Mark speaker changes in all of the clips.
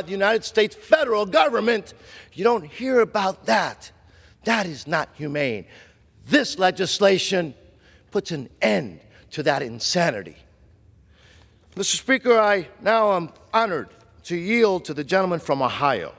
Speaker 1: the United States federal government. You don't hear about that. That is not humane. This legislation puts an end to that insanity. Mr. Speaker, I now am honored to yield to the gentleman from Ohio,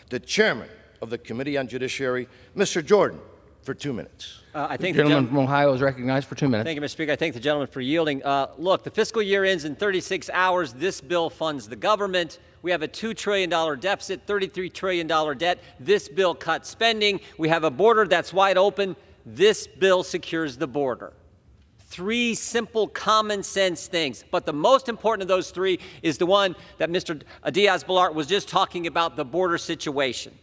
Speaker 1: the chairman of the Committee on Judiciary, Mr. Jordan, for 2 minutes.
Speaker 2: I think
Speaker 3: the gentleman from Ohio is recognized for 2 minutes.
Speaker 2: Thank you, Mr. Speaker. I thank the gentleman for yielding. Look, the fiscal year ends in 36 hours. This bill funds the government. We have a $2 trillion deficit, $33 trillion debt. This bill cuts spending. We have a border that's wide open. This bill secures the border. 3 simple, common sense things. But the most important of those 3 is the one that Mr. Diaz-Balart was just talking about, the border situation.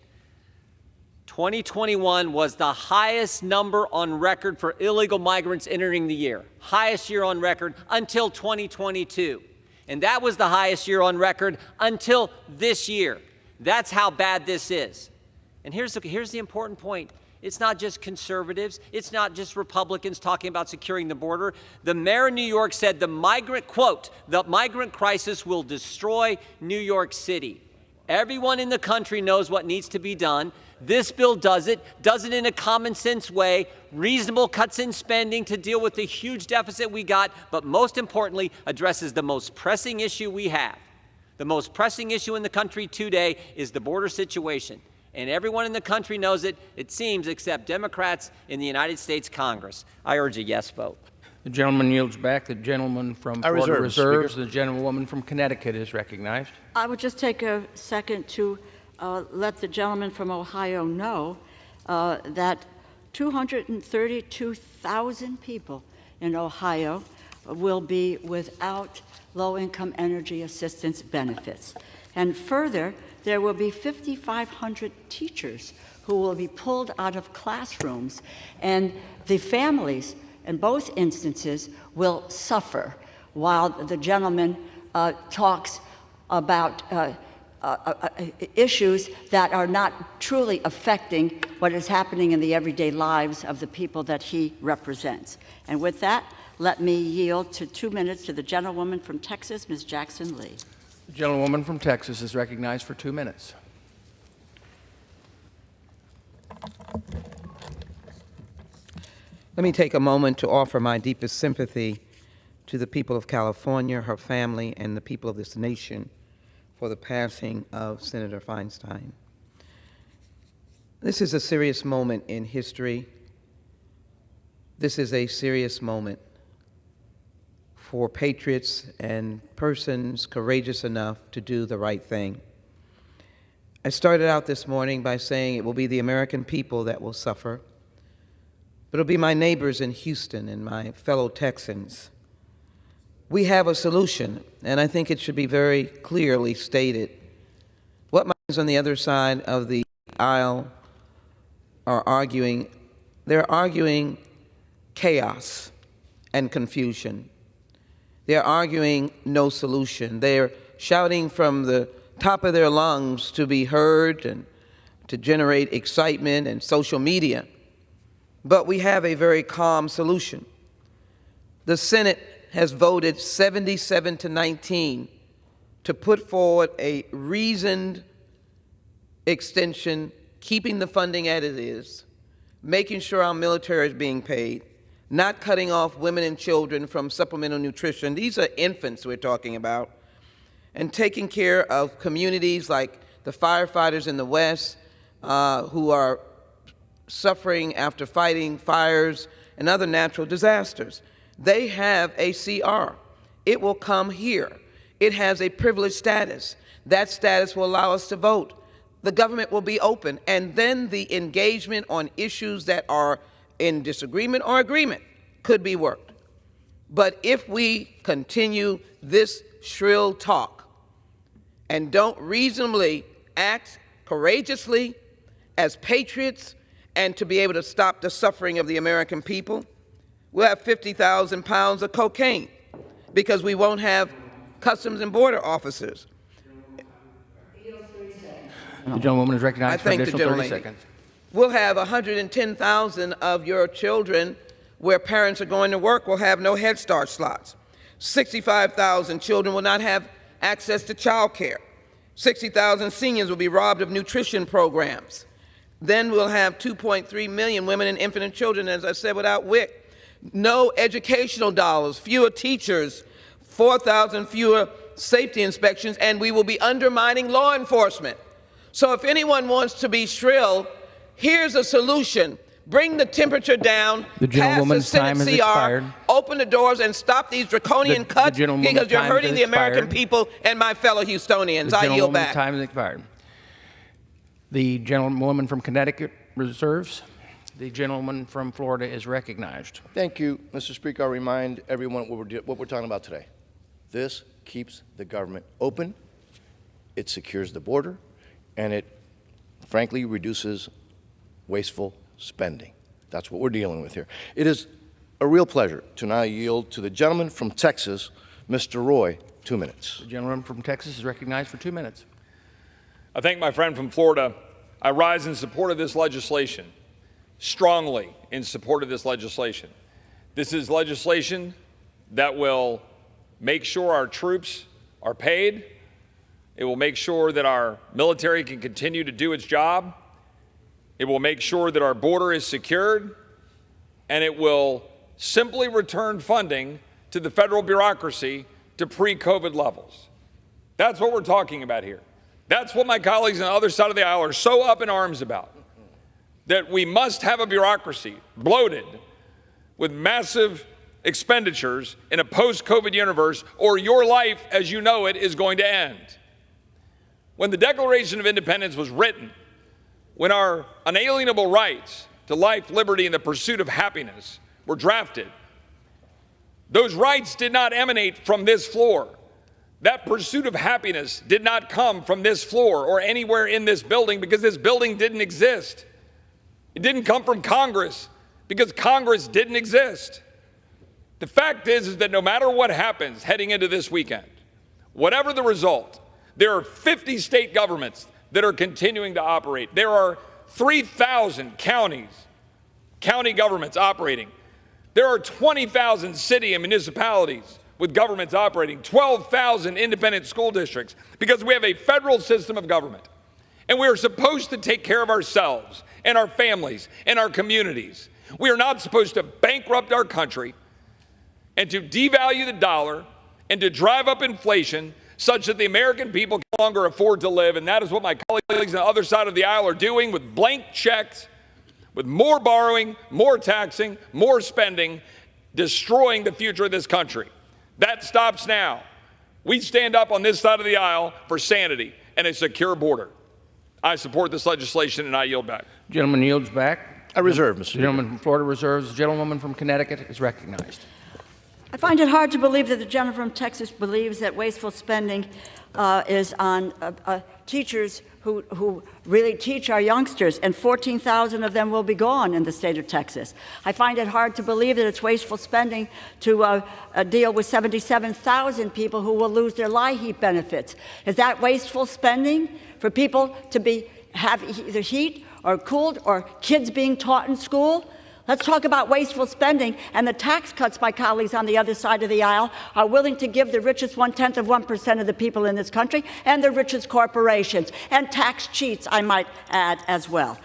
Speaker 2: 2021 was the highest number on record for illegal migrants entering the year. Highest year on record until 2022. And that was the highest year on record until this year. That's how bad this is. And here's the important point. It's not just conservatives. It's not just Republicans talking about securing the border. The mayor of New York said the migrant, quote, the migrant crisis will destroy New York City. Everyone in the country knows what needs to be done. This bill does it in a common sense way, reasonable cuts in spending to deal with the huge deficit we got, but most importantly, addresses the most pressing issue we have. The most pressing issue in the country today is the border situation. And everyone in the country knows it, it seems, except Democrats in the United States Congress. I urge a yes vote.
Speaker 3: The gentleman yields back. The gentleman from Florida reserves. The gentlewoman from Connecticut is recognized.
Speaker 4: I would just take a second to let the gentleman from Ohio know that 232,000 people in Ohio will be without low-income energy assistance benefits. And further, there will be 5,500 teachers who will be pulled out of classrooms, and the families in both instances will suffer while the gentleman talks about issues that are not truly affecting what is happening in the everyday lives of the people that he represents. And with that, let me yield to 2 minutes to the gentlewoman from Texas, Ms. Jackson Lee.
Speaker 3: The gentlewoman from Texas is recognized for 2 minutes.
Speaker 5: Let me take a moment to offer my deepest sympathy to the people of California, her family, and the people of this nation for the passing of Senator Feinstein. This is a serious moment in history. This is a serious moment for patriots and persons courageous enough to do the right thing. I started out this morning by saying it will be the American people that will suffer, but it'll be my neighbors in Houston and my fellow Texans. We have a solution, and I think it should be very clearly stated. What minds on the other side of the aisle are arguing, they're arguing chaos and confusion. They're arguing no solution. They're shouting from the top of their lungs to be heard and to generate excitement and social media. But we have a very calm solution. The Senate has voted 77-19 to put forward a reasoned extension, keeping the funding as it is, making sure our military is being paid, not cutting off women and children from supplemental nutrition. These are infants we're talking about. And taking care of communities like the firefighters in the West who are suffering after fighting fires and other natural disasters. They have a CR. It will come here. It has a privileged status. That status will allow us to vote. The government will be open. And then the engagement on issues that are in disagreement or agreement could be worked. But if we continue this shrill talk and don't reasonably act courageously as patriots and to be able to stop the suffering of the American people, we'll have 50,000 pounds of cocaine because we won't have Customs and Border officers.
Speaker 3: The gentlewoman is recognized for an additional 30 seconds.
Speaker 5: We'll have 110,000 of your children where parents are going to work will have no Head Start slots. 65,000 children will not have access to child care. 60,000 seniors will be robbed of nutrition programs. Then we'll have 2.3 million women and infant and children, as I said, without WIC. No educational dollars, fewer teachers, 4,000 fewer safety inspections, and we will be undermining law enforcement. So if anyone wants to be shrill, here's a solution. Bring the temperature down, pass the Senate CR, open the doors, and stop these draconian cuts because you're hurting the American people and my fellow Houstonians. I yield back.
Speaker 3: The time has expired. The gentlewoman from Connecticut reserves. The gentleman from Florida is recognized.
Speaker 1: Thank you, Mr. Speaker. I'll remind everyone what we're talking about today. This keeps the government open, it secures the border, and it, frankly, reduces wasteful spending. That's what we're dealing with here. It is a real pleasure to now yield to the gentleman from Texas, Mr. Roy, 2 minutes.
Speaker 3: The gentleman from Texas is recognized for 2 minutes.
Speaker 6: I thank my friend from Florida. I rise in support of this legislation, strongly in support of this legislation. This is legislation that will make sure our troops are paid. It will make sure that our military can continue to do its job. It will make sure that our border is secured, and it will simply return funding to the federal bureaucracy to pre-COVID levels. That's what we're talking about here. That's what my colleagues on the other side of the aisle are so up in arms about, that we must have a bureaucracy bloated with massive expenditures in a post-COVID universe, or your life as you know it is going to end. When the Declaration of Independence was written, when our unalienable rights to life, liberty, and the pursuit of happiness were drafted, those rights did not emanate from this floor. That pursuit of happiness did not come from this floor or anywhere in this building, because this building didn't exist. It didn't come from Congress because Congress didn't exist. The fact is that no matter what happens heading into this weekend, whatever the result, there are 50 state governments that are continuing to operate. There are 3,000 county governments operating. There are 20,000 city and municipalities with governments operating, 12,000 independent school districts, because we have a federal system of government. And we are supposed to take care of ourselves and our families and our communities. We are not supposed to bankrupt our country and to devalue the dollar and to drive up inflation such that the American people can no longer afford to live. And that is what my colleagues on the other side of the aisle are doing with blank checks, with more borrowing, more taxing, more spending, destroying the future of this country. That stops now. We stand up on this side of the aisle for sanity and a secure border. I support this legislation, and I yield back.
Speaker 3: Gentleman yields back.
Speaker 1: I reserve, Mr. Speaker.
Speaker 3: Gentleman from Florida reserves. The gentlewoman from Connecticut is recognized.
Speaker 4: I find it hard to believe that the gentleman from Texas believes that wasteful spending is on teachers who really teach our youngsters, and 14,000 of them will be gone in the state of Texas. I find it hard to believe that it's wasteful spending to deal with 77,000 people who will lose their LIHEAP benefits. Is that wasteful spending for people to have either heat or cooled, or kids being taught in school? Let's talk about wasteful spending and the tax cuts my colleagues on the other side of the aisle are willing to give the richest 1/10% of the people in this country and the richest corporations, and tax cheats, I might add, as well.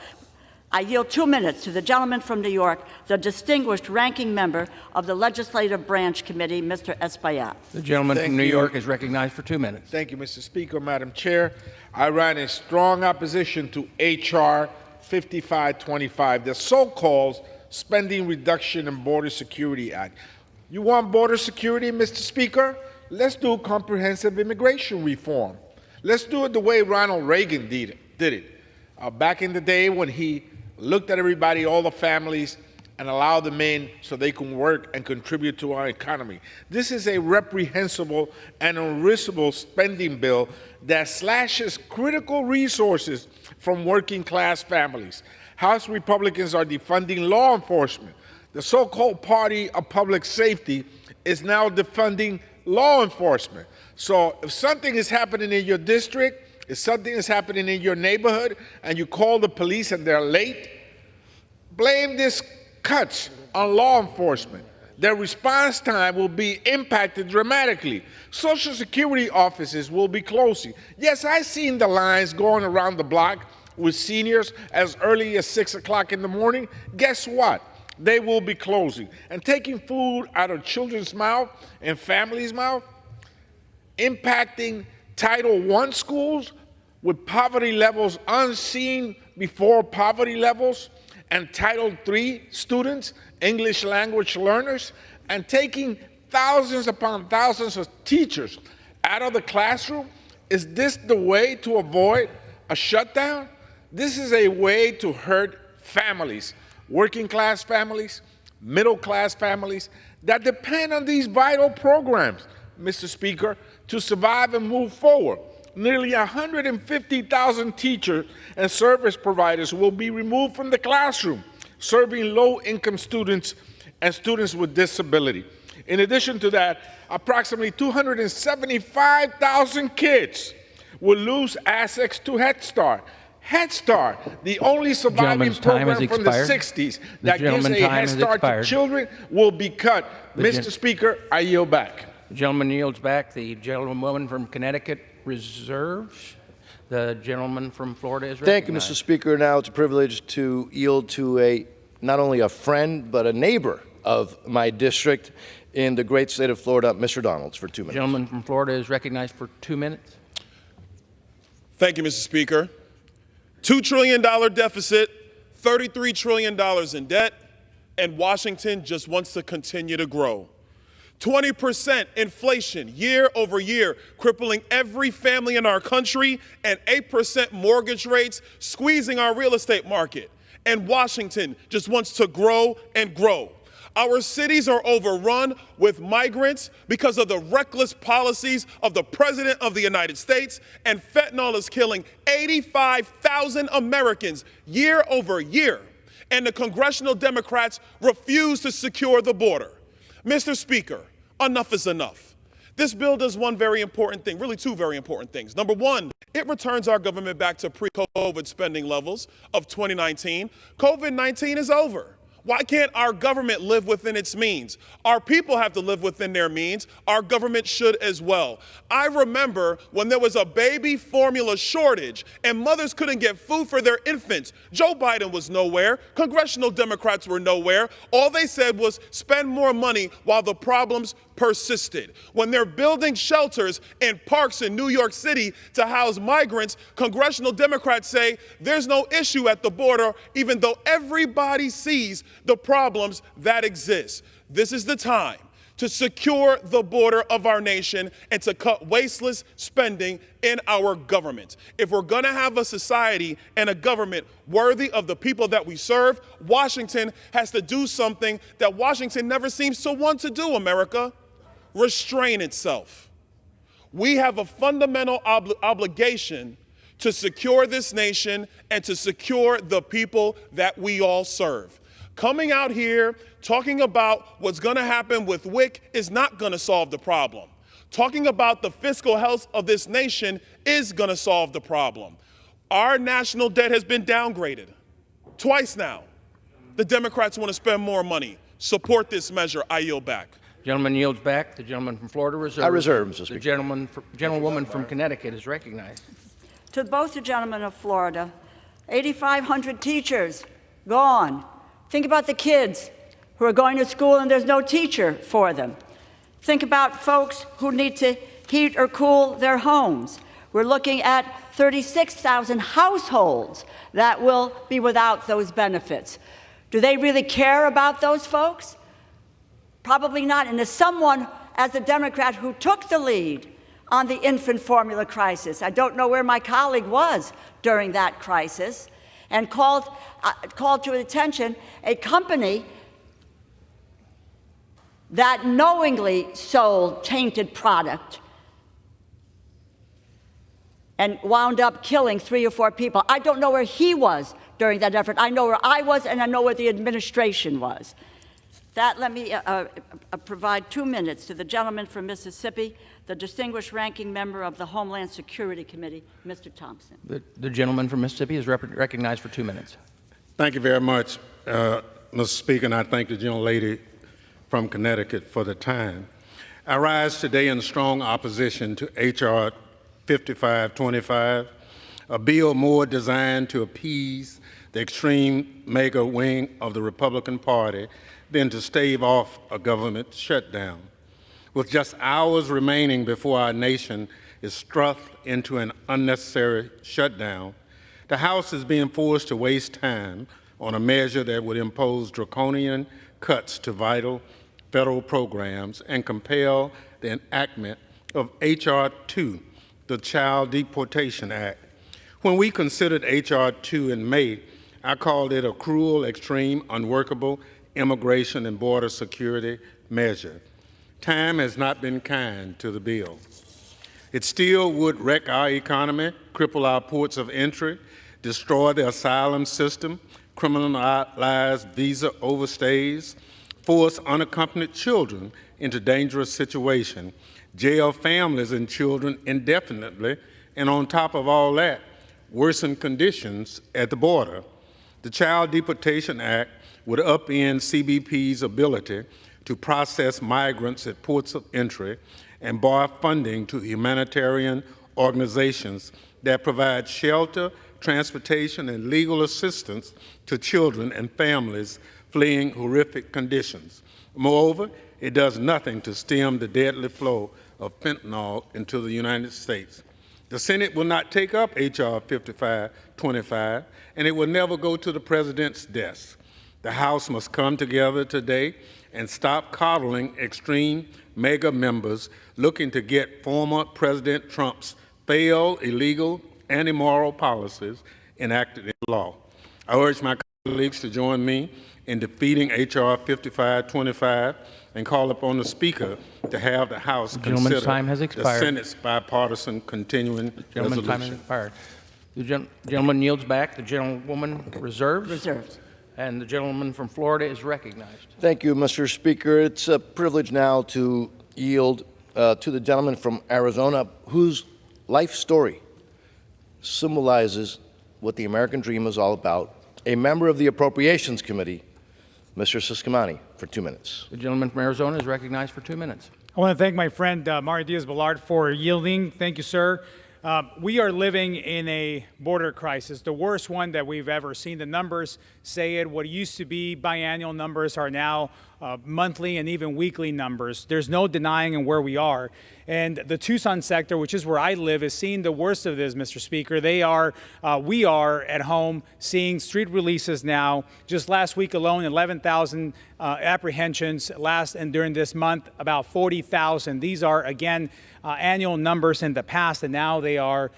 Speaker 4: I yield 2 minutes to the gentleman from New York, the distinguished ranking member of the Legislative Branch Committee, Mr. Espaillat.
Speaker 3: The gentleman from New York is recognized for 2 minutes.
Speaker 7: Thank you, Mr. Speaker. Madam Chair, I ran in strong opposition to H.R. 5525, the so-called Spending Reduction and Border Security Act. You want border security, Mr. Speaker? Let's do comprehensive immigration reform. Let's do it the way Ronald Reagan did it. Back in the day when he looked at everybody, all the families, and allowed them in so they can work and contribute to our economy. This is a reprehensible and unreasonable spending bill that slashes critical resources from working class families. House Republicans are defunding law enforcement. The so-called party of public safety is now defunding law enforcement. So if something is happening in your district, if something is happening in your neighborhood, and you call the police and they're late, blame these cuts on law enforcement. their response time will be impacted dramatically. Social Security offices will be closing. Yes, I've seen the lines going around the block with seniors as early as 6 o'clock in the morning. Guess what? They will be closing and taking food out of children's mouth and families' mouth, impacting Title I schools with poverty levels unseen before poverty levels, and Title III students, English language learners, and taking thousands upon thousands of teachers out of the classroom. Is this the way to avoid a shutdown? This is a way to hurt families, working class families, middle class families that depend on these vital programs, Mr. Speaker, to survive and move forward. Nearly 150,000 teachers and service providers will be removed from the classroom, serving low-income students and students with disability. In addition to that, approximately 275,000 kids will lose access to Head Start. Head Start, the only surviving program from the 60s that gives a Head Start to children, will be cut. Mr. Speaker, I yield back.
Speaker 3: The gentleman yields back. The gentlewoman from Connecticut reserves. The gentleman from Florida is recognized.
Speaker 1: Thank you, Mr. Speaker. Now it's a privilege to yield to not only a friend, but a neighbor of my district in the great state of Florida, Mr. Donalds, for 2 minutes.
Speaker 3: The gentleman from Florida is recognized for 2 minutes.
Speaker 8: Thank you, Mr. Speaker. $2 trillion deficit, $33 trillion in debt, and Washington just wants to continue to grow. 20% inflation year over year, crippling every family in our country, and 8% mortgage rates, squeezing our real estate market. And Washington just wants to grow and grow. Our cities are overrun with migrants because of the reckless policies of the President of the United States, and fentanyl is killing 85,000 Americans year over year. And the congressional Democrats refuse to secure the border. Mr. Speaker, enough is enough. This bill does one very important thing, really two very important things. Number one, it returns our government back to pre-COVID spending levels of 2019. COVID-19 is over. Why can't our government live within its means? Our people have to live within their means. Our government should as well. I remember when there was a baby formula shortage and mothers couldn't get food for their infants. Joe Biden was nowhere. Congressional Democrats were nowhere. All they said was spend more money while the problems persisted. When they're building shelters and parks in New York City to house migrants, congressional Democrats say there's no issue at the border, even though everybody sees the problems that exist. This is the time to secure the border of our nation and to cut wasteless spending in our government. If we're going to have a society and a government worthy of the people that we serve, Washington has to do something that Washington never seems to want to do, America. Restrain itself. We have a fundamental obligation to secure this nation and to secure the people that we all serve. Coming out here talking about what's going to happen with WIC is not going to solve the problem. Talking about the fiscal health of this nation is going to solve the problem. Our national debt has been downgraded twice now. The Democrats want to spend more money. Support this measure. I yield back.
Speaker 3: Gentleman yields back. The gentleman from Florida reserves.
Speaker 1: I reserve, Mr. Speaker.
Speaker 3: The gentlewoman from Connecticut is recognized.
Speaker 4: To both the gentlemen of Florida, 8,500 teachers gone. Think about the kids who are going to school and there's no teacher for them. Think about folks who need to heat or cool their homes. We're looking at 36,000 households that will be without those benefits. Do they really care about those folks? Probably not. And as someone, as a Democrat, who took the lead on the infant formula crisis, I don't know where my colleague was during that crisis, and called to attention a company that knowingly sold tainted product and wound up killing 3 or 4 people. I don't know where he was during that effort. I know where I was, and I know where the administration was. Let me provide 2 minutes to the gentleman from Mississippi, the distinguished ranking member of the Homeland Security Committee, Mr. Thompson.
Speaker 3: The gentleman from Mississippi is recognized for 2 minutes.
Speaker 9: Thank you very much, Mr. Speaker, and I thank the gentlelady from Connecticut for the time. I rise today in strong opposition to H.R. 5525, a bill more designed to appease the extreme mega wing of the Republican Party than to stave off a government shutdown. With just hours remaining before our nation is thrust into an unnecessary shutdown, the House is being forced to waste time on a measure that would impose draconian cuts to vital federal programs and compel the enactment of H.R. 2, the Child Deportation Act. When we considered H.R. 2 in May, I called it a cruel, extreme, unworkable immigration and border security measure. Time has not been kind to the bill. It still would wreck our economy, cripple our ports of entry, destroy the asylum system, criminalize visa overstays, force unaccompanied children into dangerous situations, jail families and children indefinitely, and on top of all that, worsen conditions at the border. The Child Deportation Act would upend CBP's ability to process migrants at ports of entry and bar funding to humanitarian organizations that provide shelter, transportation, and legal assistance to children and families fleeing horrific conditions. Moreover, it does nothing to stem the deadly flow of fentanyl into the United States. The Senate will not take up H.R. 5525, and it will never go to the President's desk. The House must come together today and stop coddling extreme mega members looking to get former President Trump's failed, illegal, and immoral policies enacted into law. I urge my colleagues to join me in defeating H.R. 5525 and call upon the Speaker to have the House consider
Speaker 3: time has expired.
Speaker 9: the Senate's bipartisan continuing
Speaker 3: Gentleman's time has expired. The gentleman yields back. The gentlewoman reserves.
Speaker 4: Reserves.
Speaker 3: And the gentleman from Florida is recognized.
Speaker 1: Thank you, Mr. Speaker. It's a privilege now to yield to the gentleman from Arizona, whose life story symbolizes what the American dream is all about, a member of the Appropriations Committee, Mr. Siscomani, for 2 minutes.
Speaker 3: The gentleman from Arizona is recognized for 2 minutes.
Speaker 10: I want to thank my friend Mario Diaz-Balart for yielding. Thank you, sir. We are living in a border crisis, the worst one that we've ever seen. The numbers say it. What used to be biannual numbers are now monthly and even weekly numbers. There's no denying where we are. And the Tucson sector, which is where I live, is seeing the worst of this, Mr. Speaker. We are at home seeing street releases now. Just last week alone, 11,000 apprehensions. And during this month, about 40,000. These are, again, annual numbers in the past, and now they are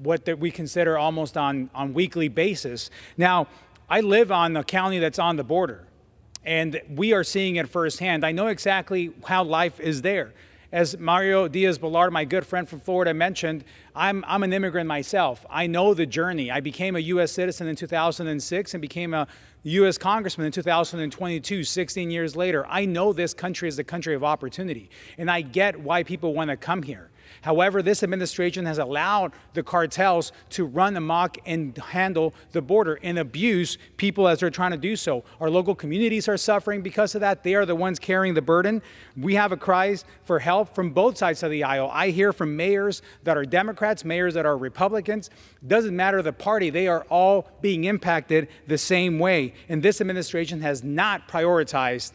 Speaker 10: what we consider almost on weekly basis. Now, I live on a county that's on the border, and we are seeing it firsthand. I know exactly how life is there. As Mario Diaz-Balart, my good friend from Florida, mentioned, I'm an immigrant myself. I know the journey. I became a U.S. citizen in 2006 and became a U.S. congressman in 2022, 16 years later. I know this country is a country of opportunity, and I get why people want to come here. However, this administration has allowed the cartels to run amok and handle the border and abuse people as they're trying to do so. Our local communities are suffering because of that. They are the ones carrying the burden. We have a cry for help from both sides of the aisle. I hear from mayors that are Democrats, mayors that are Republicans. Doesn't matter the party. They are all being impacted the same way. And this administration has not prioritized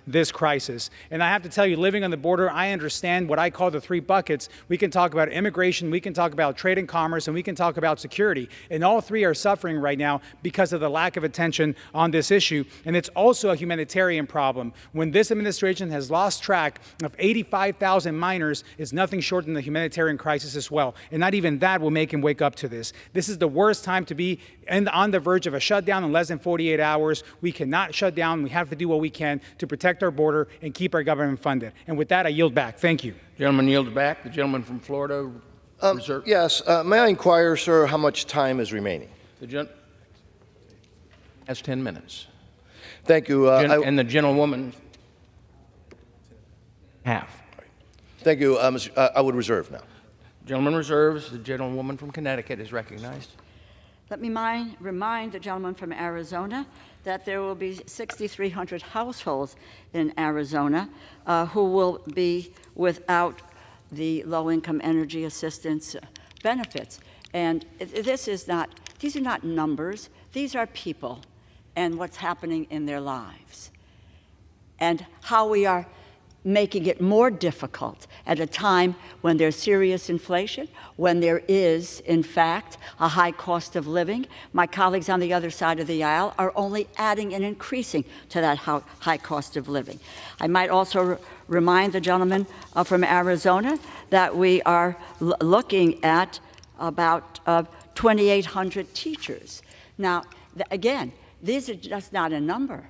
Speaker 10: this crisis. And I have to tell you, living on the border, I understand what I call the three buckets. We can talk about immigration, we can talk about trade and commerce, and we can talk about security. And all three are suffering right now because of the lack of attention on this issue. And it's also a humanitarian problem. When this administration has lost track of 85,000 minors, it's nothing short than the humanitarian crisis as well. And not even that will make him wake up to this. This is the worst time to be on the verge of a shutdown in less than 48 hours. We cannot shut down. We have to do what we can to protect our border and keep our government funded. And with that, I yield back. Thank you.
Speaker 3: Gentleman yields back. The gentleman from Florida.
Speaker 1: Yes. May I inquire, sir, how much time is remaining?
Speaker 3: The gentleman has 10 minutes.
Speaker 1: Thank you.
Speaker 3: And the gentlewoman, half.
Speaker 1: Thank you. I would reserve now.
Speaker 3: Gentleman reserves. The gentlewoman from Connecticut is recognized.
Speaker 4: Let me remind the gentleman from Arizona that there will be 6,300 households in Arizona who will be without the low-income energy assistance benefits. And these are not numbers, these are people and what's happening in their lives. And how we are making it more difficult at a time when there's serious inflation, when there is, in fact, a high cost of living. My colleagues on the other side of the aisle are only adding and increasing to that high cost of living. I might also remind the gentleman from Arizona that we are looking at about 2,800 teachers. Now, again, these are just not a number.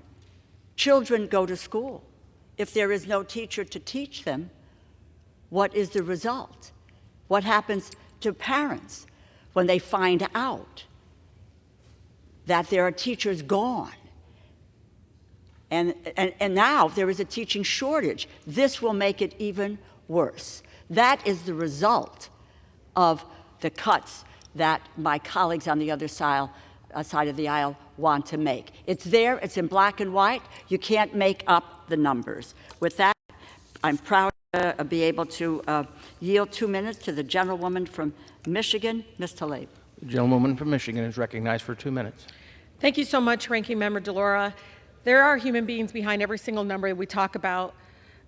Speaker 4: Children go to school. If there is no teacher to teach them, what is the result? What happens to parents when they find out that there are teachers gone? And now there is a teaching shortage. This will make it even worse. That is the result of the cuts that my colleagues on the other side of the aisle want to make. It's there, it's in black and white. You can't make up the numbers. With that, I'm proud to be able to yield 2 minutes to the gentlewoman from Michigan, Ms. Tlaib.
Speaker 3: The gentlewoman from Michigan is recognized for 2 minutes.
Speaker 11: Thank you so much, Ranking Member DeLaura. There are human beings behind every single number that we talk about,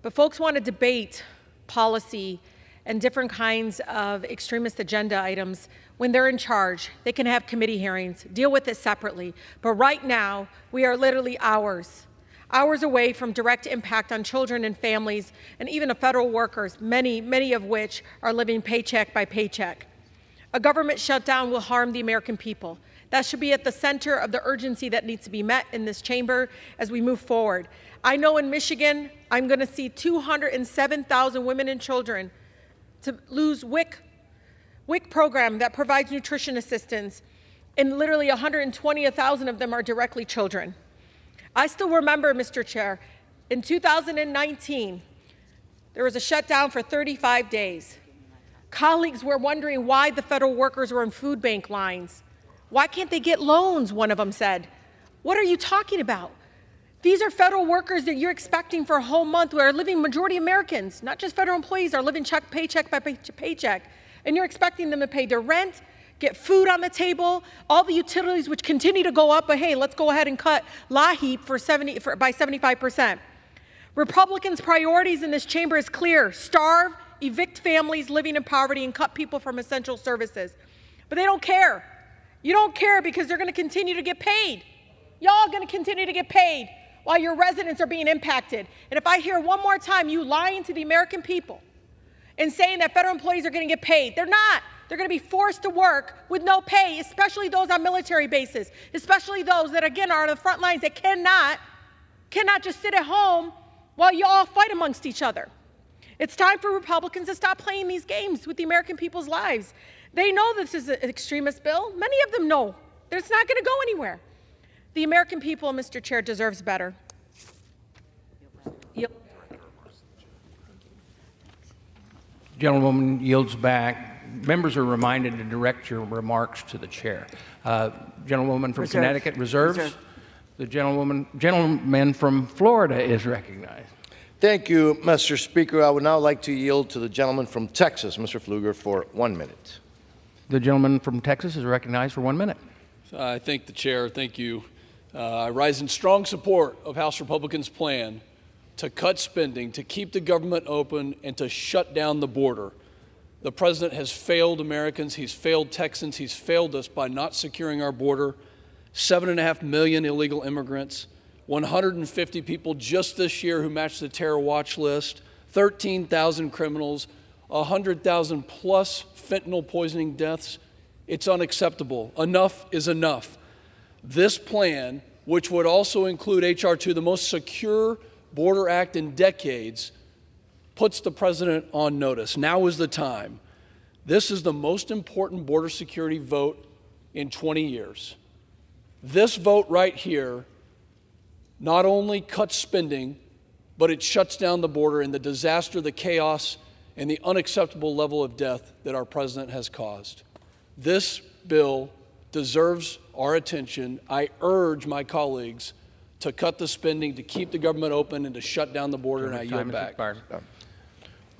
Speaker 11: but folks want to debate policy and different kinds of extremist agenda items when they're in charge. They can have committee hearings, deal with it separately. But right now, we are literally hours away from direct impact on children and families, and even the federal workers, many of which are living paycheck by paycheck. A government shutdown will harm the American people. That should be at the center of the urgency that needs to be met in this chamber as we move forward. I know in Michigan, I'm going to see 207,000 women and children to lose WIC program that provides nutrition assistance, and literally 120,000 of them are directly children. I still remember, Mr. Chair, in 2019, there was a shutdown for 35 days. Colleagues were wondering why the federal workers were in food bank lines. Why can't they get loans, one of them said. What are you talking about? These are federal workers that you're expecting for a whole month, where living majority Americans, not just federal employees, are living paycheck by paycheck. And you're expecting them to pay their rent, get food on the table, all the utilities which continue to go up, but hey, let's go ahead and cut LAHEAP by 75%. Republicans' priorities in this chamber is clear: starve, evict families living in poverty, and cut people from essential services. But they don't care. You don't care because they're going to continue to get paid. Y'all are going to continue to get paid while your residents are being impacted. And if I hear one more time you lying to the American people and saying that federal employees are going to get paid, they're not. They're going to be forced to work with no pay, especially those on military bases, especially those that, again, are on the front lines that cannot just sit at home while you all fight amongst each other. It's time for Republicans to stop playing these games with the American people's lives. They know this is an extremist bill. Many of them know that it's not going to go anywhere. The American people, Mr. Chair, deserves better.
Speaker 3: Gentlewoman yields back. Members are reminded to direct your remarks to the chair. Gentlewoman from Connecticut reserves. The gentleman from Florida is recognized.
Speaker 1: Thank you, Mr. Speaker. I would now like to yield to the gentleman from Texas, Mr. Pfluger, for 1 minute.
Speaker 3: The gentleman from Texas is recognized for 1 minute.
Speaker 12: I thank the chair. Thank you. I rise in strong support of House Republicans' plan to cut spending, to keep the government open, and to shut down the border. The president has failed Americans. He's failed Texans. He's failed us by not securing our border. 7.5 million illegal immigrants, 150 people just this year who matched the terror watch list, 13,000 criminals, 100,000 plus fentanyl poisoning deaths. It's unacceptable. Enough is enough. This plan, which would also include H.R. 2, the most secure border act in decades, puts the president on notice. Now is the time. This is the most important border security vote in 20 years. This vote right here not only cuts spending, but it shuts down the border and the disaster, the chaos, and the unacceptable level of death that our president has caused. This bill deserves our attention. I urge my colleagues to cut the spending, to keep the government open, and to shut down the border, and I yield back.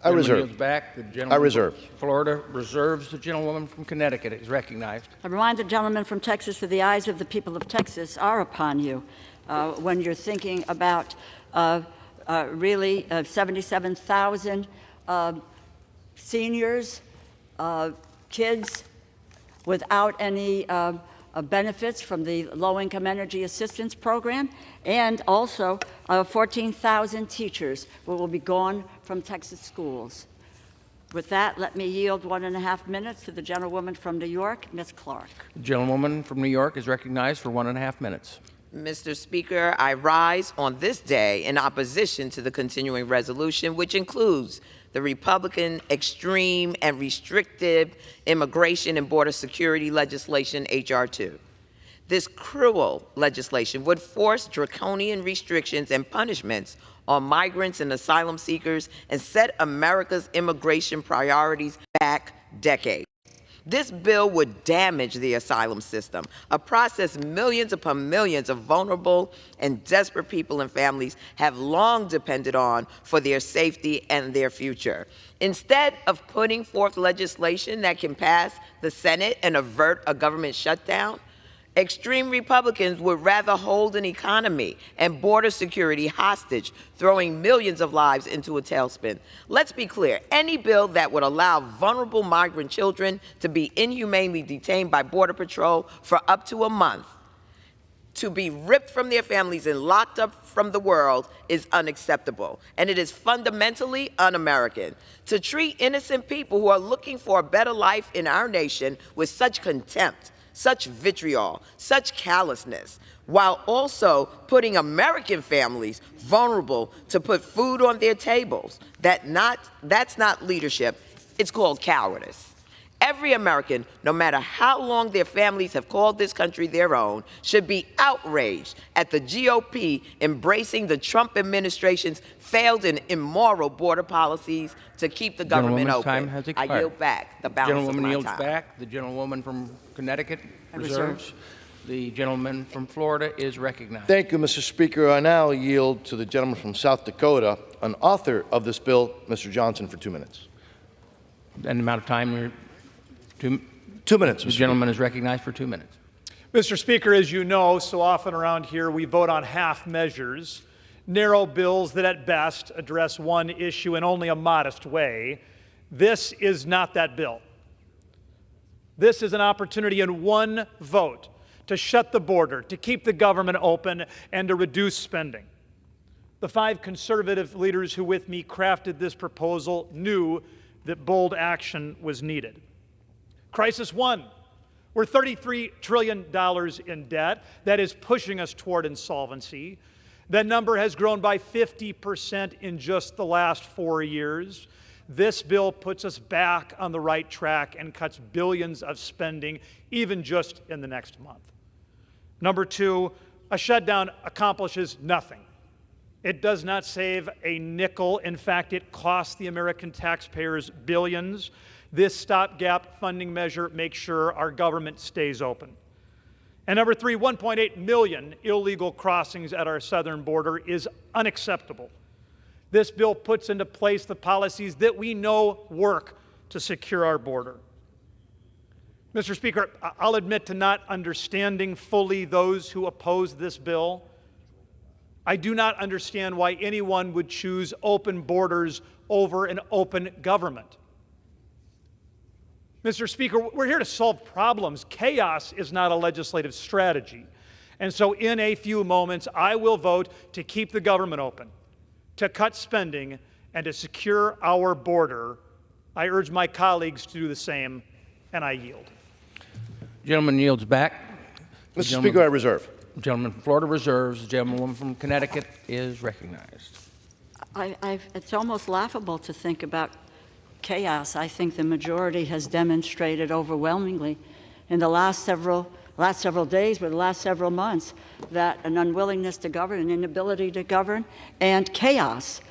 Speaker 1: I reserve.
Speaker 3: Yields back. The gentleman
Speaker 1: I reserve.
Speaker 3: from Florida reserves. The gentlewoman from Connecticut is recognized.
Speaker 4: I remind the gentleman from Texas that the eyes of the people of Texas are upon you when you're thinking about really 77,000 seniors, kids without any benefits from the low-income energy assistance program, and also 14,000 teachers who will be gone from Texas schools. With that, let me yield 1.5 minutes to the gentlewoman from New York, Ms. Clark.
Speaker 3: The gentlewoman from New York is recognized for 1.5 minutes.
Speaker 13: Mr. Speaker, I rise on this day in opposition to the continuing resolution, which includes the Republican extreme and restrictive immigration and border security legislation, H.R. 2. This cruel legislation would force draconian restrictions and punishments on migrants and asylum seekers and set America's immigration priorities back decades. This bill would damage the asylum system, a process millions upon millions of vulnerable and desperate people and families have long depended on for their safety and their future. Instead of putting forth legislation that can pass the Senate and avert a government shutdown, extreme Republicans would rather hold an economy and border security hostage, throwing millions of lives into a tailspin. Let's be clear, any bill that would allow vulnerable migrant children to be inhumanely detained by Border Patrol for up to a month, to be ripped from their families and locked up from the world is unacceptable, and it is fundamentally un-American. To treat innocent people who are looking for a better life in our nation with such contempt, such vitriol, such callousness, while also putting American families vulnerable to put food on their tables. That's not leadership. It's called cowardice. Every American, no matter how long their families have called this country their own, should be outraged at the GOP embracing the Trump administration's failed and immoral border policies to keep the government open.
Speaker 3: Time has expired.
Speaker 13: I yield back the balance of my
Speaker 3: yields
Speaker 13: time.
Speaker 3: back. The gentlewoman from Connecticut reserves. The gentleman from Florida is recognized.
Speaker 1: Thank you, Mr. Speaker. I now yield to the gentleman from South Dakota, an author of this bill, Mr. Johnson, for 2 minutes.
Speaker 3: And the amount of time we're
Speaker 1: 2 minutes.
Speaker 3: The gentleman is recognized for 2 minutes.
Speaker 14: Mr. Speaker, as you know, so often around here we vote on half measures, narrow bills that at best address one issue in only a modest way. This is not that bill. This is an opportunity in one vote to shut the border, to keep the government open, and to reduce spending. The 5 conservative leaders who with me crafted this proposal knew that bold action was needed. Crisis 1, we're $33 trillion in debt. That is pushing us toward insolvency. That number has grown by 50% in just the last 4 years. This bill puts us back on the right track and cuts billions of spending, even just in the next month. Number 2, a shutdown accomplishes nothing. It does not save a nickel. In fact, it costs the American taxpayers billions. This stopgap funding measure makes sure our government stays open. And number 3, 1.8 million illegal crossings at our southern border is unacceptable. This bill puts into place the policies that we know work to secure our border. Mr. Speaker, I'll admit to not understanding fully those who oppose this bill. I do not understand why anyone would choose open borders over an open government. Mr. Speaker, we're here to solve problems. Chaos is not a legislative strategy. And so in a few moments, I will vote to keep the government open, to cut spending, and to secure our border. I urge my colleagues to do the same, and I yield.
Speaker 3: The gentleman yields back.
Speaker 1: Mr. Speaker, I reserve.
Speaker 3: The gentleman from Florida reserves. The gentleman from Connecticut is recognized.
Speaker 4: It's almost laughable to think about chaos. I think the majority has demonstrated overwhelmingly in the last several days, but the last several months, that an unwillingness to govern, an inability to govern, and chaos,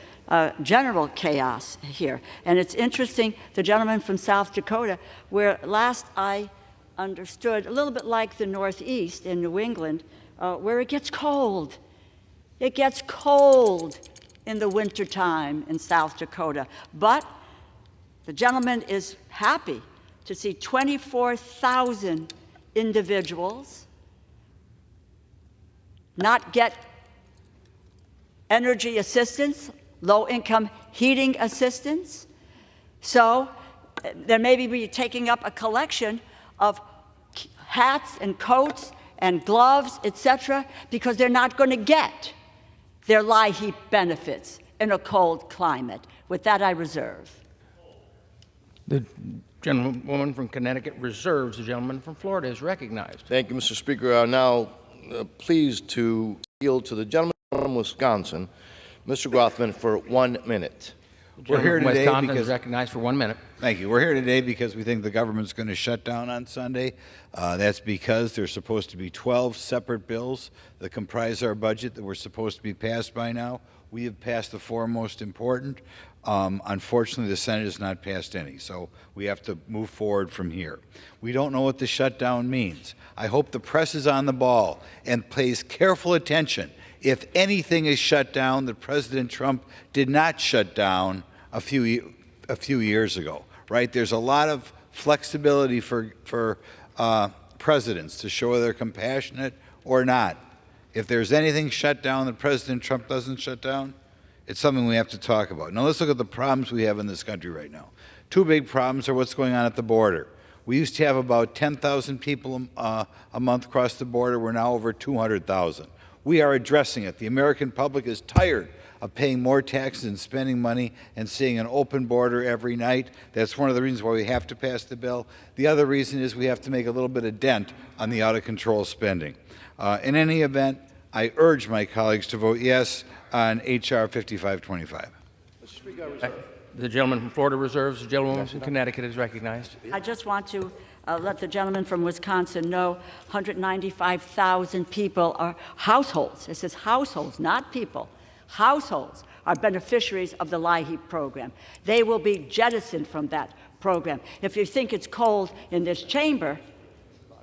Speaker 4: general chaos here. And it's interesting, the gentleman from South Dakota, where last I understood, a little bit like the Northeast in New England, where it gets cold. It gets cold in the wintertime in South Dakota. But the gentleman is happy to see 24,000 individuals not get energy assistance, low-income heating assistance. So there may be taking up a collection of hats and coats and gloves, etc., because they're not going to get their LIHEAP benefits in a cold climate. With that, I reserve.
Speaker 3: The gentlewoman from Connecticut reserves. The gentleman from Florida is recognized.
Speaker 1: Thank you, Mr. Speaker. I'm now pleased to yield to the gentleman from Wisconsin, Mr. Grothman, for 1 minute.
Speaker 3: We're here today because recognized for 1 minute.
Speaker 15: Thank you. We're here today because we think the government's going to shut down on Sunday. That's because there's supposed to be 12 separate bills that comprise our budget that were supposed to be passed by now. We have passed the four most important. Unfortunately, the Senate has not passed any, so we have to move forward from here. We don't know what the shutdown means. I hope the press is on the ball and pays careful attention. If anything is shut down that President Trump did not shut down a few years ago, right? There's a lot of flexibility for presidents to show whether they're compassionate or not. If there's anything shut down that President Trump doesn't shut down, it's something we have to talk about. Now let's look at the problems we have in this country right now. Two big problems are what's going on at the border. We used to have about 10,000 people a month cross the border. We're now over 200,000. We are addressing it. The American public is tired of paying more taxes and spending money and seeing an open border every night. That's one of the reasons why we have to pass the bill. The other reason is we have to make a little bit of dent on the out-of-control spending. In any event, I urge my colleagues to vote yes on H.R. 5525.
Speaker 3: The gentleman from Florida reserves. The gentlewoman from Connecticut is recognized.
Speaker 4: I just want to let the gentleman from Wisconsin know 195,000 people are households. It says households, not people. Households are beneficiaries of the LIHEAP program. They will be jettisoned from that program. If you think it's cold in this chamber,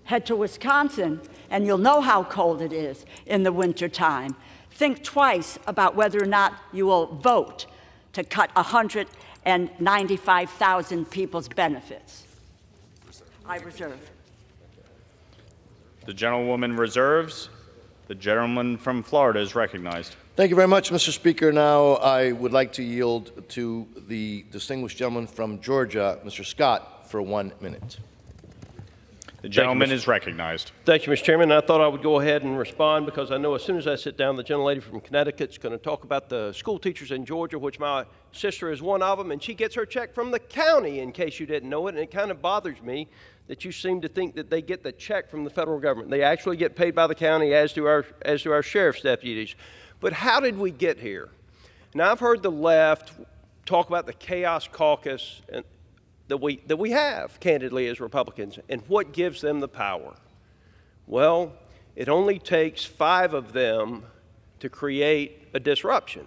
Speaker 4: head to Wisconsin and you'll know how cold it is in the wintertime. Think twice about whether or not you will vote to cut 195,000 people's benefits. I reserve.
Speaker 16: The gentlewoman reserves. The gentleman from Florida is recognized.
Speaker 1: Thank you very much, Mr. Speaker. Now I would like to yield to the distinguished gentleman from Georgia, Mr. Scott, for 1 minute.
Speaker 16: The gentleman is recognized.
Speaker 17: Thank you, Mr. Chairman. I thought I would go ahead and respond because I know as soon as I sit down, the gentlelady from Connecticut is going to talk about the school teachers in Georgia, which my sister is one of them, and she gets her check from the county, in case you didn't know it, and it kind of bothers me that you seem to think that they get the check from the federal government. They actually get paid by the county, as do our sheriff's deputies. But how did we get here? Now, I've heard the left talk about the chaos caucus that we have, candidly, as Republicans, and what gives them the power. Well, it only takes 5 of them to create a disruption.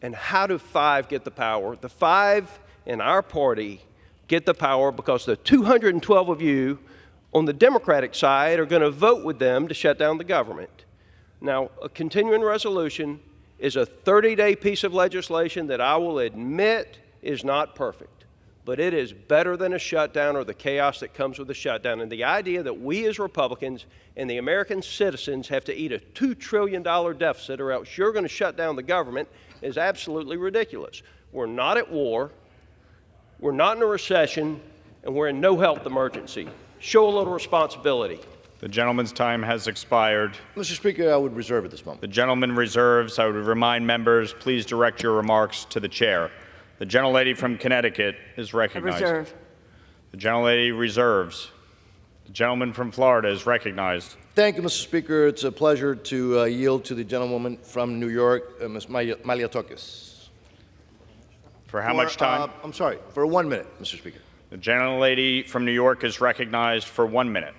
Speaker 17: And how do 5 get the power? The 5 in our party get the power because the 212 of you on the Democratic side are going to vote with them to shut down the government. Now, a continuing resolution is a 30-day piece of legislation that I will admit is not perfect, but it is better than a shutdown or the chaos that comes with a shutdown. And the idea that we as Republicans and the American citizens have to eat a $2 trillion deficit or else you're going to shut down the government is absolutely ridiculous. We're not at war, we're not in a recession, and we're in no health emergency. Show a little responsibility.
Speaker 16: The gentleman's time has expired.
Speaker 1: Mr. Speaker, I would reserve at this moment.
Speaker 16: The gentleman reserves. I would remind members, please direct your remarks to the chair. The gentlelady from Connecticut is recognized.
Speaker 4: I reserve.
Speaker 16: The gentlelady reserves. The gentleman from Florida is recognized.
Speaker 1: Thank you, Mr. Speaker. It's a pleasure to yield to the gentlewoman from New York, Ms. Maliotokis.
Speaker 16: For how much time?
Speaker 1: I'm sorry, for 1 minute, Mr. Speaker.
Speaker 16: The gentlelady from New York is recognized for 1 minute.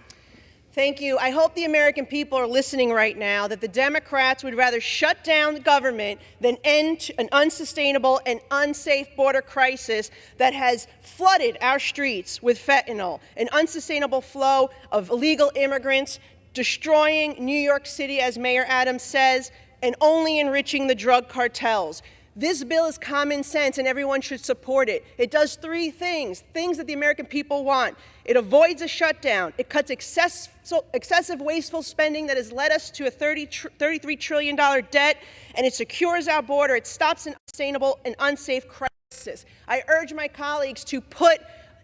Speaker 18: Thank you. I hope the American people are listening right now that the Democrats would rather shut down the government than end an unsustainable and unsafe border crisis that has flooded our streets with fentanyl, an unsustainable flow of illegal immigrants, destroying New York City, as Mayor Adams says, and only enriching the drug cartels. This bill is common sense and everyone should support it. It does three things that the American people want. It avoids a shutdown. It cuts excessive wasteful spending that has led us to a $33 trillion debt, and it secures our border. It stops an unsustainable and unsafe crisis. I urge my colleagues to put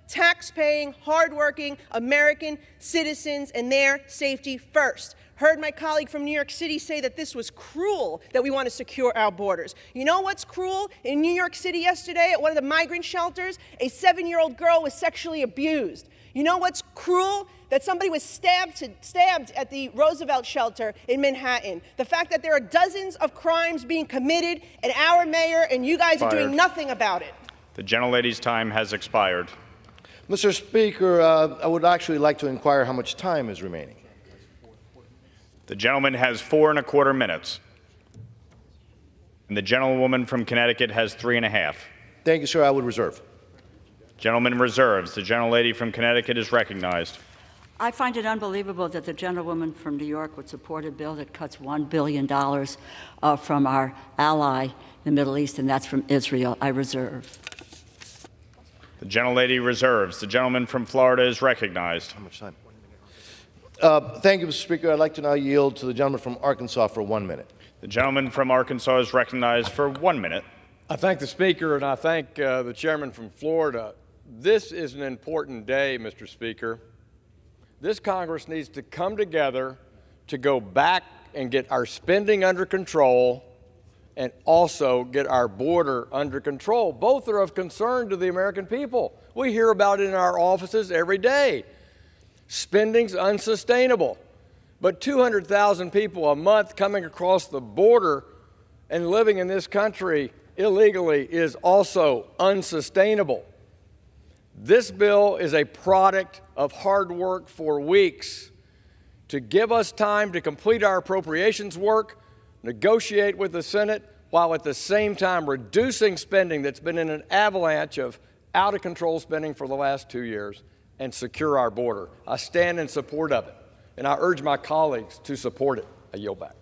Speaker 18: tax-paying, hardworking American citizens and their safety first. Heard my colleague from New York City say that this was cruel, that we want to secure our borders. You know what's cruel? In New York City yesterday at one of the migrant shelters, a 7-year-old girl was sexually abused. You know what's cruel? That somebody was stabbed at the Roosevelt shelter in Manhattan. The fact that there are dozens of crimes being committed, and our mayor and you guys are doing nothing about it.
Speaker 16: The gentlelady's time has expired.
Speaker 1: Mr. Speaker, I would actually like to inquire how much time is remaining.
Speaker 16: The gentleman has 4¼ minutes. And the gentlewoman from Connecticut has 3½.
Speaker 1: Thank you, sir. I would reserve.
Speaker 16: Gentleman reserves. The gentlelady from Connecticut is recognized.
Speaker 4: I find it unbelievable that the gentlewoman from New York would support a bill that cuts $1 billion from our ally in the Middle East, and that's from Israel. I reserve.
Speaker 16: The gentlelady reserves. The gentleman from Florida is recognized.
Speaker 1: How much time? Thank you, Mr. Speaker. I'd like to now yield to the gentleman from Arkansas for 1 minute.
Speaker 16: The gentleman from Arkansas is recognized for 1 minute.
Speaker 19: I thank the Speaker, and I thank the chairman from Florida. This is an important day, Mr. Speaker. This Congress needs to come together to go back and get our spending under control and also get our border under control. Both are of concern to the American people. We hear about it in our offices every day. Spending's unsustainable. But 200,000 people a month coming across the border and living in this country illegally is also unsustainable. This bill is a product of hard work for weeks to give us time to complete our appropriations work, negotiate with the Senate, while at the same time reducing spending that's been in an avalanche of out-of-control spending for the last 2 years, and secure our border. I stand in support of it, and I urge my colleagues to support it. I yield back.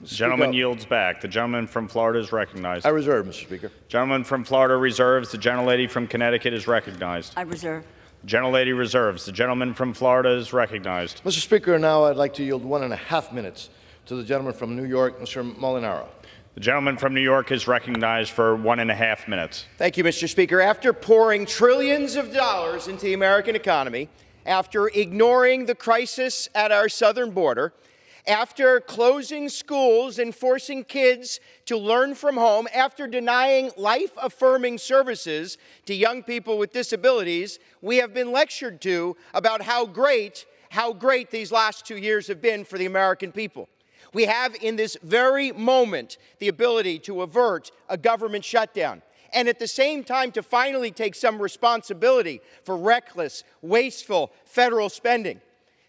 Speaker 16: The gentleman yields back. The gentleman from Florida is recognized.
Speaker 1: I reserve, Mr. Speaker.
Speaker 16: Gentleman from Florida reserves. The gentlelady from Connecticut is recognized.
Speaker 4: I reserve.
Speaker 16: The gentlelady reserves. The gentleman from Florida is recognized.
Speaker 1: Mr. Speaker, now I'd like to yield 1½ minutes to the gentleman from New York, Mr. Molinaro.
Speaker 16: The gentleman from New York is recognized for 1½ minutes.
Speaker 20: Thank you, Mr. Speaker. After pouring trillions of dollars into the American economy, after ignoring the crisis at our southern border, after closing schools and forcing kids to learn from home, after denying life-affirming services to young people with disabilities, we have been lectured to about how great these last 2 years have been for the American people. We have in this very moment the ability to avert a government shutdown and at the same time to finally take some responsibility for reckless, wasteful federal spending.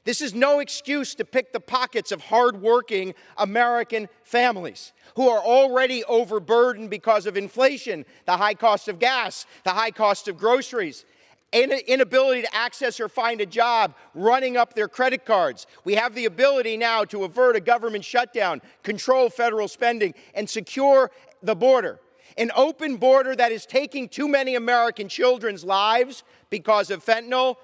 Speaker 20: This is no excuse to pick the pockets of hardworking American families who are already overburdened because of inflation, the high cost of gas, the high cost of groceries, inability to access or find a job, running up their credit cards. We have the ability now to avert a government shutdown, control federal spending, and secure the border. An open border that is taking too many American children's lives because of fentanyl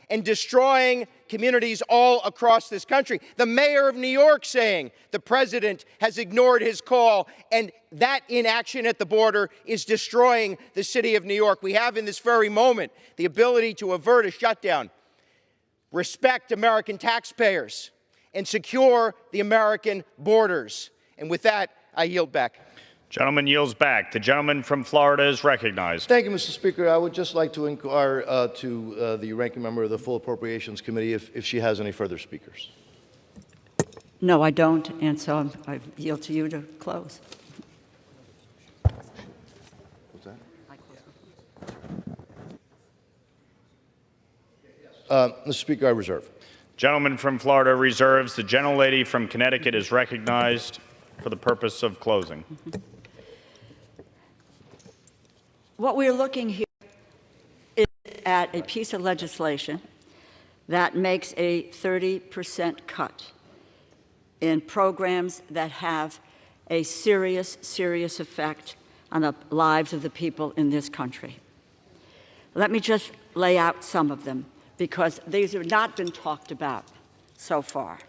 Speaker 20: and destroying communities all across this country. The mayor of New York saying the president has ignored his call, and that inaction at the border is destroying the city of New York. We have in this very moment the ability to avert a shutdown, respect American taxpayers, and secure the American borders. And with that, I yield back.
Speaker 16: Gentleman yields back. The gentleman from Florida is recognized.
Speaker 1: Thank you, Mr. Speaker. I would just like to inquire to the ranking member of the Full Appropriations Committee if she has any further speakers.
Speaker 4: No, I don't, and so I yield to you to close.
Speaker 1: What's that? Mr. Speaker, I reserve.
Speaker 16: Gentleman from Florida reserves. The gentlelady from Connecticut is recognized for the purpose of closing.
Speaker 4: What we're looking here is at a piece of legislation that makes a 30% cut in programs that have a serious, serious effect on the lives of the people in this country. Let me just lay out some of them, because these have not been talked about so far.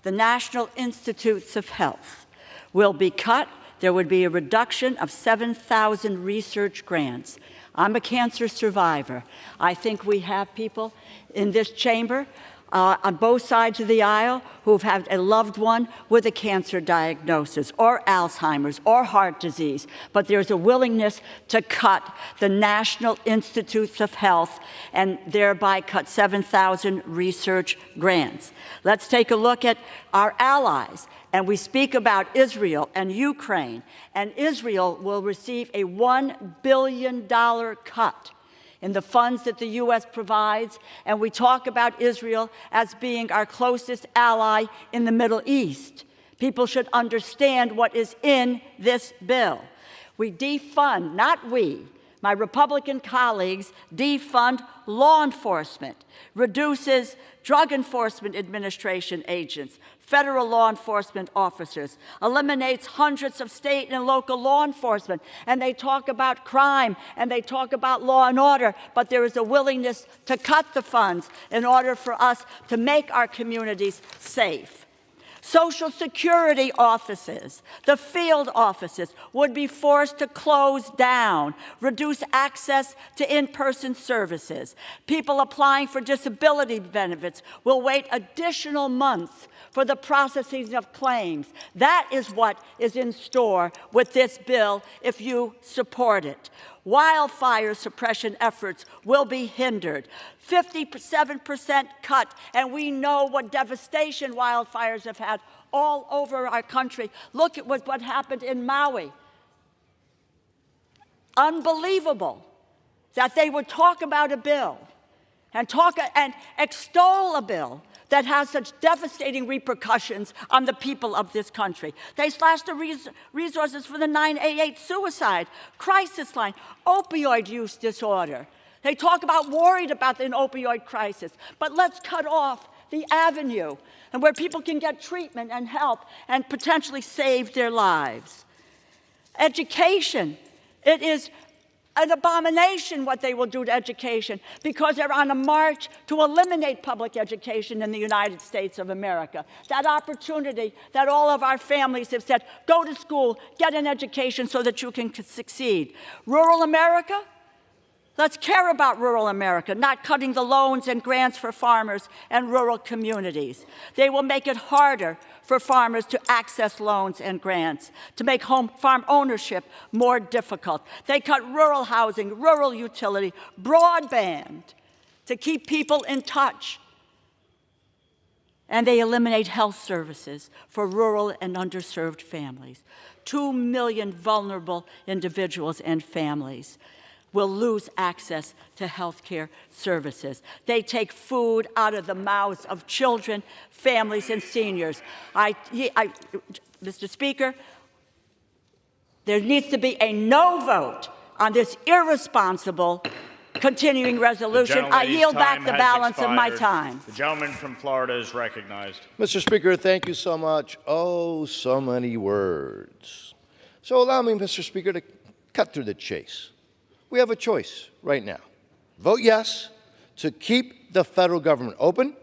Speaker 4: The National Institutes of Health will be cut. There would be a reduction of 7,000 research grants. I'm a cancer survivor. I think we have people in this chamber on both sides of the aisle who've had a loved one with a cancer diagnosis or Alzheimer's or heart disease, but there's a willingness to cut the National Institutes of Health and thereby cut 7,000 research grants. Let's take a look at our allies. And we speak about Israel and Ukraine, and Israel will receive a $1 billion cut in the funds that the U.S. provides, and we talk about Israel as being our closest ally in the Middle East. People should understand what is in this bill. We defund, not we, my Republican colleagues defund law enforcement, reduces Drug Enforcement Administration agents, federal law enforcement officers, eliminates hundreds of state and local law enforcement, and they talk about crime and they talk about law and order, but there is a willingness to cut the funds in order for us to make our communities safe. Social Security offices, the field offices, would be forced to close down, reduce access to in-person services. People applying for disability benefits will wait additional months for the processing of claims. That is what is in store with this bill if you support it. Wildfire suppression efforts will be hindered. 57% cut, and we know what devastation wildfires have had all over our country. Look at what happened in Maui. Unbelievable that they would talk about a bill and extol a bill that has such devastating repercussions on the people of this country. They slashed the resources for the 988 suicide crisis line, opioid use disorder. They talk about worried about an opioid crisis, but let's cut off the avenue and where people can get treatment and help and potentially save their lives. Education, it is an abomination what they will do to education, because they're on a march to eliminate public education in the United States of America. That opportunity that all of our families have said, go to school, get an education so that you can succeed. Rural America? Let's care about rural America, not cutting the loans and grants for farmers and rural communities. They will make it harder for farmers to access loans and grants, to make farm ownership more difficult. They cut rural housing, rural utility, broadband to keep people in touch. And they eliminate health services for rural and underserved families. 2 million vulnerable individuals and families will lose access to health care services. They take food out of the mouths of children, families, and seniors. Mr. Speaker, there needs to be a no vote on this irresponsible continuing resolution. I yield back the balance of my time.
Speaker 16: The gentleman from Florida is recognized.
Speaker 1: Mr. Speaker, thank you so much. Oh, so many words. So allow me, Mr. Speaker, to cut through the chase. We have a choice right now. Vote yes to keep the federal government open,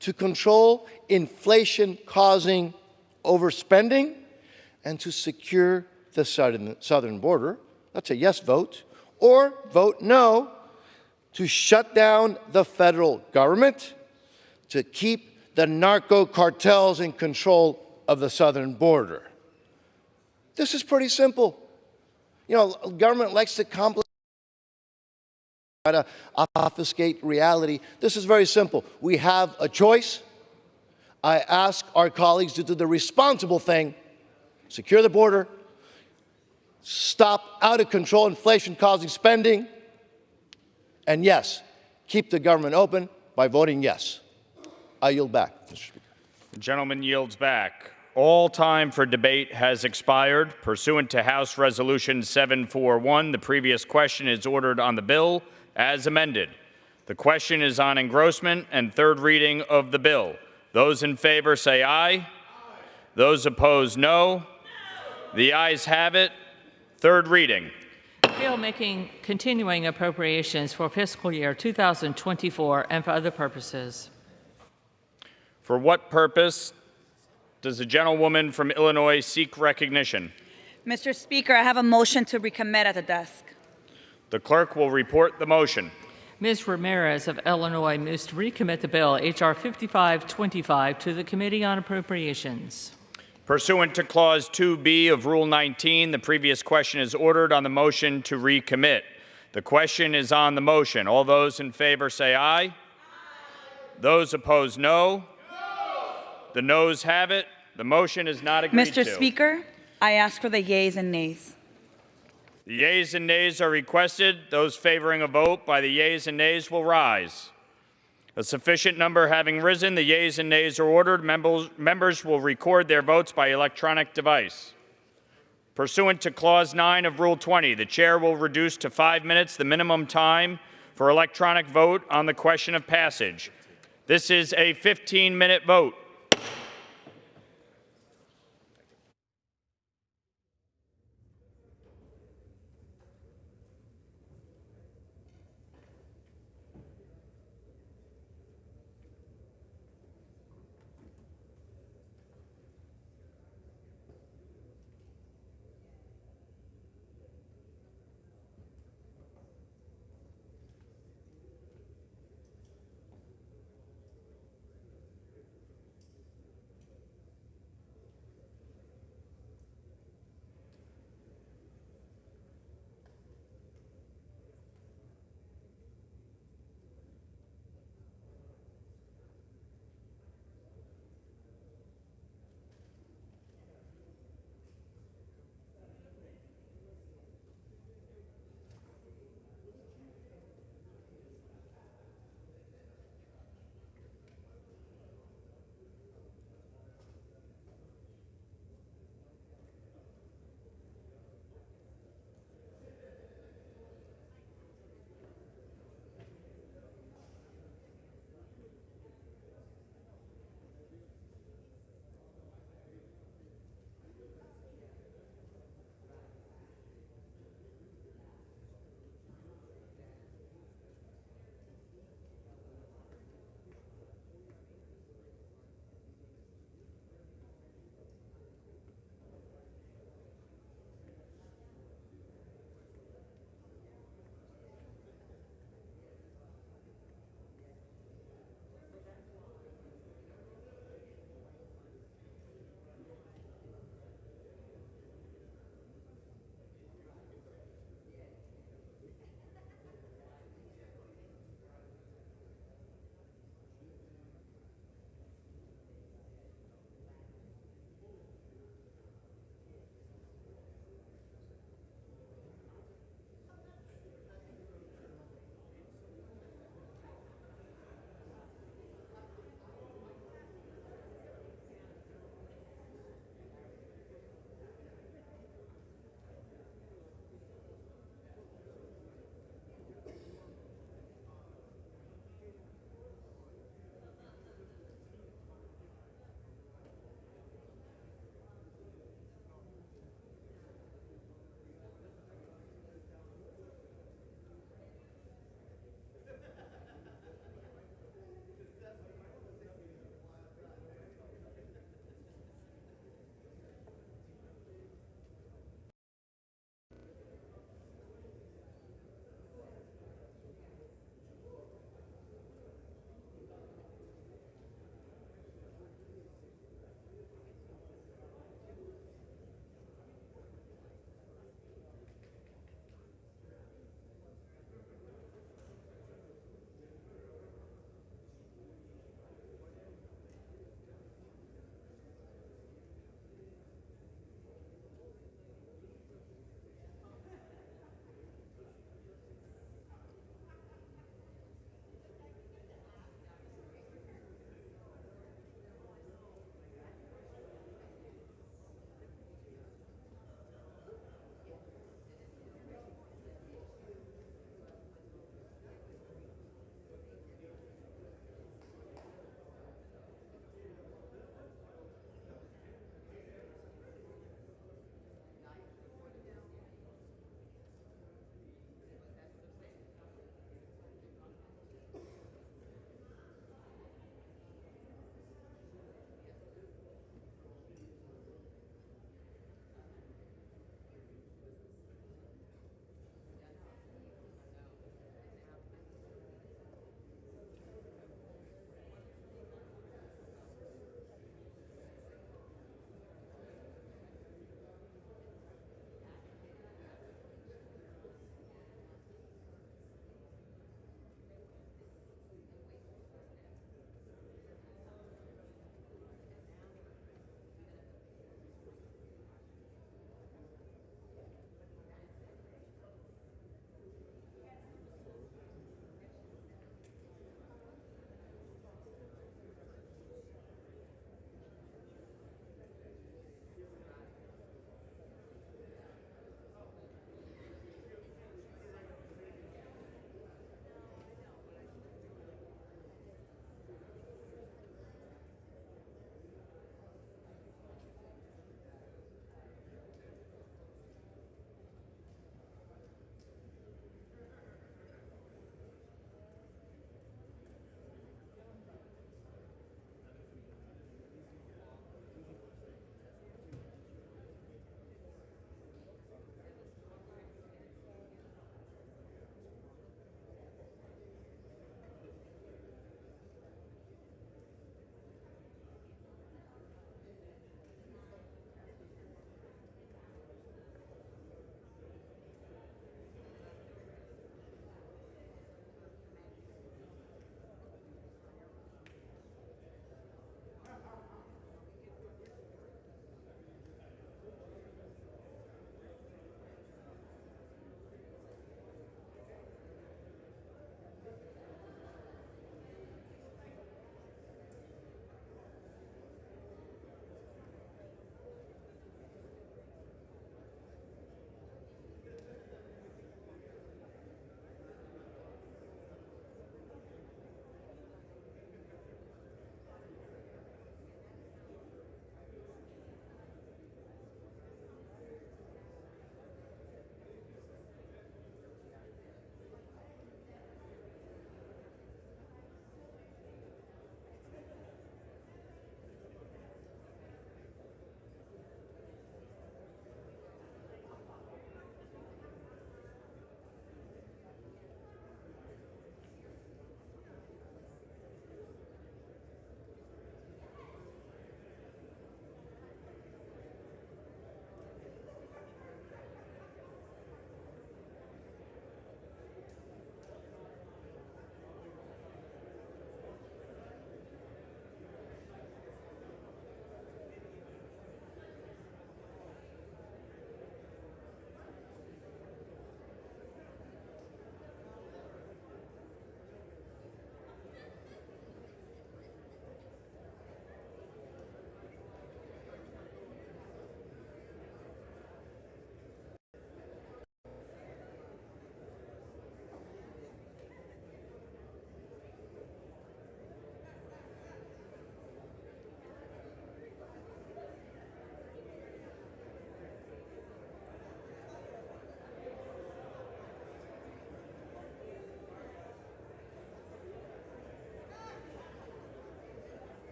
Speaker 1: to control inflation-causing overspending, and to secure the southern border. That's a yes vote. Or vote no to shut down the federal government, to keep the narco cartels in control of the southern border. This is pretty simple. You know, government likes to complicate, try to obfuscate reality. This is very simple. We have a choice. I ask our colleagues to do the responsible thing, secure the border, stop out-of-control inflation-causing spending, and yes, keep the government open by voting yes. I yield back, Mr. Speaker.
Speaker 16: The gentleman yields back. All time for debate has expired. Pursuant to House Resolution 741, the previous question is ordered on the bill as amended. The question is on engrossment and third reading of the bill. Those in favor say aye. Aye. Those opposed, no. The ayes have it. Third reading.
Speaker 21: Bill making continuing appropriations for fiscal year 2024 and for other purposes.
Speaker 16: For what purpose does the gentlewoman from Illinois seek recognition?
Speaker 22: Mr. Speaker, I have a motion to recommit at the desk.
Speaker 16: The clerk will report the motion.
Speaker 21: Ms. Ramirez of Illinois moves to recommit the bill H.R. 5525 to the Committee on Appropriations.
Speaker 16: Pursuant to Clause 2B of Rule 19, the previous question is ordered on the motion to recommit. The question is on the motion. All those in favor say aye. Aye. Those opposed, no. The noes have it. The motion is not agreed to.
Speaker 22: Mr. Speaker, I ask for the yeas and nays.
Speaker 16: The yeas and nays are requested. Those favoring a vote by the yeas and nays will rise. A sufficient number having risen, the yeas and nays are ordered. Members will record their votes by electronic device. Pursuant to Clause 9 of Rule 20, the chair will reduce to 5 minutes the minimum time for electronic vote on the question of passage. This is a 15-minute vote.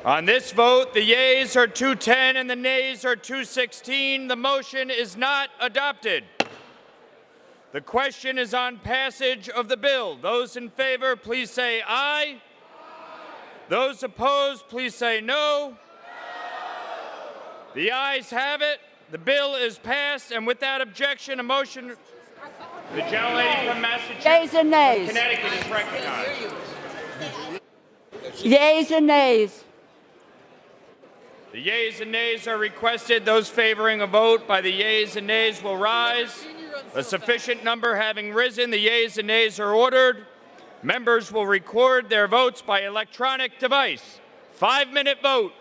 Speaker 16: On this vote, the yeas are 210 and the nays are 216. The motion is not adopted. The question is on passage of the bill. Those in favor, please say aye. Those opposed, please say no. The ayes have it. The bill is passed, and without objection, a motion. The gentlelady from Massachusetts,
Speaker 4: Yeas and nays.
Speaker 16: Connecticut is recognized.
Speaker 4: Yeas and nays.
Speaker 16: The yeas and nays are requested. Those favoring a vote by the yeas and nays will rise. A sufficient number having risen, the yeas and nays are ordered. Members will record their votes by electronic device. 5-minute vote.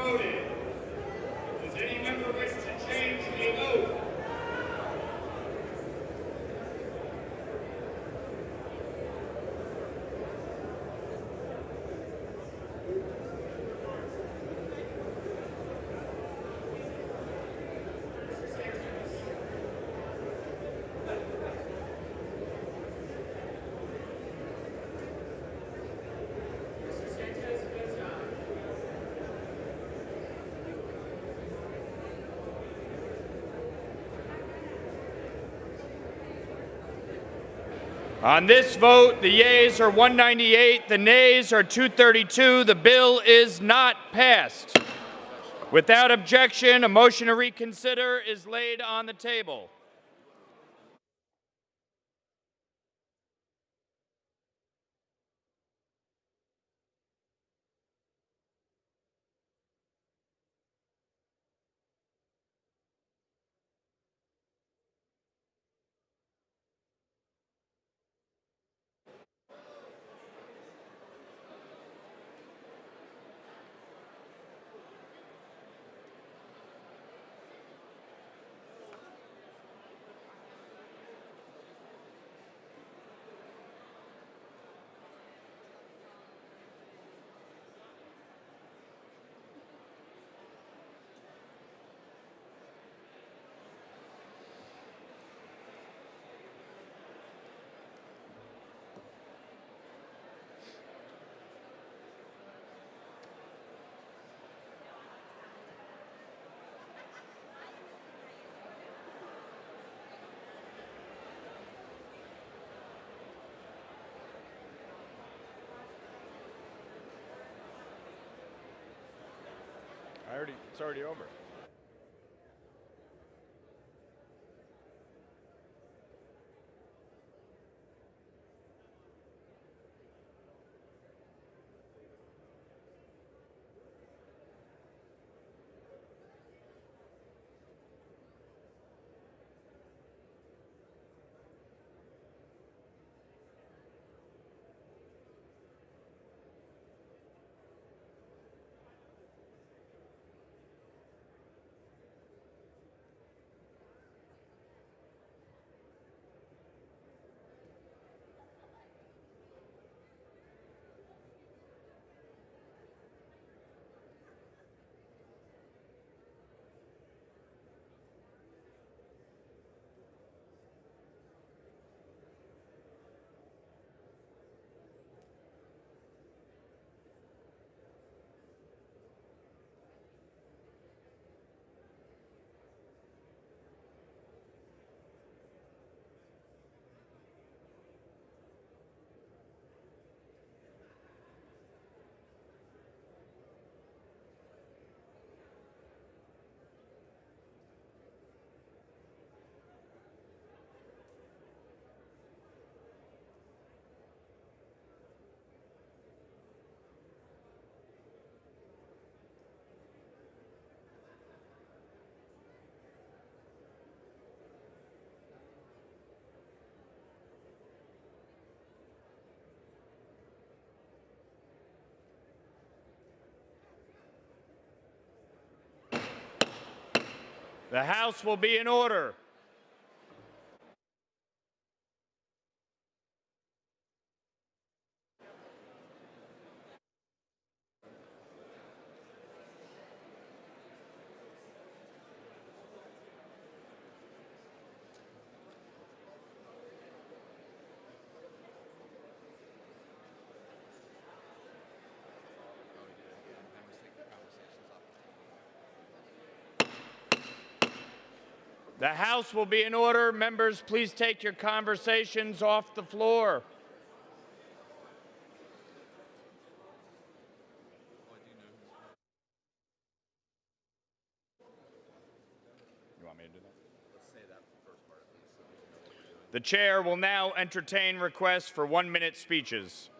Speaker 16: voted? Does any member wish to change a vote? On this vote, the yeas are 198, the nays are 232. The bill is not passed. Without objection, a motion to reconsider is laid on the table. It's already over. The House will be in order. The House will be in order. Members, please take your conversations off the floor. You want me to do that? Let's say that first part. The chair will now entertain requests for 1-minute speeches.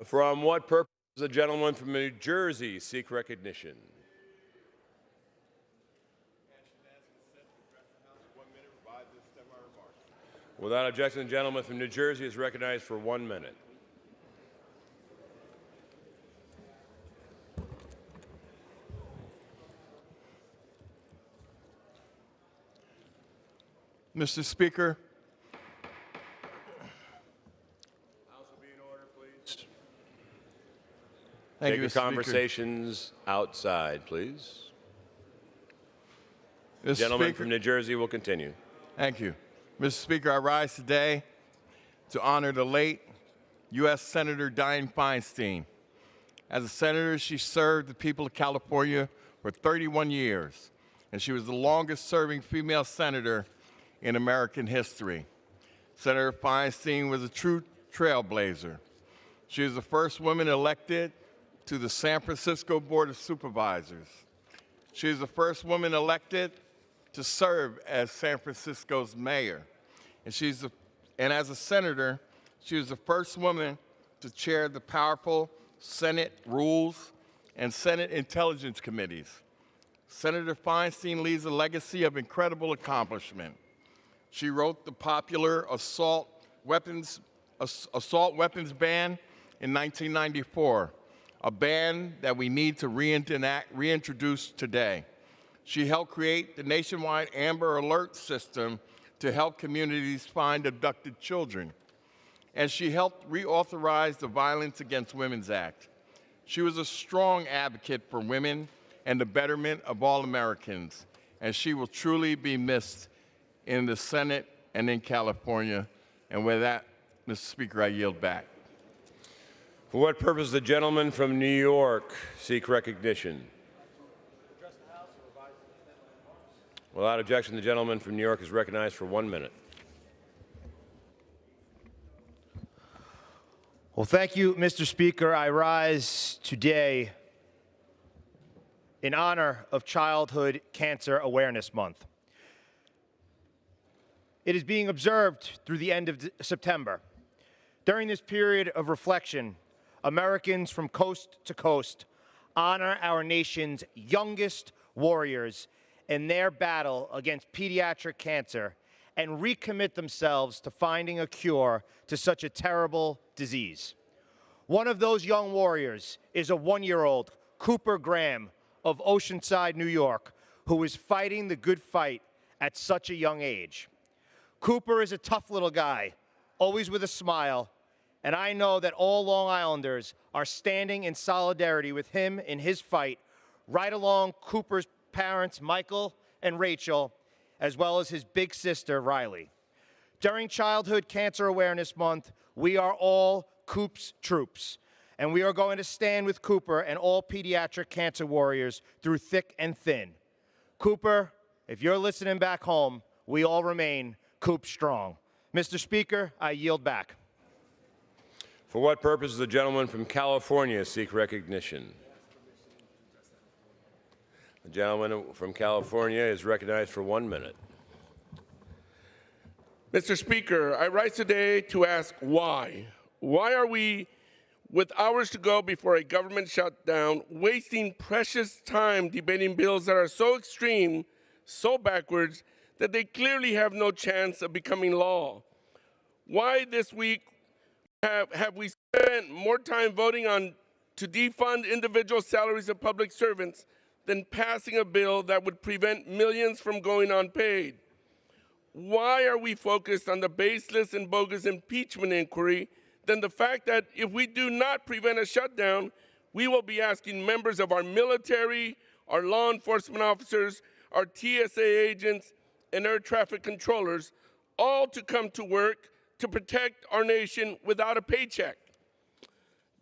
Speaker 2: From what purpose does the gentleman from New Jersey seek recognition? Without objection, the gentleman from New Jersey is recognized for 1 minute.
Speaker 5: Mr. Speaker.
Speaker 2: House will be in order, please.
Speaker 5: Thank
Speaker 2: Take
Speaker 5: you,
Speaker 2: your
Speaker 5: Mr. Speaker.
Speaker 2: conversations outside, please. The
Speaker 5: Mr.
Speaker 2: gentleman
Speaker 5: Speaker.
Speaker 2: from New Jersey will continue.
Speaker 5: Thank you. Mr. Speaker, I rise today to honor the late U.S. Senator Dianne Feinstein. As a senator, she served the people of California for 31 years, and she was the longest-serving female senator in American history. Senator Feinstein was a true trailblazer. She was the first woman elected to the San Francisco Board of Supervisors. She was the first woman elected to serve as San Francisco's mayor. And as a senator, she was the first woman to chair the powerful Senate Rules and Senate Intelligence Committees. Senator Feinstein leaves a legacy of incredible accomplishment. She wrote the popular assault weapons ban in 1994, a ban that we need to reintroduce today. She helped create the nationwide Amber Alert system to help communities find abducted children. And she helped reauthorize the Violence Against Women's Act. She was a strong advocate for women and the betterment of all Americans, and she will truly be missed in the Senate and in California. And with that, Mr. Speaker, I yield back.
Speaker 2: For what purpose does the gentleman from New York seek recognition? Without objection, the gentleman from New York is recognized for 1 minute.
Speaker 20: Well, thank you, Mr. Speaker. I rise today in honor of Childhood Cancer Awareness Month. It is being observed through the end of September. During this period of reflection, Americans from coast to coast honor our nation's youngest warriors in their battle against pediatric cancer and recommit themselves to finding a cure to such a terrible disease. One of those young warriors is a 1-year-old, Cooper Graham of Oceanside, New York, who is fighting the good fight at such a young age. Cooper is a tough little guy, always with a smile, and I know that all Long Islanders are standing in solidarity with him in his fight, right along Cooper's parents, Michael and Rachel, as well as his big sister, Riley. During Childhood Cancer Awareness Month, we are all Coop's troops, and we are going to stand with Cooper and all pediatric cancer warriors through thick and thin. Cooper, if you're listening back home, we all remain Coop strong. Mr. Speaker, I yield back.
Speaker 2: For what purpose does the gentleman from California seek recognition? The gentleman from California is recognized for 1 minute.
Speaker 23: Mr. Speaker, I rise today to ask why. Why are we, with hours to go before a government shutdown, wasting precious time debating bills that are so extreme, so backwards, that they clearly have no chance of becoming law? Why this week have we spent more time voting to defund individual salaries of public servants than passing a bill that would prevent millions from going unpaid? Why are we focused on the baseless and bogus impeachment inquiry than the fact that if we do not prevent a shutdown, we will be asking members of our military, our law enforcement officers, our TSA agents, and air traffic controllers all to come to work to protect our nation without a paycheck?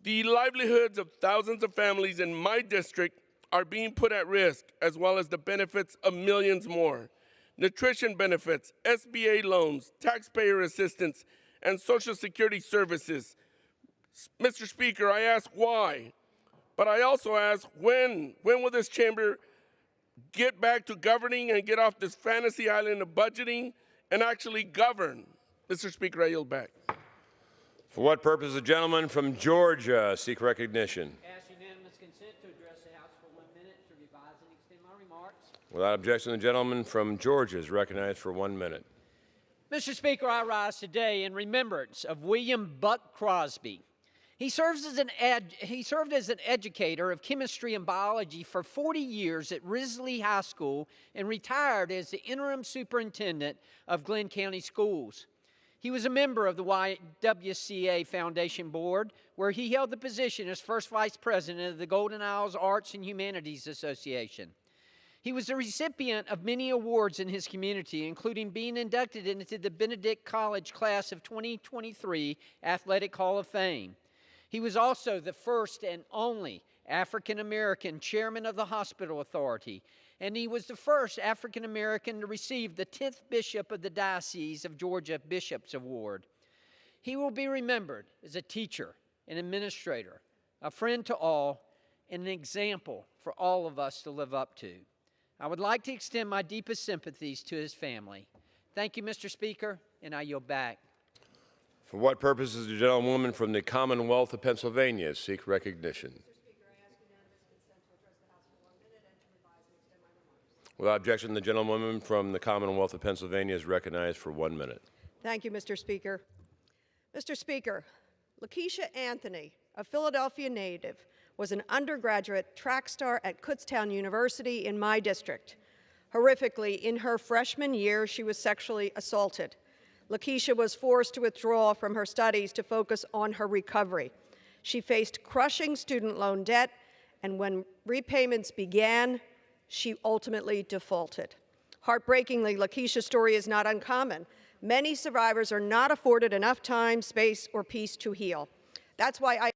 Speaker 23: The livelihoods of thousands of families in my district are being put at risk, as well as the benefits of millions more. Nutrition benefits, SBA loans, taxpayer assistance, and Social Security services. Mr. Speaker, I ask why, but I also ask when will this chamber get back to governing and get off this fantasy island of budgeting and actually govern? Mr. Speaker, I yield back.
Speaker 2: For what purpose the gentleman from Georgia seek recognition?
Speaker 6: Ask unanimous consent to address the House for 1 minute to revise and extend my remarks.
Speaker 2: Without objection, the gentleman from Georgia is recognized for 1 minute.
Speaker 6: Mr. Speaker, I rise today in remembrance of William Buck Crosby. He served as an educator of chemistry and biology for 40 years at Risley High School and retired as the interim superintendent of Glenn County Schools. He was a member of the YWCA Foundation Board, where he held the position as first vice president of the Golden Isles Arts and Humanities Association. He was the recipient of many awards in his community, including being inducted into the Benedict College Class of 2023 Athletic Hall of Fame. He was also the first and only African-American chairman of the Hospital Authority, and he was the first African-American to receive the 10th Bishop of the Diocese of Georgia Bishop's Award. He will be remembered as a teacher, an administrator, a friend to all, and an example for all of us to live up to. I would like to extend my deepest sympathies to his family. Thank you, Mr. Speaker, and I yield back.
Speaker 2: For what purpose does the gentlewoman from the Commonwealth of Pennsylvania seek recognition? Without objection, the gentlewoman from the Commonwealth of Pennsylvania is recognized for 1 minute.
Speaker 18: Thank you, Mr. Speaker. Mr. Speaker, Lakeisha Anthony, a Philadelphia native, was an undergraduate track star at Kutztown University in my district. Horrifically, in her freshman year, she was sexually assaulted. Lakeisha was forced to withdraw from her studies to focus on her recovery. She faced crushing student loan debt, and when repayments began, she ultimately defaulted. Heartbreakingly, Lakeisha's story is not uncommon. Many survivors are not afforded enough time, space, or peace to heal. That's why I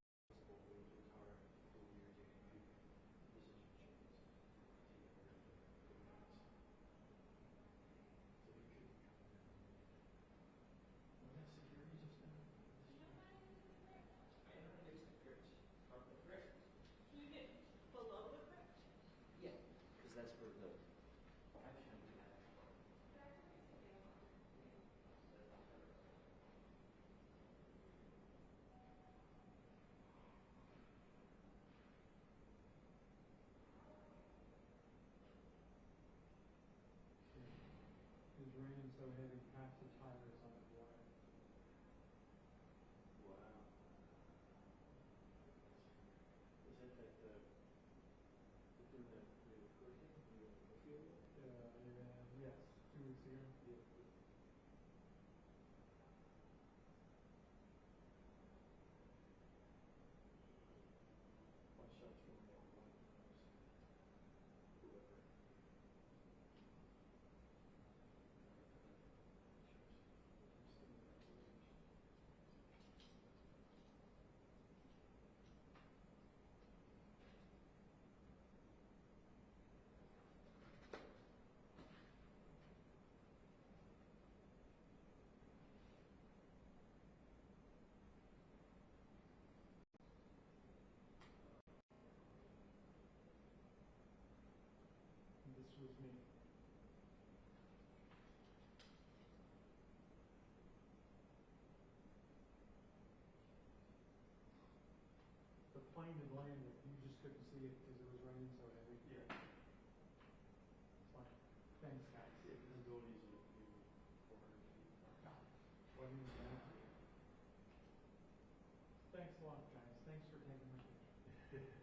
Speaker 7: plane had landed. You just couldn't see it because it was raining so heavy. Yeah. It's fine. Thanks, guys. Visibility is 400 feet. Wasn't even down to you. Thanks a lot, guys. Thanks for taking my picture.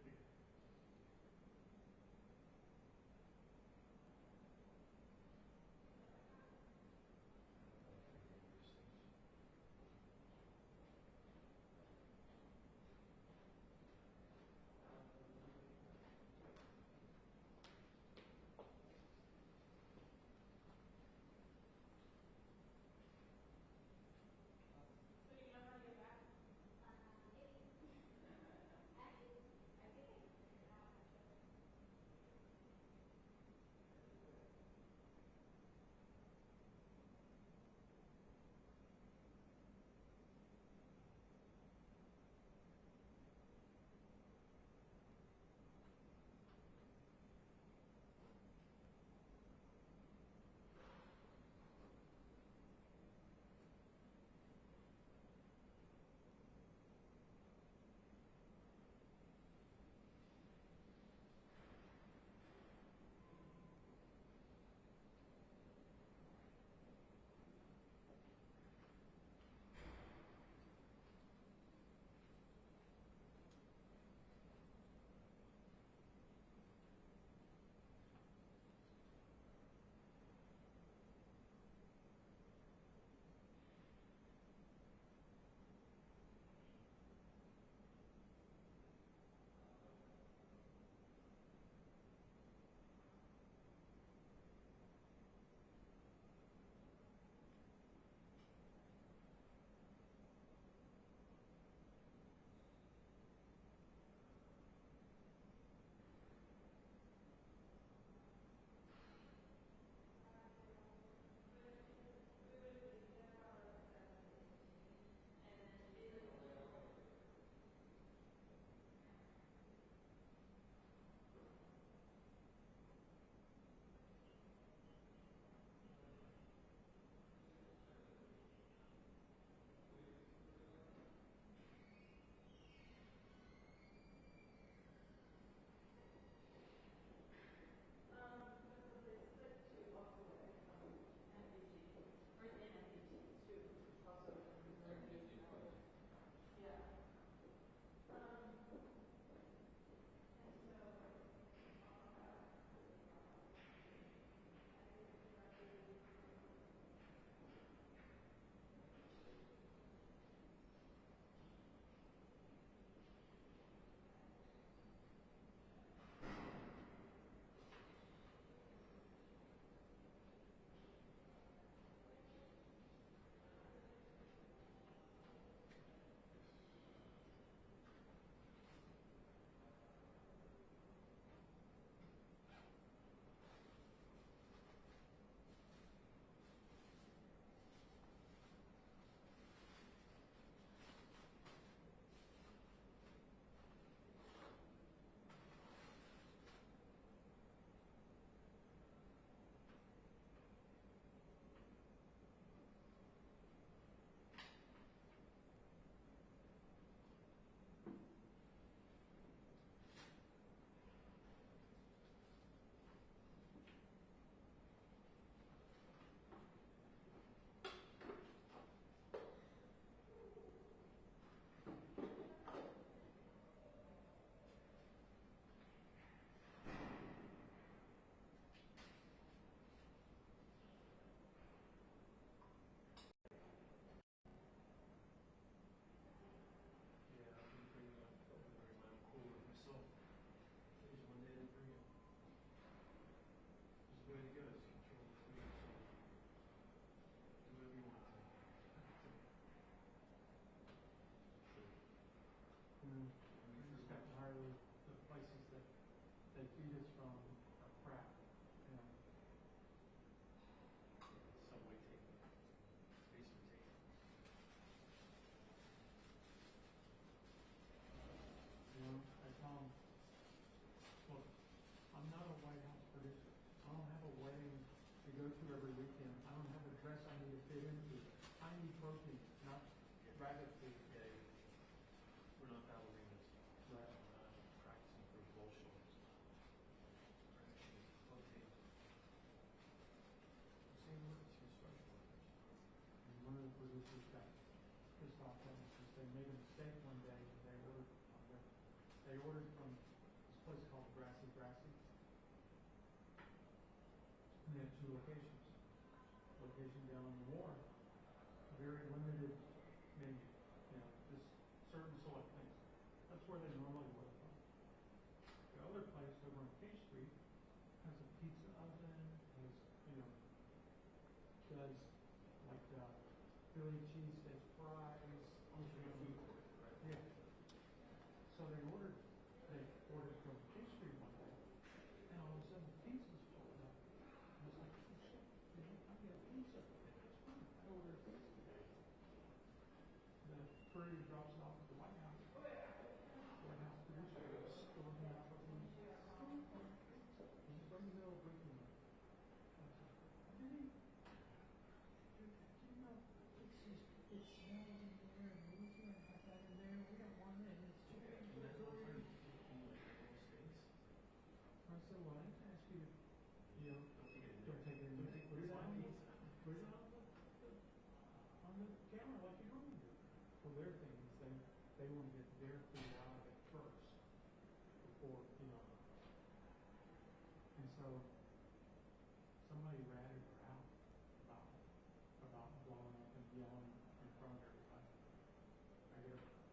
Speaker 7: we've got pissed off witnesses. They made a mistake one day. They ordered from this place called Grassy. And they had two locations. Location down on the wharf, very limited menu, just certain select things. That's where they normally would have gone. The other place over on K Street has a pizza oven, does like Philly cheesesteak fries, yeah. So they ordered from K Street one day, and all of a sudden the pizza's pulled up. I was like, oh shit, I get a pizza. I ordered a pizza today. The courier drops it off at the White House. White House producer goes storming out of the room. He's from the middle of Brooklyn. It smells in there, and we can't have that in there. We don't want it. It's too big. I said, well, I didn't ask you to, don't take it in there. Put it on the counter like you normally do. Well, their thing is they want to get their food out of it first before, And so somebody ratted her out about blowing up and yelling in front of everybody. I get a call.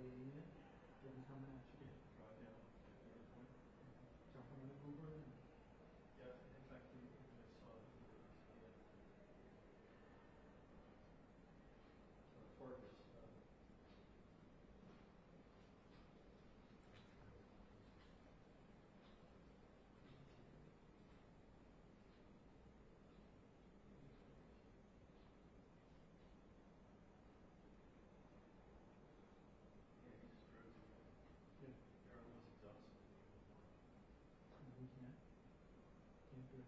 Speaker 7: way in, didn't come at you. Drive down, jump on the Uber. And yeah, in fact, I saw it. Fortress.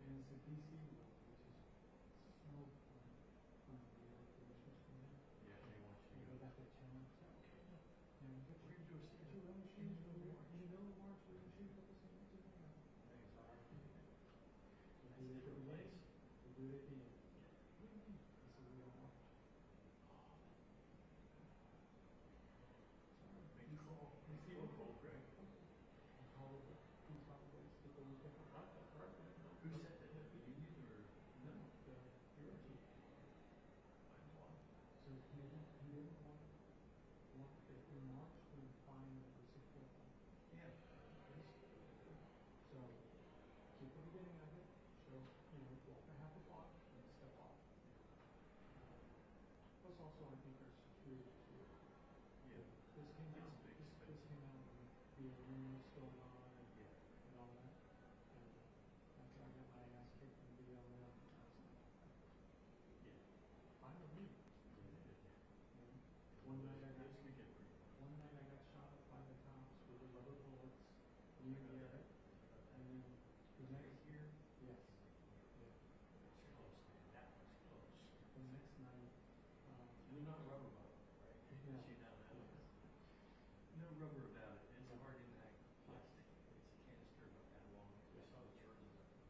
Speaker 7: And it's a DC which is snow from the air conditioners from there. Yeah, they want you to go back to the channel. Okay. And we're going to do a stage. You know, shoes in the middle of March, we're going to shoot up the same thing. Thanks, all right. We'll do it every place. We'll do it at the end. What do you mean? This is real March. Make a call. You see a call, Greg. Call the police officers to go look at the apartment. Who said that? The union or no? The bureau chief. So he didn't want if in March we find the reciprocal. Yeah. So keep the beginning of it. So walk a half a block and step off. Plus also I think there's security too. Yeah. This came out when the rumors going on and all that. I got my ass kicked in the BLM. Yeah. Fine with me. One night I got shot up by the cops with the rubber bullets near the air. And then the next year, yes. Yeah. That's close, man. That was close. The next night, you're not a rubber ball, right? Yeah. You know that. No rubber about it. It's a hard impact plastic. It's a canister about that long. I saw the charges of it.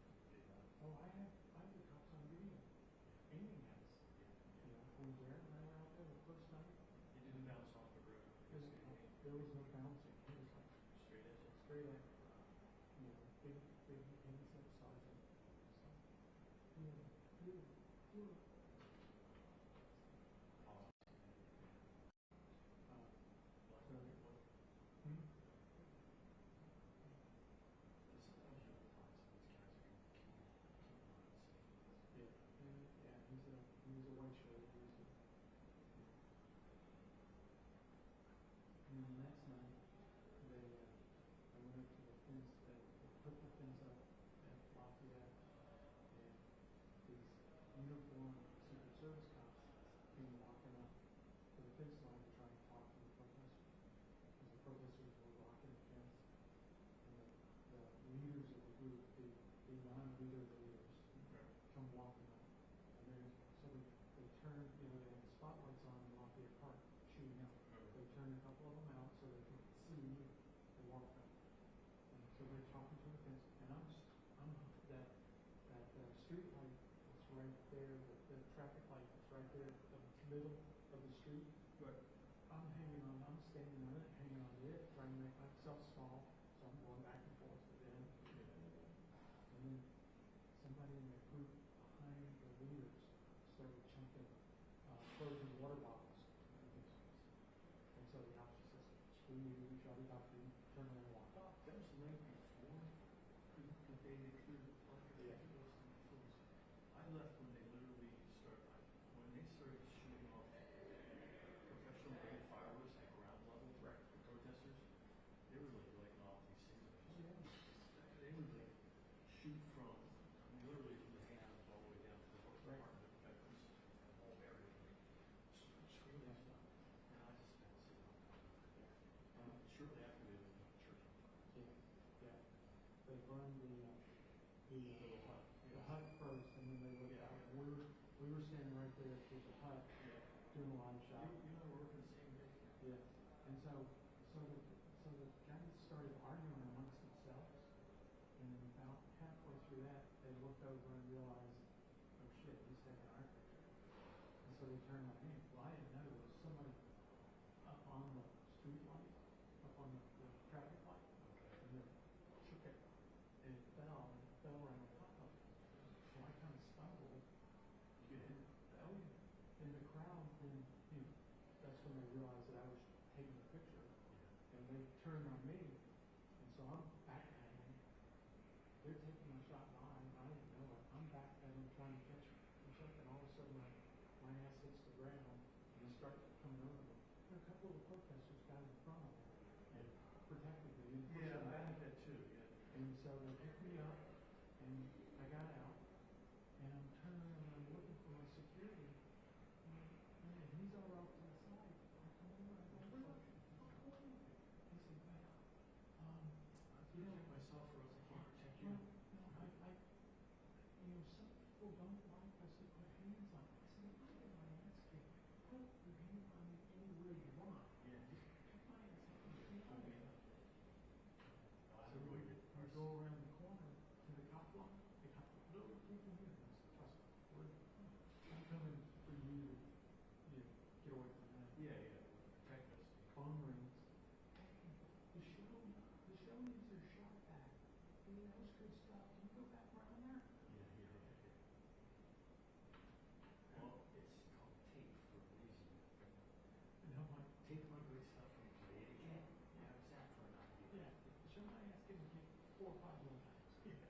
Speaker 7: Oh, I have the cops on video aiming at us. When Jared and I were out there the first night, it didn't bounce off the road. There was no bouncing. It was like straight at big innocent sergeant. So, he was a white shirt. And then the next night, I went up to the fence, they put the fence up at Lafayette, and these uniformed Secret Service cops came walking up to the fence line to try and talk to the protesters. Because the protesters were blocking the fence. And the leaders of the group, the non-leader leaders, come walking up. So they turned, they had the spotlights on in Lafayette Park, shooting out. They turned a couple of them out so they could see the walk up. And so they're talking to the fence, and I'm that street light that's right there, the traffic light that's right there in the middle of the street. But I'm standing on it, hanging on to it, trying to make myself small, so I'm going back and forth with them. And then somebody in the group behind the leaders started chucking frozen water bottles. And so the officer says, screw you, we shot it up, and turn around and walk off. That was the night before the day they cleared the park. Yeah. I left when they literally started, when they started shooting off professional grade fireworks at ground level, right, the protesters, they were like lighting off these things. Yeah. They would like shoot from, literally from the hands all the way down to the department of veterans and the whole area. Screaming stuff. And I just had to sit down. Shortly after we went to the church. Yeah. They burned the hut first, and then they looked out. We were standing right there at the hut doing a line shot. You and I were working the same day. Yeah. And so the guys started arguing amongst themselves. And then about halfway through that, they looked over and realized, oh shit, he's taking our picture. And so they turned on me. Well, I didn't know there was somebody up on the street light, up on the traffic light. And then shook it. And it fell right on top of it. So I kind of stumbled. You get hit? Oh yeah. In the crowd, then that's when they realized that I was taking a picture. they turn on me, and so I'm backpedaling. They're taking my shot line, I didn't know it. I'm backpedaling, trying to catch and all of a sudden my ass hits the ground, and I start coming over them. And a couple of the protesters got in front of me and protected me. Yeah, I had that too. Yeah. And so they picked me up, and I got out, and I'm turning around and I'm looking for my security. And he's all off to the side. I come over, I go, where the fuck are you? He said, well, I protect myself or else I can't protect you. Some people don't like us to put hands on me. I said, if I get my ass kicked, put your hands on me anywhere you want. Yeah. Just pick my ass up and kick me. So we go around the corner to the cop line. The cop line, no, keep them here. I said, trust me, I'm coming for you to get away from that. Yeah. Protect us. Phone rings. Hey, the show needs their shot back. That was good stuff. Can you go back around there? Yeah. Well, it's called tape for a reason. And I'm like, take my great stuff and play it again. Yeah, how's that for an idea? Yeah, show my ass getting kicked 4 or 5 more times. Yeah.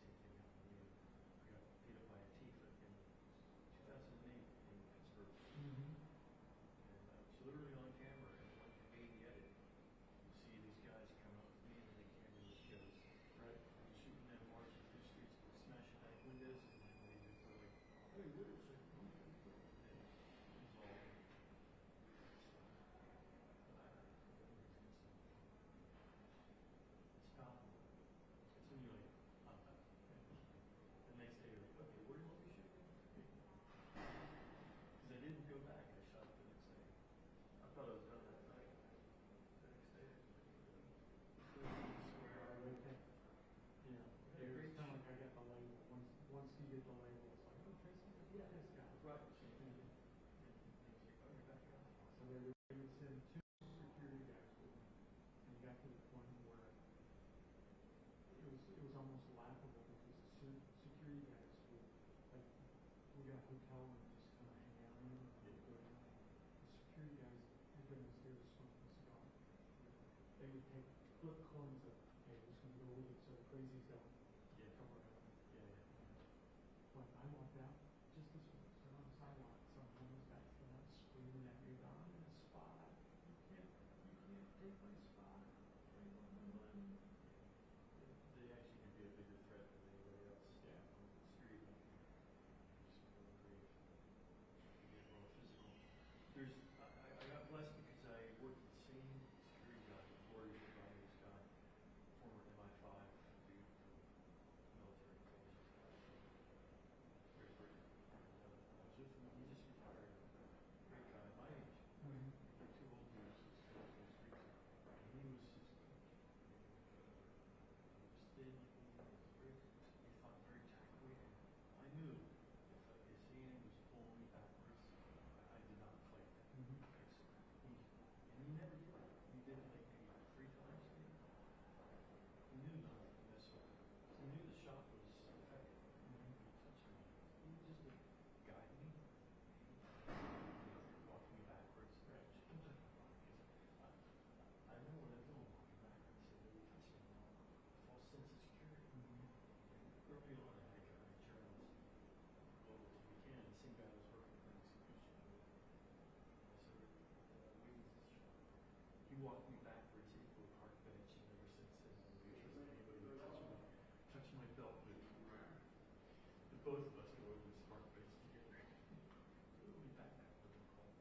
Speaker 7: Same thing happened to me. I got beat up by a thief in 2008 in Pittsburgh. And I was literally on camera and like a baby edit. You see these guys come up to me and the camera just goes, right? I'm shooting them marching through the streets, smashing back windows, and then they just go like, hey, where is it? It's all. Stop. It's when you're like, the next day you're like, okay, where do you want me to shoot? Because I didn't go back, I shot the next day. I thought I was done that night. The next day. Yeah, it's kind of like I got the label. Once you get the label, it's like, oh, Tracy, yeah, this guy. Right. So they would send 2 security guys with me, and it got to the point where it was almost laughable because the security guys would, like, we got a hotel and just kind of hang out in it. The security guys would go downstairs smoking a cigar. They would take flip coins of, hey, we're just going to go with it so the crazies don't come around. But I walked out just this way, stood on the sidewalk. Some homeless guy came out screaming at me, I'm in a spot. You can't take my spot. I want my money. They actually can be a bigger threat than anybody else. Yeah. On the street. Just really great. Get more physical. I got blessed because I worked with the same security guy before he was on this guy, former MI5 dude from military intelligence guy. Great person. I was with him, he just retired. Great guy, my age. Like 2 old dudes, and he was just thin, he thought very tactfully. I knew if his hand was pulling me backwards, I did not fight that. And he never did it. He did it like maybe 3 times. He knew not to mess with it. He knew the shot was effective. He touched me. He just would guide me. Walk me backwards. I know what I'm doing walking backwards. So they touch me. False sense of security. Early on, I had a journalist. Well, if we can, the same guy was working for an execution. So he walked me backwards into a park bench, and ever since then, I don't trust anybody to touch my belt. But both of us go over this park bench together. We'll be back with them called.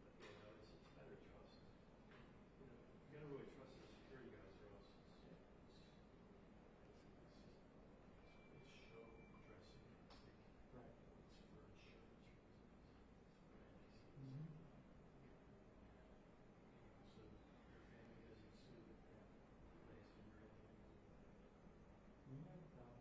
Speaker 7: But yeah, it's better trust. You gotta really trust the security guys, or else it's show dressing. Right. It's for insurance reasons. So your family doesn't sue the last year or anything? We have about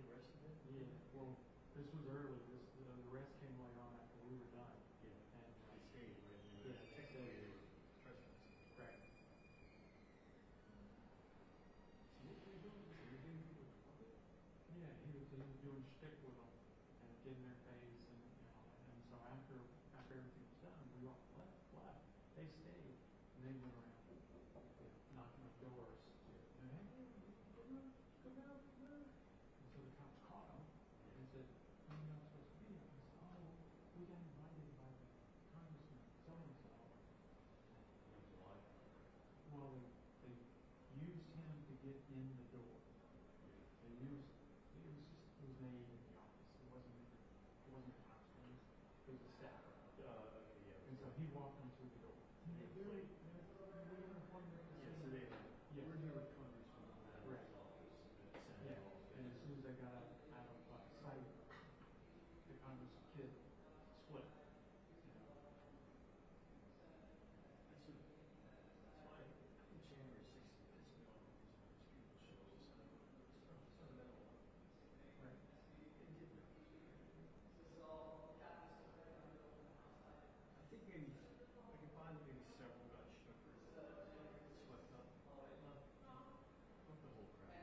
Speaker 7: the rest of it? Yeah, well, this was early. The rest came later on after we were done. Yeah. And I stayed, right? Yeah, I stayed. Correct. Yeah, he was doing shtick with them and getting their face, and so after everything was done, we all left. They stayed, and they went around knocking on doors. And, hey, come out. And so the cops caught them and said, "Who are you not supposed to be?" And I said, "Oh, we got invited by the congressman, so and so." Well, they used him to get in the door. They used it was made in the office. It wasn't a congressman. It was a staff. And so he walked them through the door. Yes, so they were here with congressman. Correct. Yeah. And as soon as they got out of sight, the Congress kid split. That's why January 6th is no people shows us fundamental. Right. I think maybe I can find maybe several got swept up. Not the whole crowd.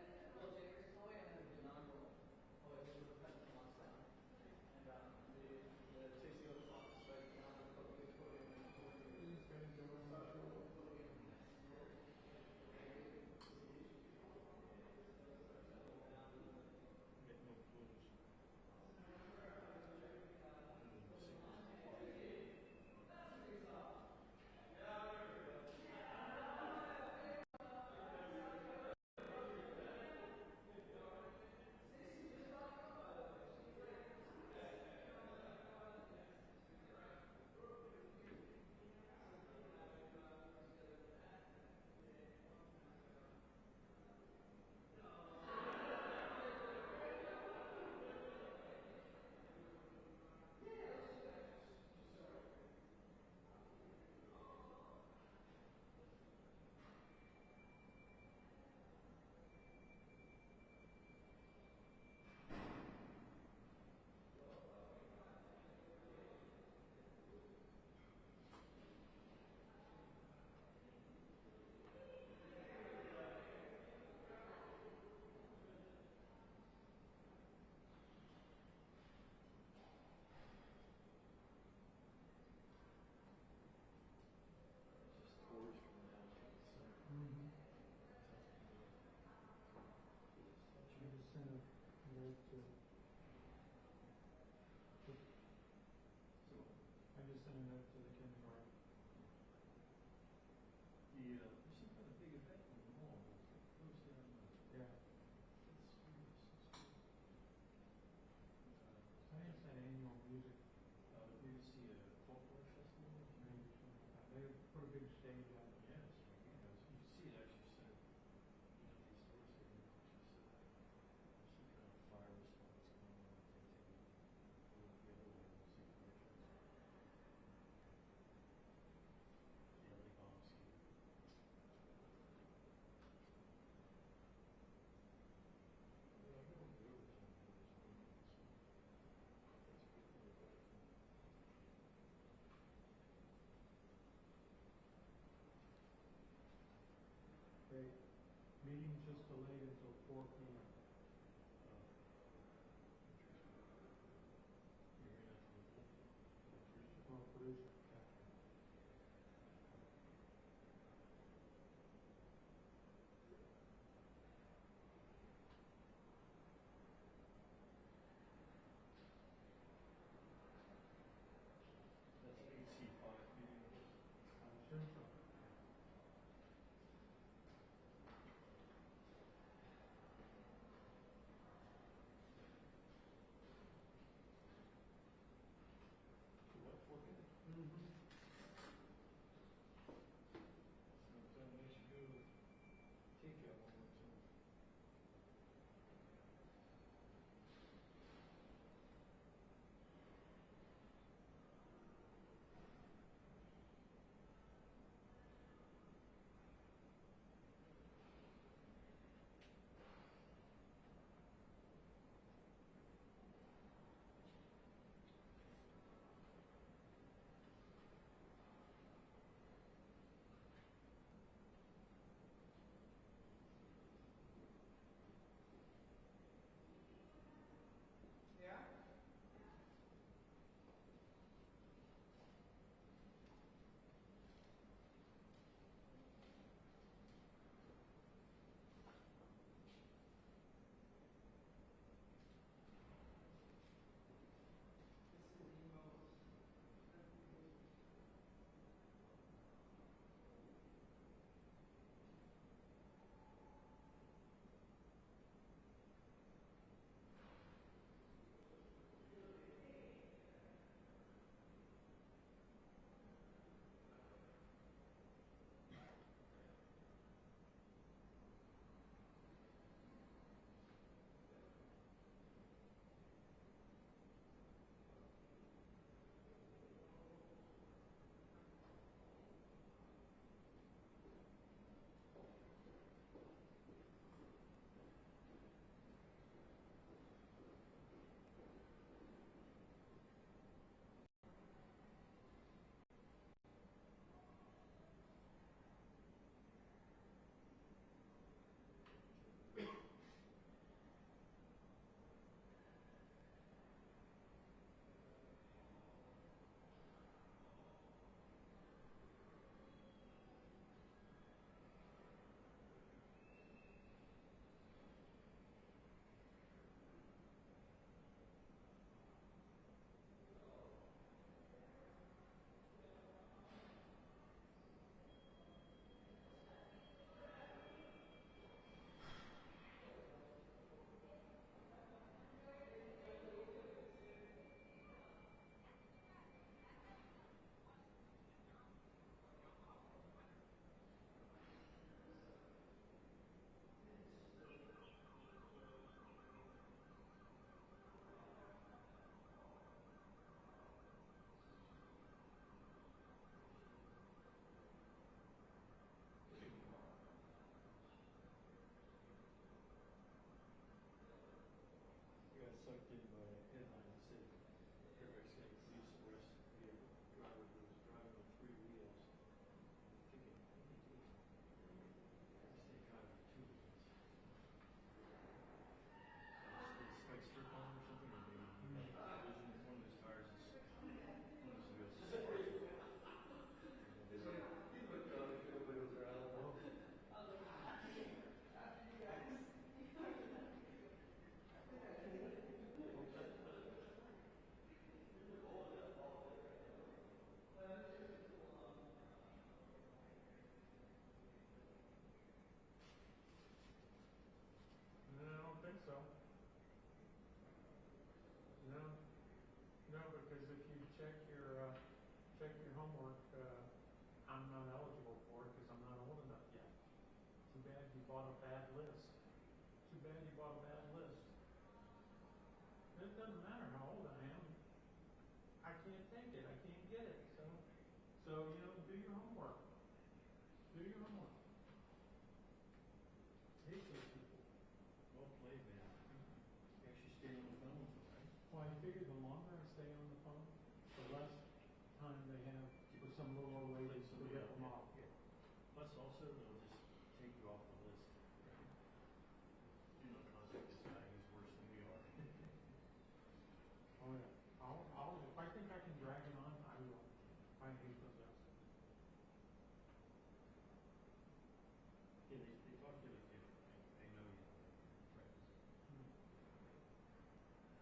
Speaker 7: Meeting just delayed until 4 p.m. Producer. That's AC5 meeting. Sure. bad you bought a bad list. It doesn't matter how old I am. I can't take it. I can't get it. So you know, do your homework. Do your homework. Hate those people.
Speaker 8: Well played, man. Actually stay on the phone, right?
Speaker 7: Well, I figure the longer I stay on the phone, the less time they have for some little old lady to rip them off.
Speaker 8: Plus also, they'll just take you off the list. Do not contact this guy who's worse than we are.
Speaker 7: Oh yeah. If I think I can drag it on, I will. I hate those guys.
Speaker 8: Yeah, they talk to you like they know you, friends.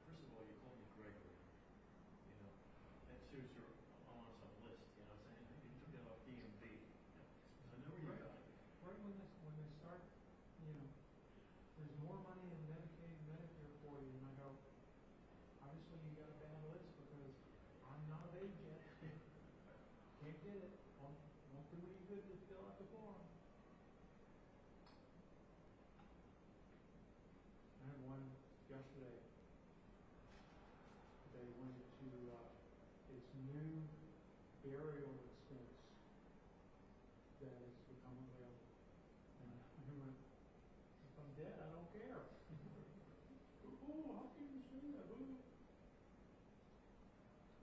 Speaker 8: First of all, you called me Gregory. You know, that suits your on some list. You know what I'm saying? You took that off DMV. So I know where you got it.
Speaker 7: Right when they start, you know, there's more money in Medicaid and Medicare for you, and I go, obviously you got a bad list because I'm not of age yet. Can't get it. Won't do any good to fill out the form. I had one yesterday. They went to its new burial expense that has become available. And I went, if I'm dead, I don't care. Oh, how can you say that? Ooh.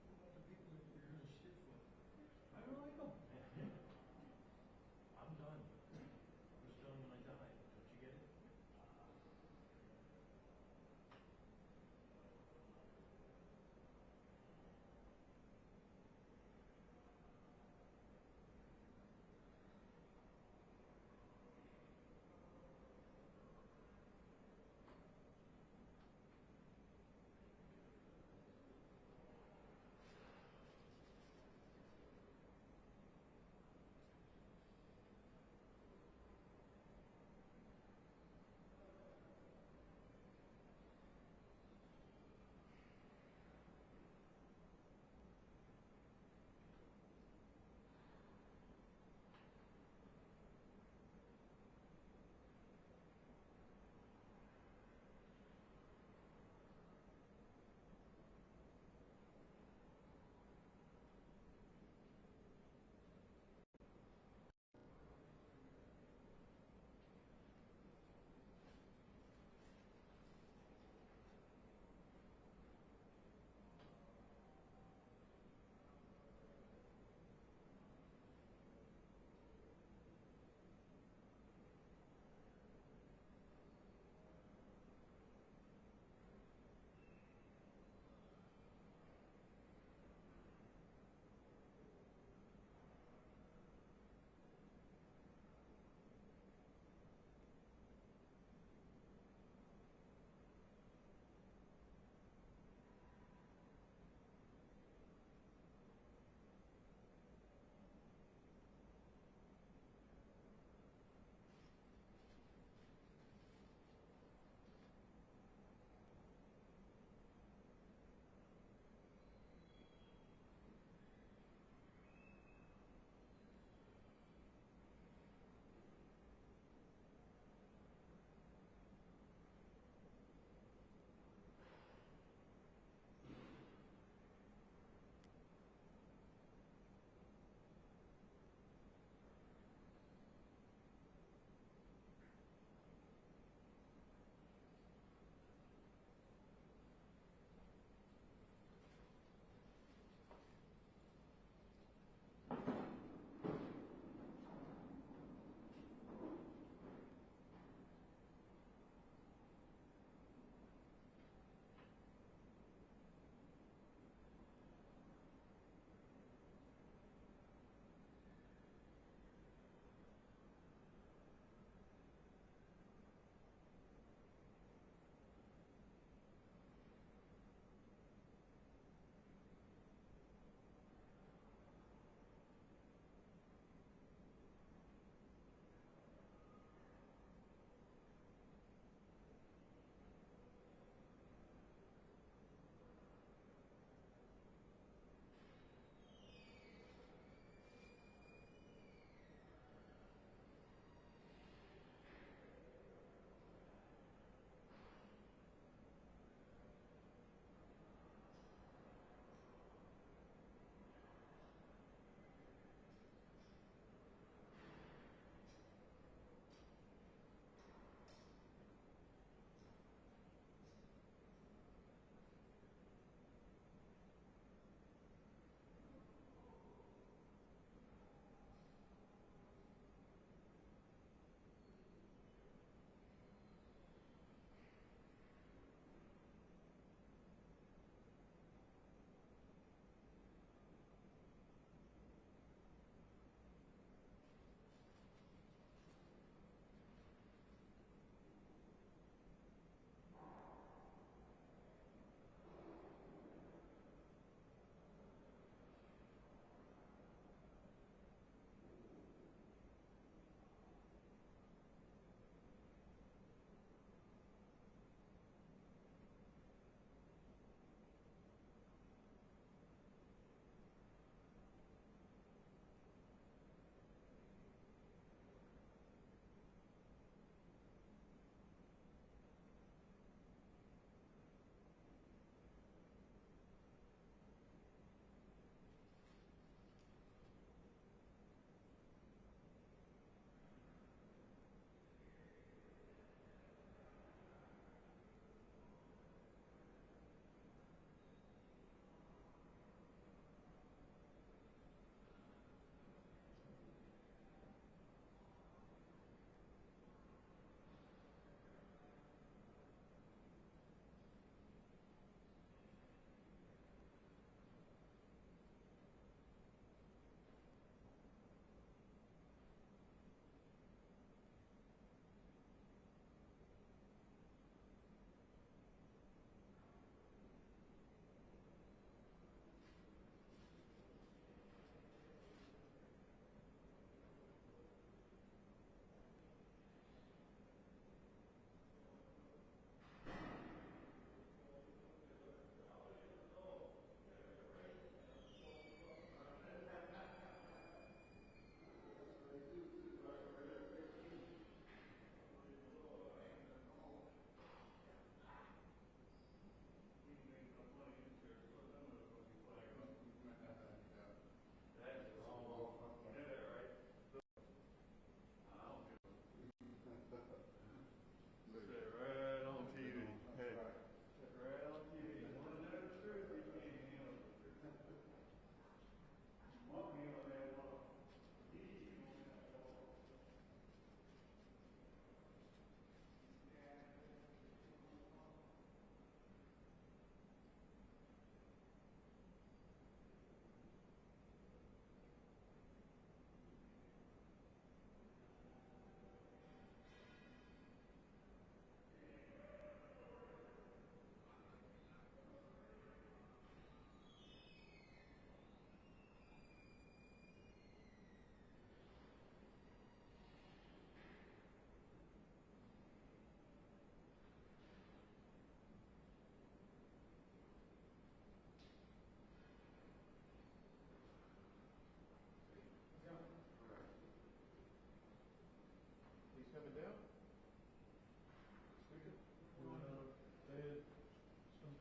Speaker 8: What about the people that you're going to shit with?
Speaker 7: I don't like them.
Speaker 8: I'm done. I was done when I died. Don't you get it?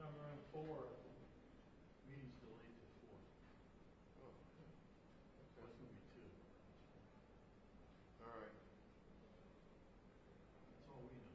Speaker 8: sometime around 4, I think. Meeting's delayed to 4. Oh, okay. That's going to be 2.
Speaker 9: All right.
Speaker 8: That's all we know.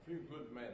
Speaker 9: Few good men.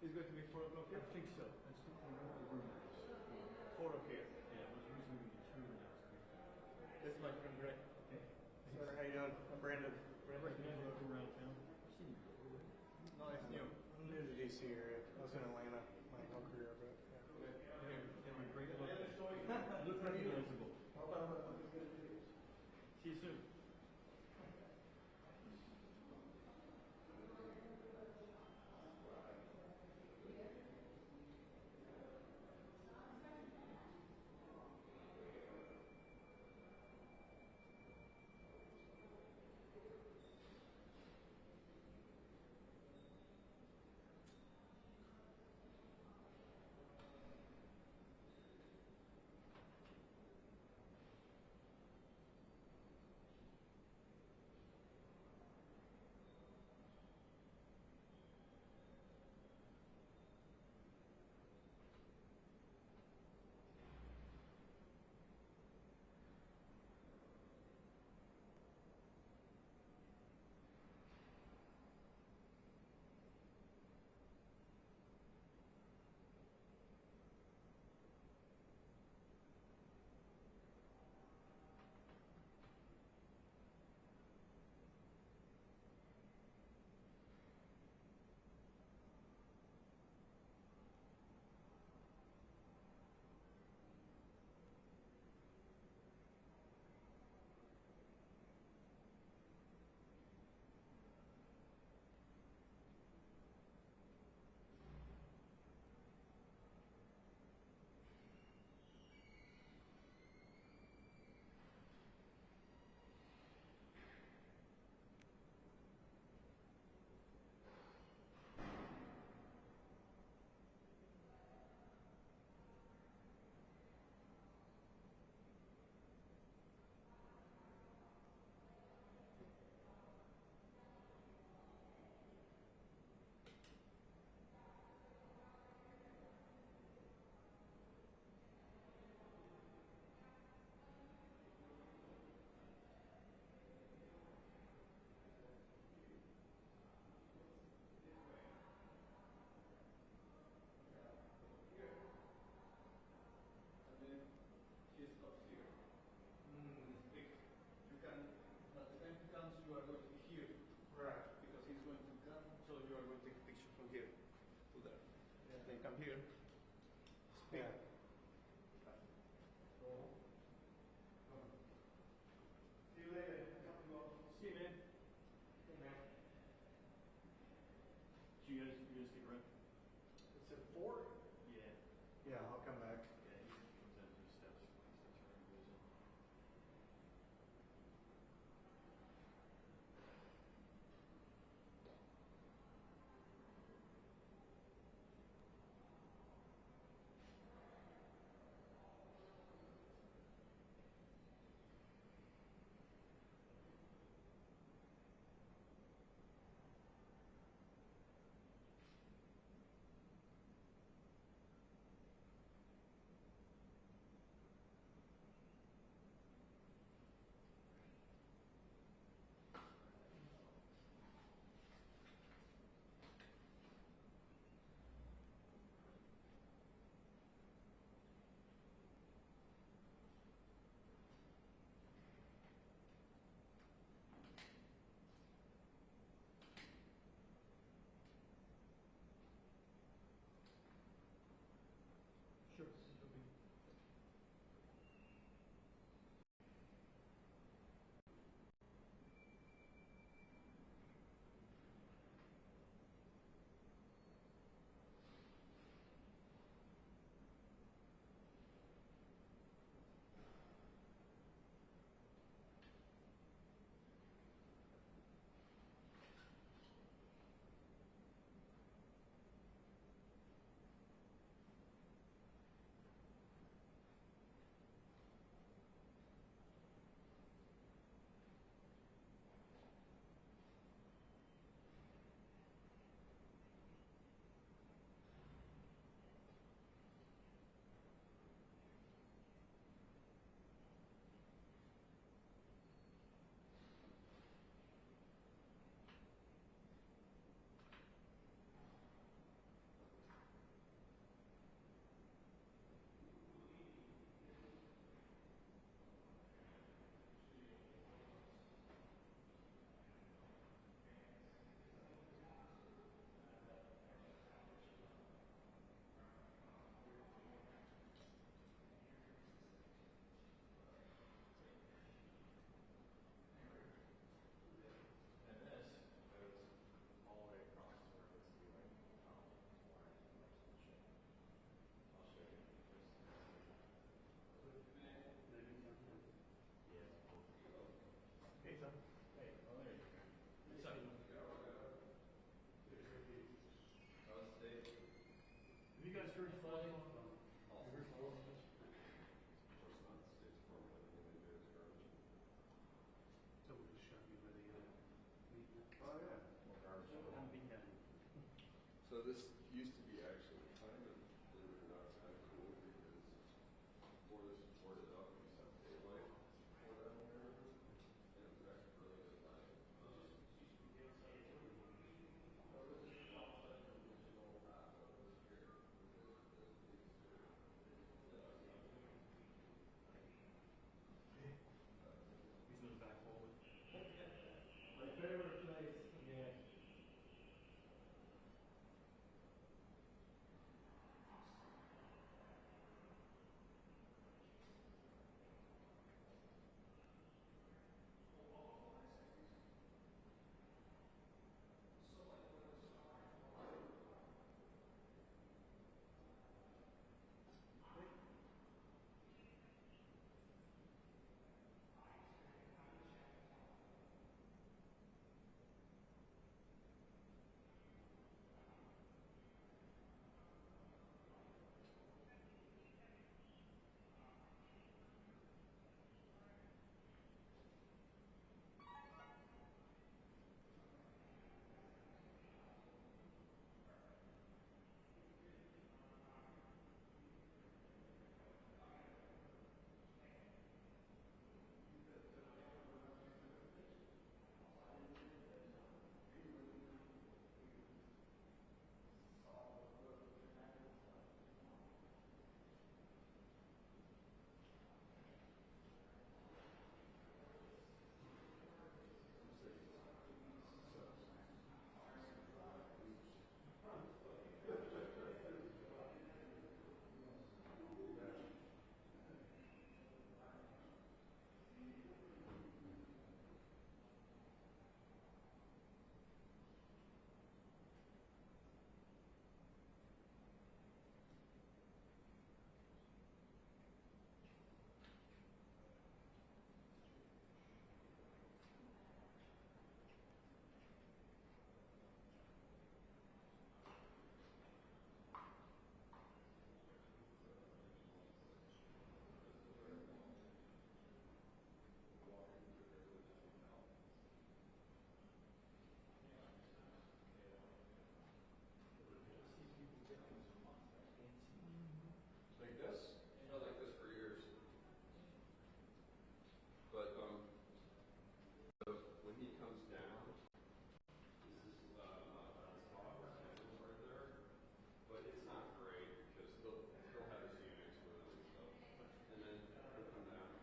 Speaker 8: It's going to be 4 o'clock here? I think so. Let's look at the room. 4 o'clock here. Yeah, it was originally 2 now. That's my friend Greg. Okay. Sir, how you doing? I'm Brandon. Brandon, look around town. No, it's new. I'm new to the DC area. I was in Atlanta my whole career, but yeah. Look recognizable. See you soon. You are going to be here. Right. Because he's going to come, so you are going to take a picture from here to there. Yeah. Then come here. Speak. Yeah. See you later. See you, man. So you guys stick around? It's at 4? Yeah. Yeah, I'll come back. Yeah, he comes out to the steps.
Speaker 9: So this used to be actually kind of, believe it or not, kind of cool because before this was boarded up, we used to have daylight for that area, and it was actually really good light.
Speaker 8: He's in the back hallway. My favorite place, yeah.
Speaker 9: Like this? I like this for years. But so when he comes down, this is right there. But it's not great because he'll have his units with him and stuff. And then he'll come down.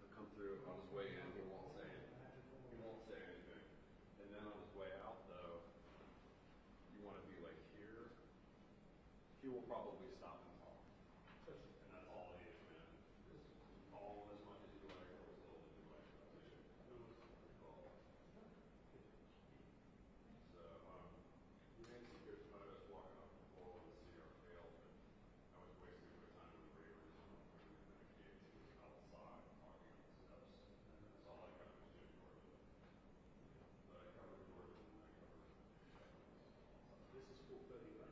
Speaker 9: He'll come through on his way in. He won't say anything. He won't say anything. And then on his way out, though, you want to be like here. He will probably stop and talk. And that's all he is, man. Call as much as you like or as little as you like. So, Nancy goes by us walking up the floor to see our fail, but I was wasting my time in the breakers and the kids outside talking on the steps. That's all I got was Jim Jordan. But I covered Jordan and I covered. This is 4:30, right?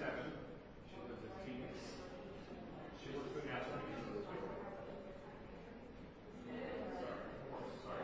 Speaker 8: Kevin. She lives at cheques. She works with national pieces as well. Sorry.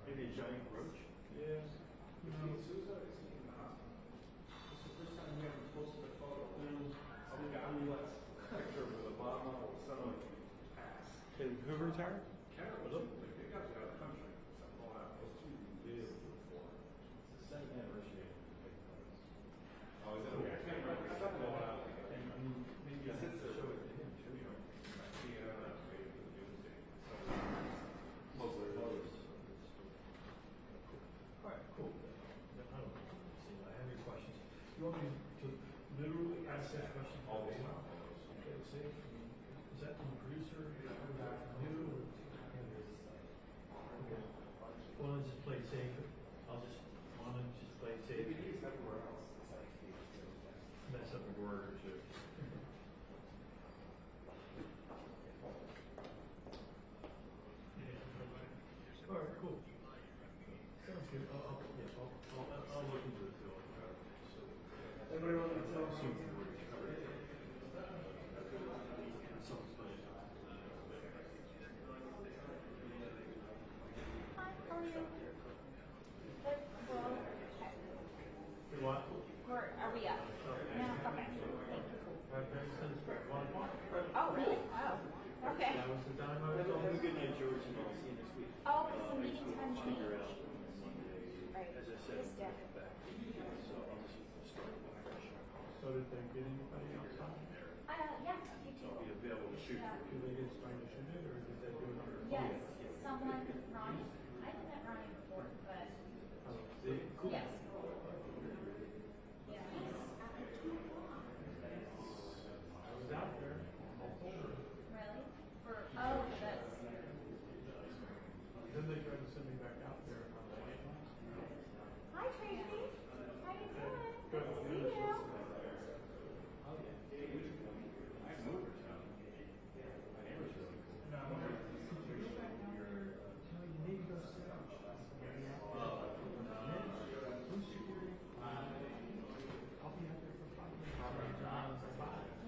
Speaker 8: Maybe a giant roach? Yes. You know, Susan is in the hospital. It's the first time we haven't posted a photo. We got less picture with a bottom of someone pass.
Speaker 14: Did Hoover retire?
Speaker 8: Canada was up, they got the other country. Something like that. Those two days before. It's the 7th anniversary. Oh, is it? Okay, I can't remember. I thought about maybe I sent the show it to him too. You know, yeah, maybe the Tuesday. Mostly photos. All right, cool. I don't know. I have any questions. You want me to literally ask that question all the time? Okay, safe. Is that from the producer? From you? Okay. Well, let's just play it safe. I'll just want to just play it safe. Maybe he's everywhere else. Mess up a word or two. Yeah. All right, cool. Sounds good. I'll look into it too. Everybody want to tell us something? What?
Speaker 10: Are we up? No? Okay.
Speaker 8: Oh,
Speaker 10: really? Oh, okay.
Speaker 8: That was the time I was
Speaker 10: Have
Speaker 8: a good night, George, and I'll see you next week.
Speaker 10: Oh, because the meeting time changed. Right.
Speaker 8: As I said,
Speaker 10: This day.
Speaker 8: so I'll just start fresh. So did they get anybody else on?
Speaker 10: Yeah, you
Speaker 8: So I'll be available to shoot. Do they get started to shoot it, or did they do it under?
Speaker 10: Yes, someone, Ronnie. I haven't met Ronnie before, but
Speaker 8: Cool.
Speaker 10: yes.
Speaker 8: I was out there.
Speaker 10: Really? Oh, that's.
Speaker 8: Then they tried to send me back out there on the light.
Speaker 10: Hi, Tracy. How you doing?
Speaker 8: Good.
Speaker 10: See you.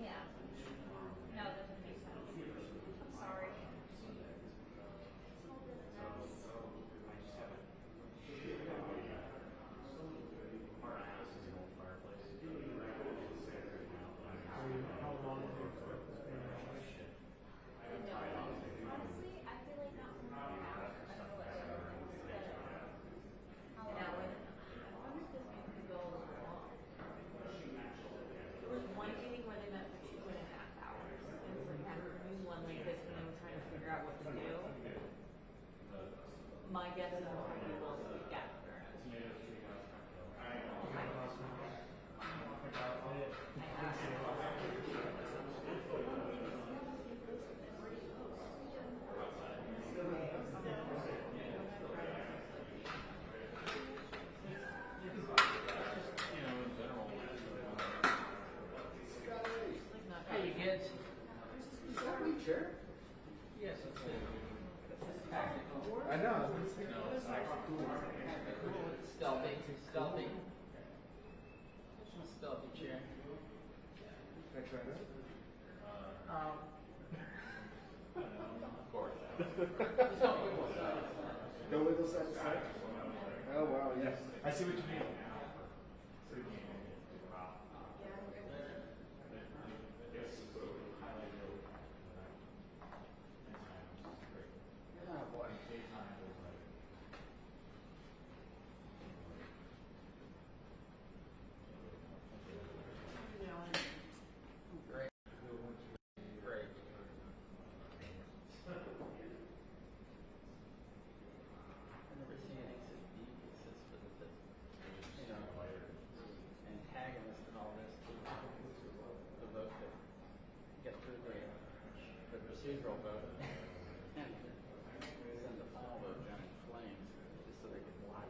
Speaker 10: Yeah. No, that doesn't make sense. I'm sorry.
Speaker 8: How long do you expect this being on?
Speaker 10: Honestly, I feel like not for an hour. I feel like how long? How long is this going to go long? There was one meeting where they met for 2.5 hours. And it was like afternoon one like this when they were trying to figure out what to do. My guess is we'll probably will speak after.
Speaker 3: Hey, you kids.
Speaker 8: Is that me, Chair?
Speaker 3: Yes, it's
Speaker 8: I know.
Speaker 3: stealthy, stealthy. Stealthy chair.
Speaker 8: Can I try that?
Speaker 3: Of course.
Speaker 8: Go wiggle side to side. Oh wow, yes. I see what you mean.
Speaker 11: procedural vote. And send the file vote down in flames just so they could watch.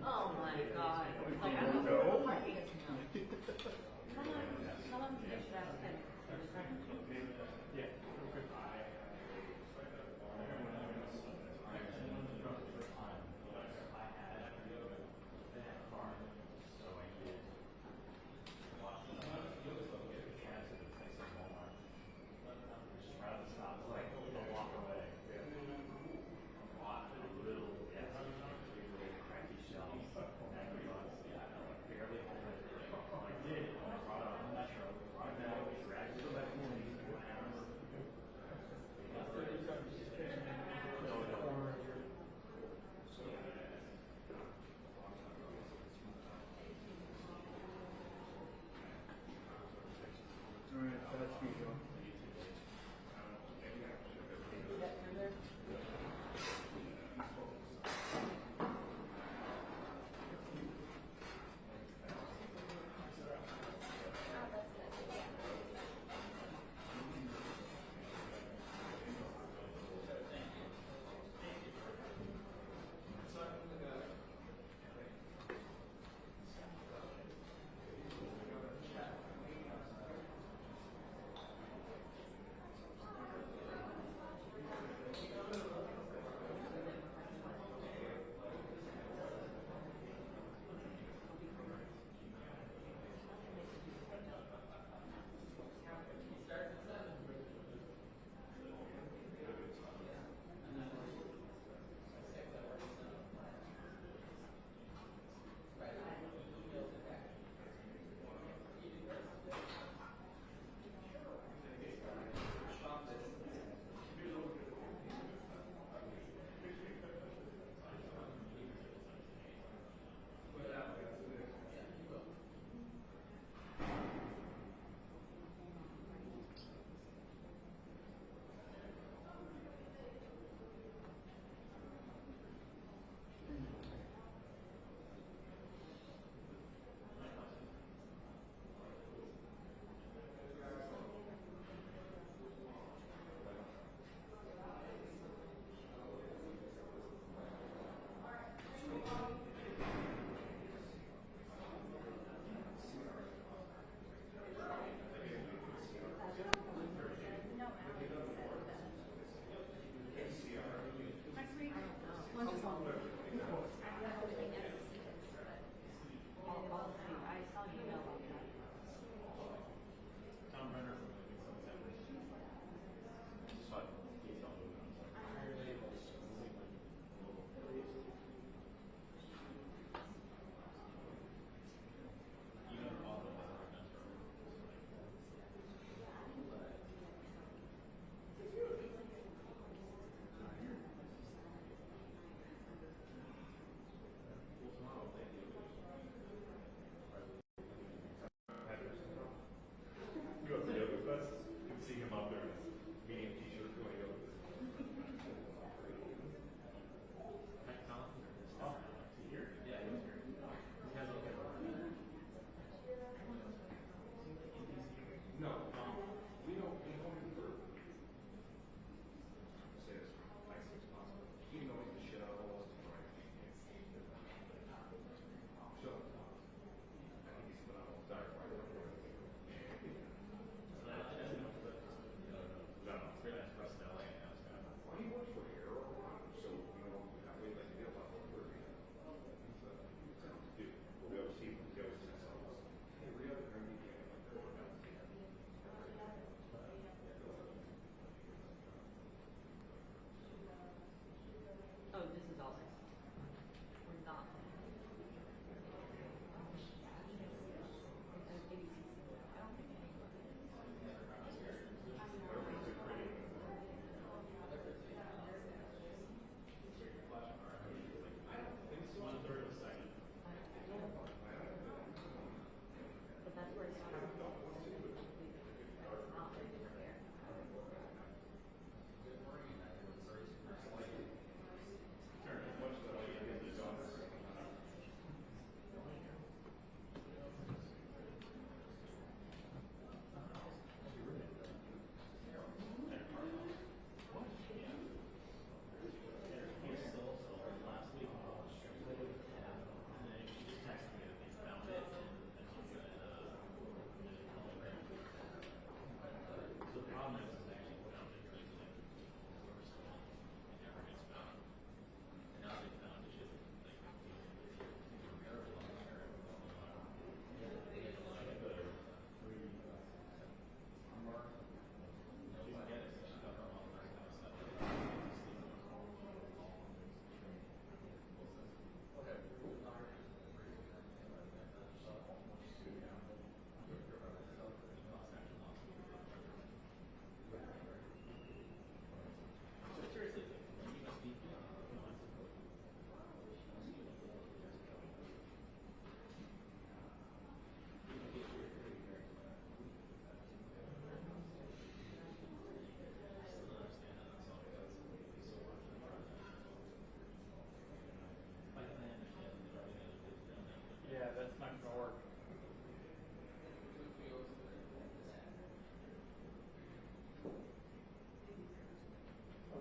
Speaker 10: Oh my God. Like, I don't know what party is now. Tell him they should ask him.
Speaker 8: Yeah.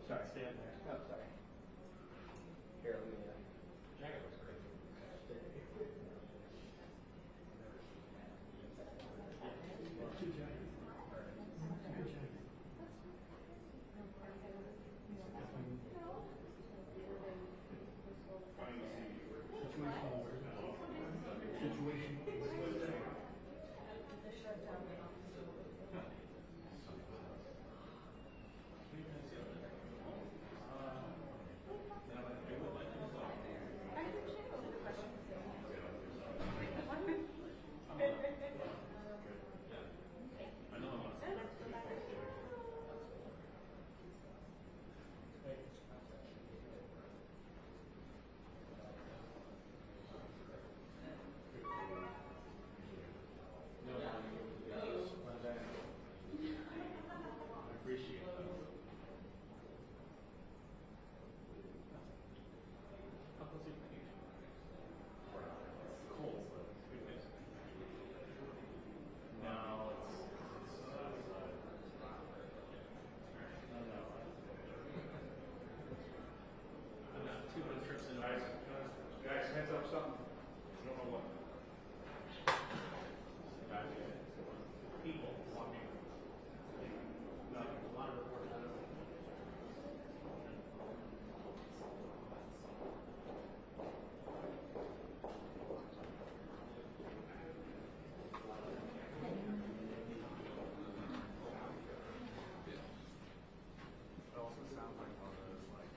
Speaker 8: Sorry, stand there. Oh, sorry. Here, let me. Jacket looks great. Guys, heads up something. I don't know what. People walking. No, a lot of reporters. It also sounds like one of those like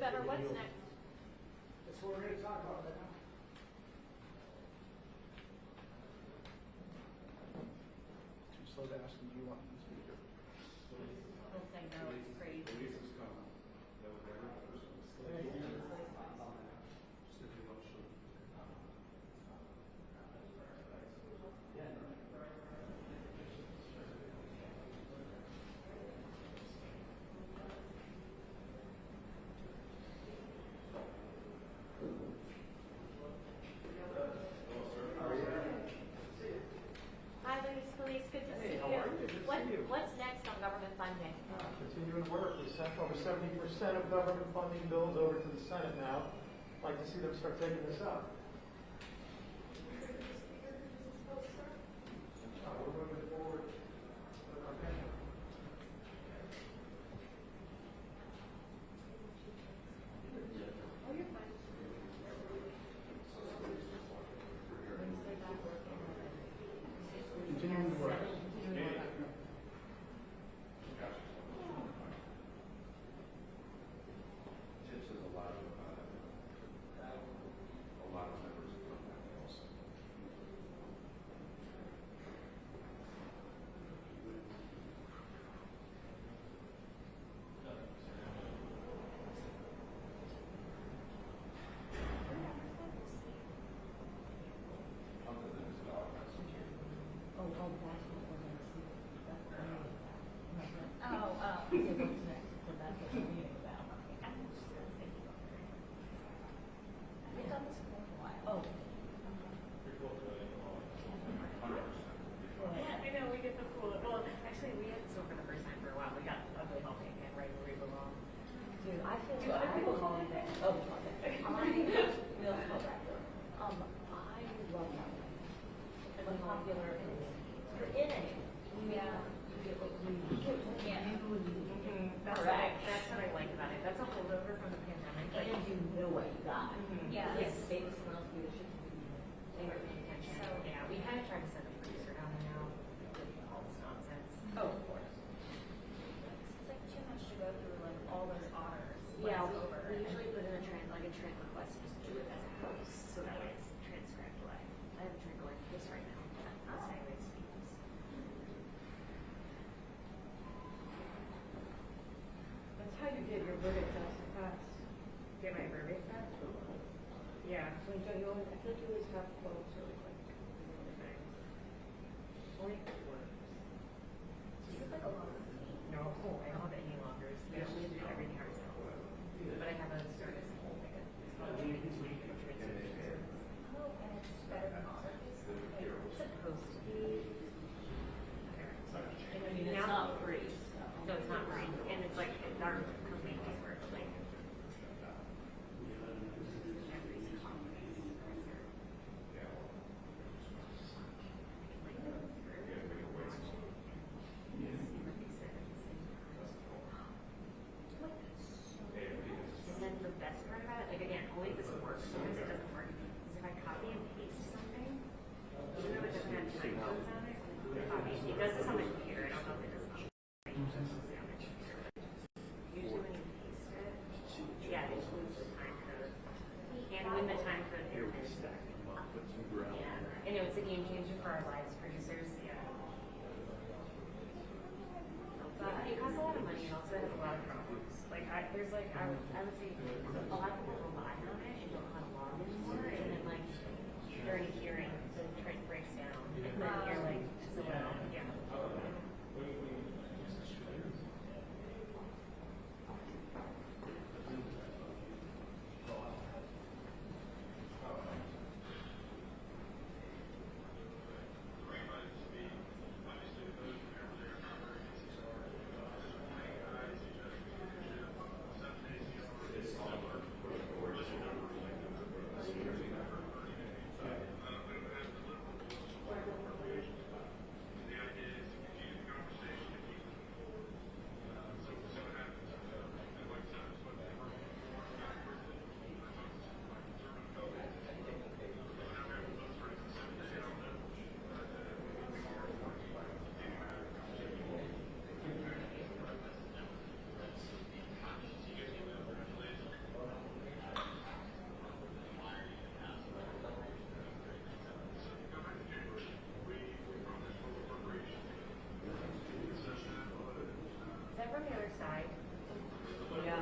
Speaker 10: Better, what's next?
Speaker 7: That's what we're going to talk about right now. Too slow to ask them, do you want the speaker?
Speaker 10: He'll say no, it's crazy. What's next on government funding?
Speaker 7: Continuing to work. We sent over 70% of government funding bills over to the Senate now. I'd like to see them start taking this up. We're moving forward with our mission.
Speaker 10: Oh, you're fine.
Speaker 7: Continuing to work.
Speaker 10: Popular is you're in it. Yeah. That's what I like about it. That's a holdover from the pandemic. Like you know what you got. Yeah. Yes. Maybe someone else knew they were paying attention. So yeah, we kind of tried to send a producer down there now with all this nonsense. Oh, of course. It's like too much to go through, like all those honors. Yeah, we usually put in a trend request just do it as a house, so that way it's transcribed away. I have a trend going this right now. I'll say it speaks.
Speaker 12: That's how you get your verdict test to pass. Get my verdict test? Yeah, so you always, I feel like you always have quotes really quick. Only words.
Speaker 10: You look like a lot of
Speaker 12: no, I don't have any longer.
Speaker 10: Yeah, we do everything ourselves. But I have a service whole thing. It's called
Speaker 12: Oh, and it's
Speaker 10: better than all of these. It's supposed to be. I mean, it's not free. No, it's not free. And it's like, our company pays for it. Like, and then the best part about it, like again, only if this works. Sometimes it doesn't work. Is if I copy and paste something, even though it doesn't have typos on it, it does this on my computer. I don't know if it does on usually when you paste it, yeah, it includes the time code. And when the time code is, yeah. And it's a game changer for our lives producers. Yeah. But it costs a lot of money and also has a lot of problems. Like there's like I would say a lot of people rely on it and don't know how to log anymore. And then like during a hearing, the train breaks down, and then you're like, so yeah. From the other side. Yeah.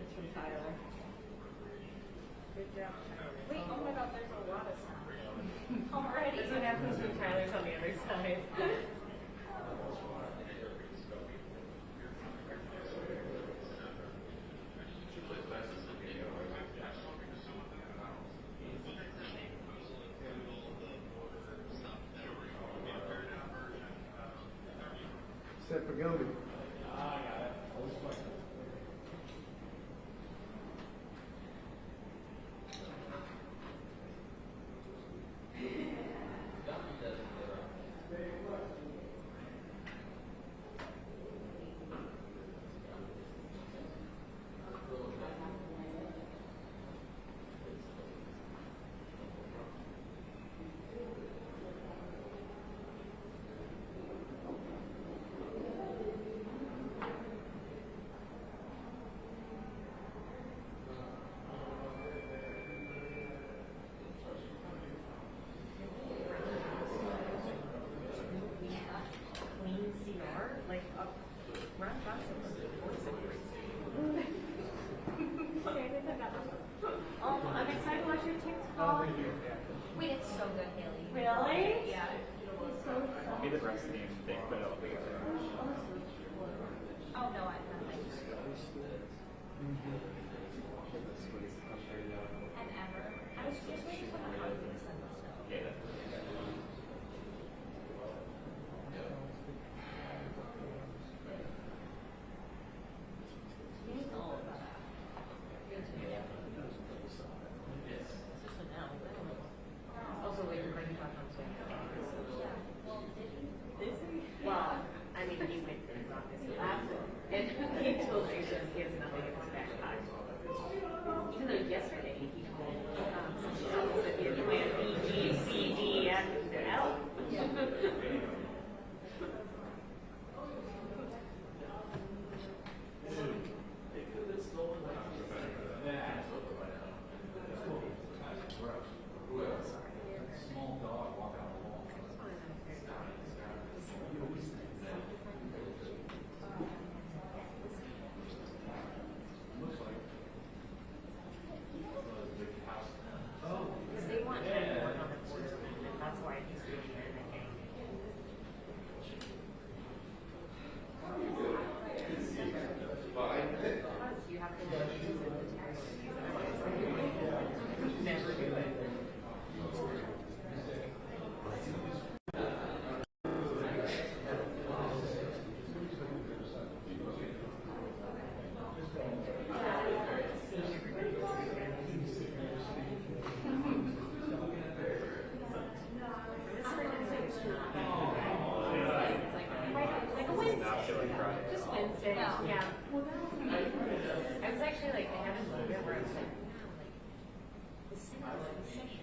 Speaker 10: It's from Tyler. Good job, Tyler. Wait, oh my god, there's a lot of stuff. Already. That's what happens when Tyler's on the other side.
Speaker 7: Set for Gilby.
Speaker 10: I'm excited to watch your TikTok. Wait, it's so good, Haley. Really? Yeah. It's so
Speaker 13: Be the rest of the thing, but it'll be
Speaker 10: Oh, no, I'm not. And ever. I was just waiting for the hard to send this stuff.
Speaker 13: Yeah.
Speaker 10: Also, we can bring it back on Tuesday. Yeah. Well, that was me. I was actually like, I had a moment where I was like, wow, like, this is insane.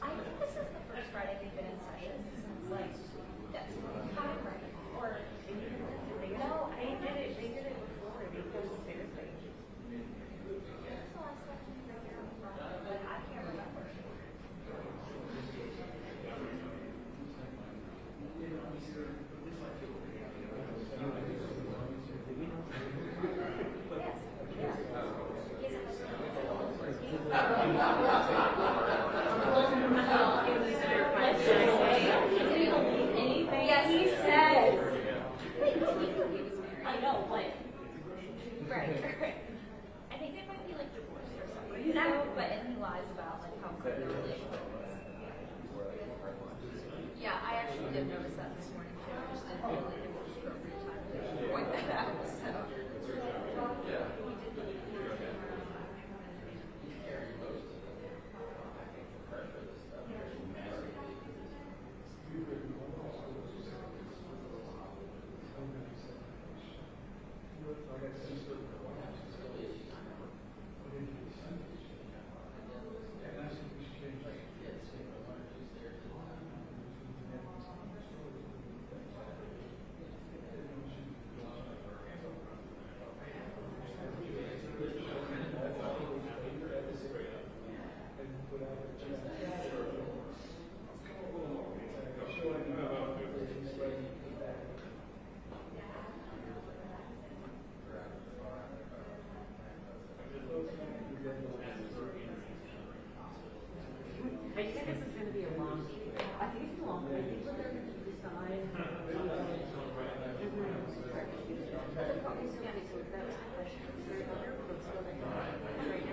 Speaker 10: I think this is the first Friday they've been in session since like, that's right. Or, no, they did it before, they did it Thursday. But I can't remember. Yeah, he says. I know, but right. I think they might be like divorced or something. No, but and he lies about like how good their relationship is. Yeah, I actually did notice that this morning too. I just didn't feel like it was the appropriate time to point that out. So. I think this is going to be a long meeting. I think it's long. I think what they're going to decide. That was the question. Is there another proposal that right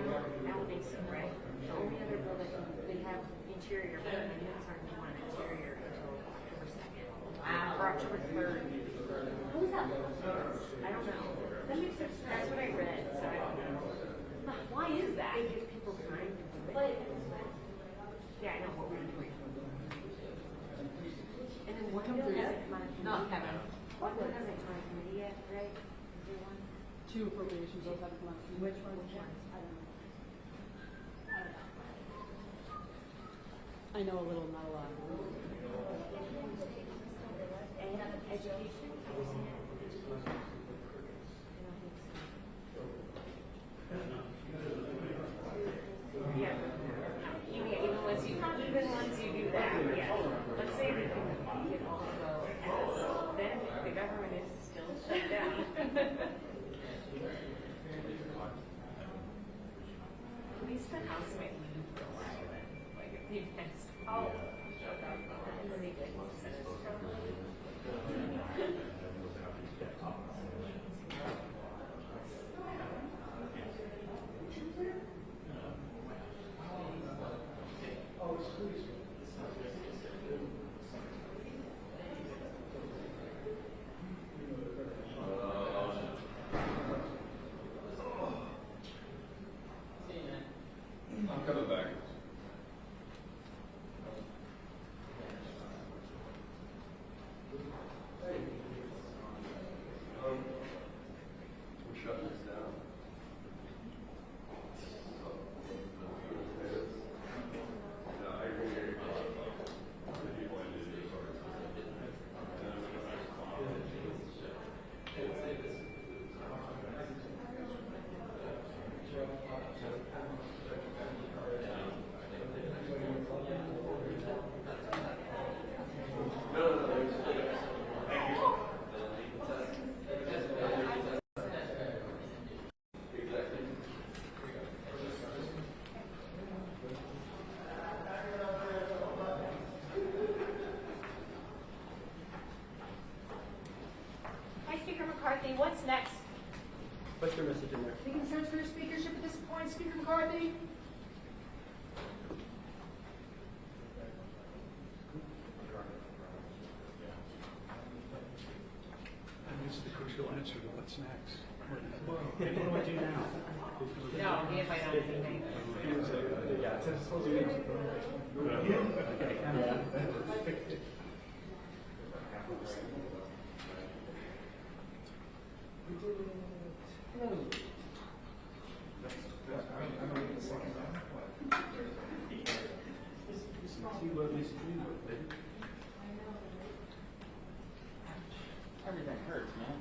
Speaker 10: now makes them right? The only other bill that they have interior, but the units aren't going on interior until October 2nd. Wow. Or October 3rd. Who was that? I don't know. That makes sense. That's what I read, so I don't know. Why is that? It gives people time. But yeah, I know what we're doing. And then one bill hasn't come out of committee. Not Kevin. One bill hasn't come out of committee yet, right? Is there one?
Speaker 12: Two appropriation bills haven't come out.
Speaker 10: Which one? I don't know.
Speaker 12: I know a little, not a lot.
Speaker 10: And education? Yeah. Even once you do that, yeah. Let's say that you can also go, then the government is still shut down. At least the House might leave for a while then. Like if the events all shut down, and then they get more Senate
Speaker 9: I'm coming back. We're shutting this down. No, I agree.
Speaker 10: Hi, Speaker McCarthy. What's next?
Speaker 8: What's your message in there?
Speaker 12: Any concerns for your speakership at this point, Speaker McCarthy?
Speaker 7: This is the crucial answer to what's next.
Speaker 8: What do I do now?
Speaker 10: No, he invited on anything.
Speaker 8: Yeah, it's supposed to be.
Speaker 11: Everything hurts, man.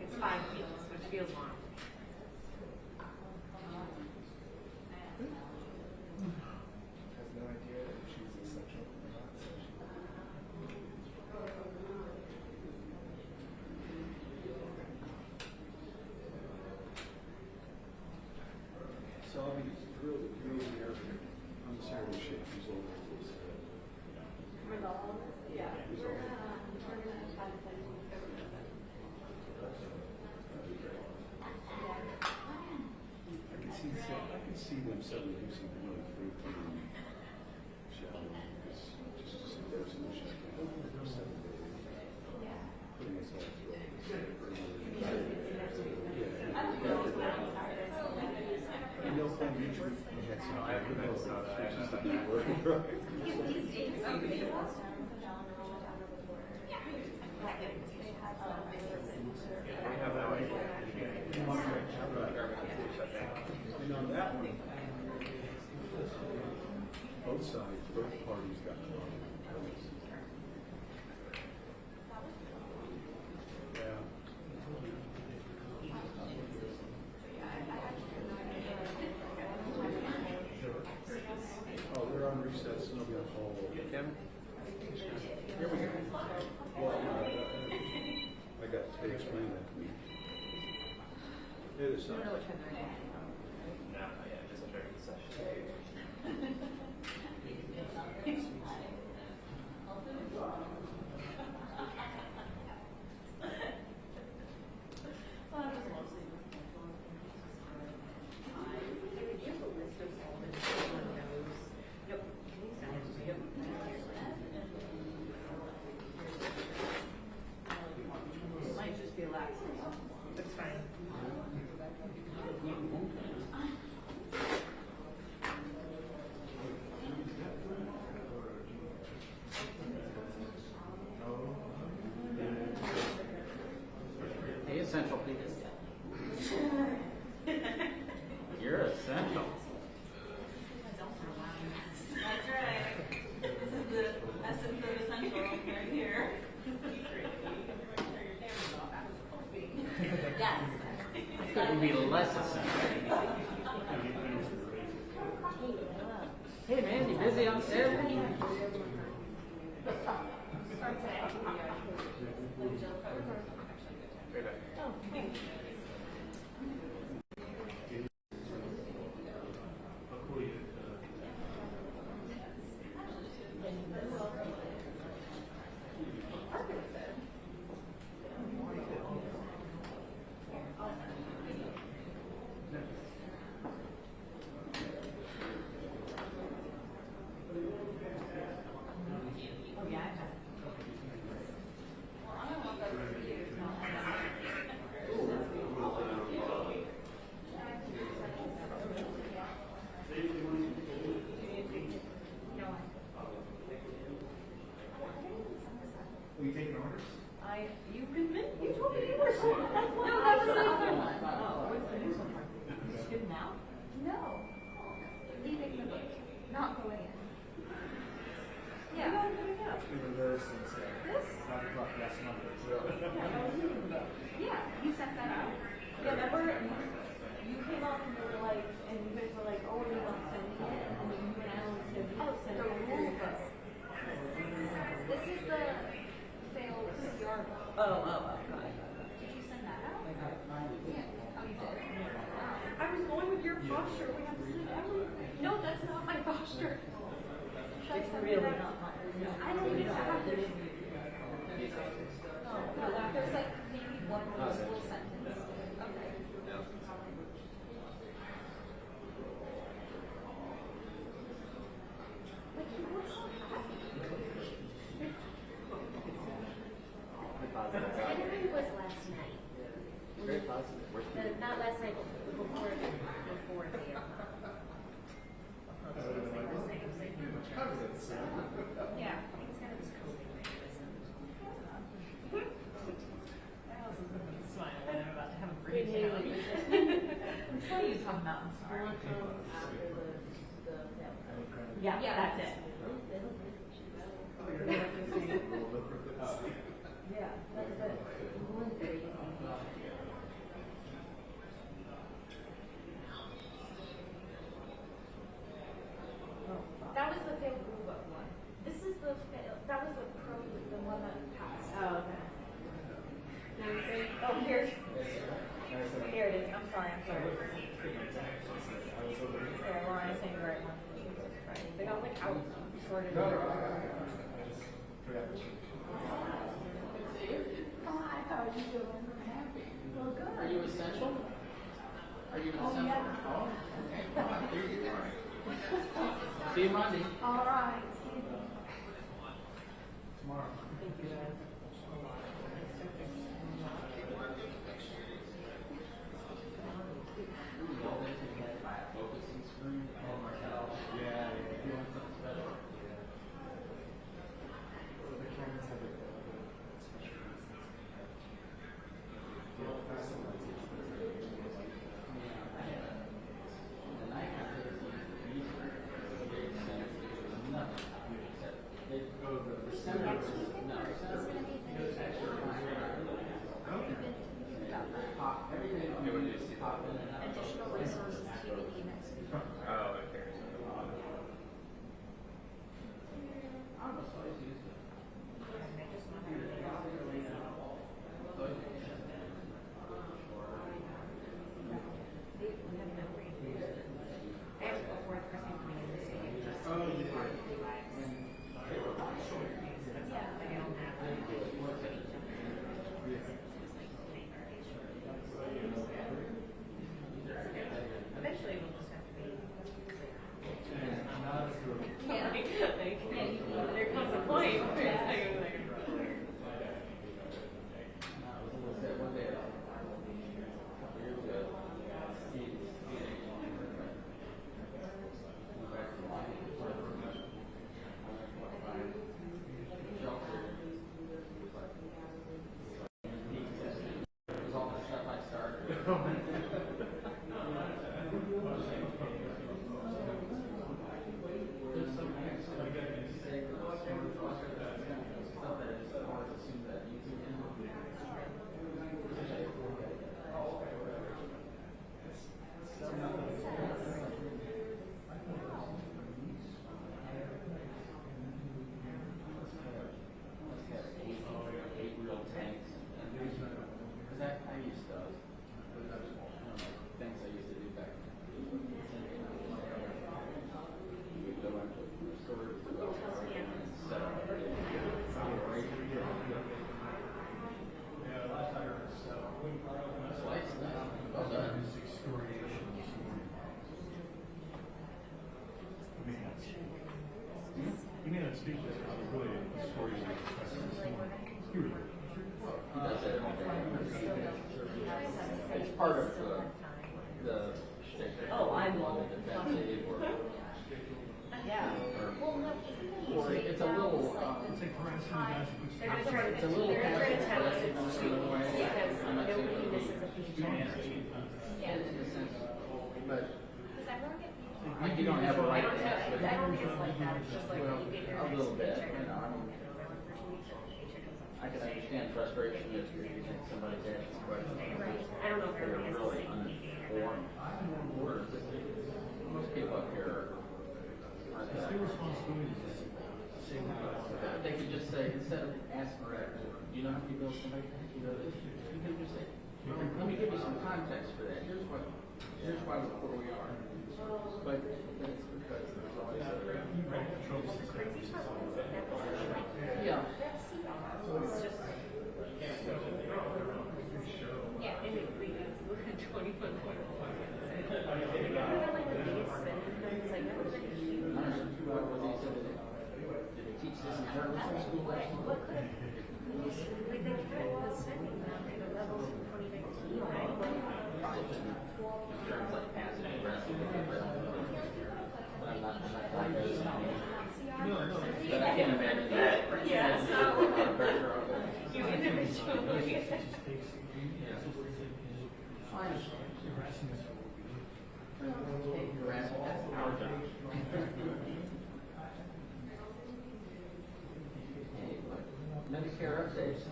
Speaker 10: It's 5 feet, which feels long.
Speaker 15: Has no idea if she's asexual or not. So I'll be really careful. I'm sorry to shake these over.
Speaker 10: Yeah.
Speaker 15: I can see them suddenly do something really freaky and shallow. Just to see those in the shutdown for 7 days. Putting us all through all this. And no fun mutual. I have to know that. Which is the big word. And on that one, both sides, both parties got caught. Yeah. Oh, they're on recess, and they'll be on hold. Kevin? Here we go. Well, I got, they explained that to me. It is not.
Speaker 10: Might just be lax. That's fine.
Speaker 11: Hey, essential people. You're essential.
Speaker 10: That's right. This is the essence of essential right here. Yes.
Speaker 11: Couldn't be less essential. Hey man, you busy on set?
Speaker 10: You told me you were so. That's why. No, that was the other one. Oh, what's the news one? Student out? No. Leaving the book. Not going in. Yeah. You're not going out.
Speaker 15: In reverse and say,
Speaker 10: This?
Speaker 15: 5 o'clock last Monday.
Speaker 10: Yeah, I was leaving the book. Yeah, you sent that out. Yeah, remember? You came up and you were like, and you guys were like, oh, we're not sending it. And then you and Alan said, oh, send it. The rule book. This is the failed CR book. Oh, got it. Did you send that out? Yeah. Oh, you did? It's really not much. I don't even have to. No, there's like maybe one full sentence. Okay. But he looks so happy.
Speaker 1: The interview was last night.
Speaker 11: Very positive.
Speaker 1: Not last night, but before the
Speaker 10: Yeah, I think it's kind of this COVID smile when I'm about to have a breakdown. Which one are you talking about? I'm sorry. Yeah, that's it. Yeah, that's it. That was the failed Google one. This is the that was the one that passed. Oh, okay. Oh, here it is. I'm sorry. Okay, well, I'm saying the right one. They got like out sorted. Hi, how are you doing? I'm happy. Well, good.
Speaker 11: Are you essential? Are you essential?
Speaker 10: Yeah.
Speaker 11: Oh, okay. Come on, here you are. See you Monday.
Speaker 10: All right. See you.
Speaker 11: Tomorrow.
Speaker 10: Thank you.
Speaker 1: Additional resources TBD next week.
Speaker 11: Oh, okay.
Speaker 10: Eventually we'll just have to be. There comes a point.
Speaker 15: He made a speech that was really a story of
Speaker 11: He does it all day. It's part of the shtick.
Speaker 10: Oh, I will.
Speaker 11: Defensive or
Speaker 10: Yeah.
Speaker 11: or it's a little
Speaker 15: it's like harassing the guys who
Speaker 10: They're gonna try to
Speaker 11: it's a little
Speaker 10: they're gonna
Speaker 11: passive
Speaker 10: tell us
Speaker 11: aggressive
Speaker 10: it's
Speaker 11: in a way.
Speaker 10: because
Speaker 11: I'm not saying
Speaker 10: nobody
Speaker 11: it
Speaker 10: misses a
Speaker 11: would
Speaker 10: feature.
Speaker 11: be
Speaker 10: Yeah.
Speaker 11: in a sense, but
Speaker 10: Does everyone get feedback?
Speaker 11: like you don't have a right to ask
Speaker 10: I don't think it's like that. It's just like
Speaker 11: well,
Speaker 10: you get your
Speaker 11: a little bit,
Speaker 10: paycheck
Speaker 11: you
Speaker 10: and
Speaker 11: know. I mean, I can understand frustration if you think somebody's asking questions.
Speaker 10: I don't know if
Speaker 11: They're
Speaker 10: everybody has the
Speaker 11: really
Speaker 10: same
Speaker 11: uninformed. Most people up here aren't
Speaker 15: It's
Speaker 11: that.
Speaker 15: their responsibility to say what
Speaker 11: They could just say, instead of asking, do you know how many bills somebody pays? You know, you can just say, let me give you some context for that. Here's what Here's why we're where we are. But that's because there's always yeah.
Speaker 1: So it's just. Yeah, and it reads 21.
Speaker 11: Did they teach this in journalism school last month?
Speaker 1: Like they kept the spending down to the levels in 2019.
Speaker 11: Terms like passive aggressive, I'm not but I can't imagine that.
Speaker 1: Yeah, so you individually.
Speaker 11: Harassment, that's our job. Medicare updates.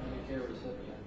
Speaker 11: Medicare recipient.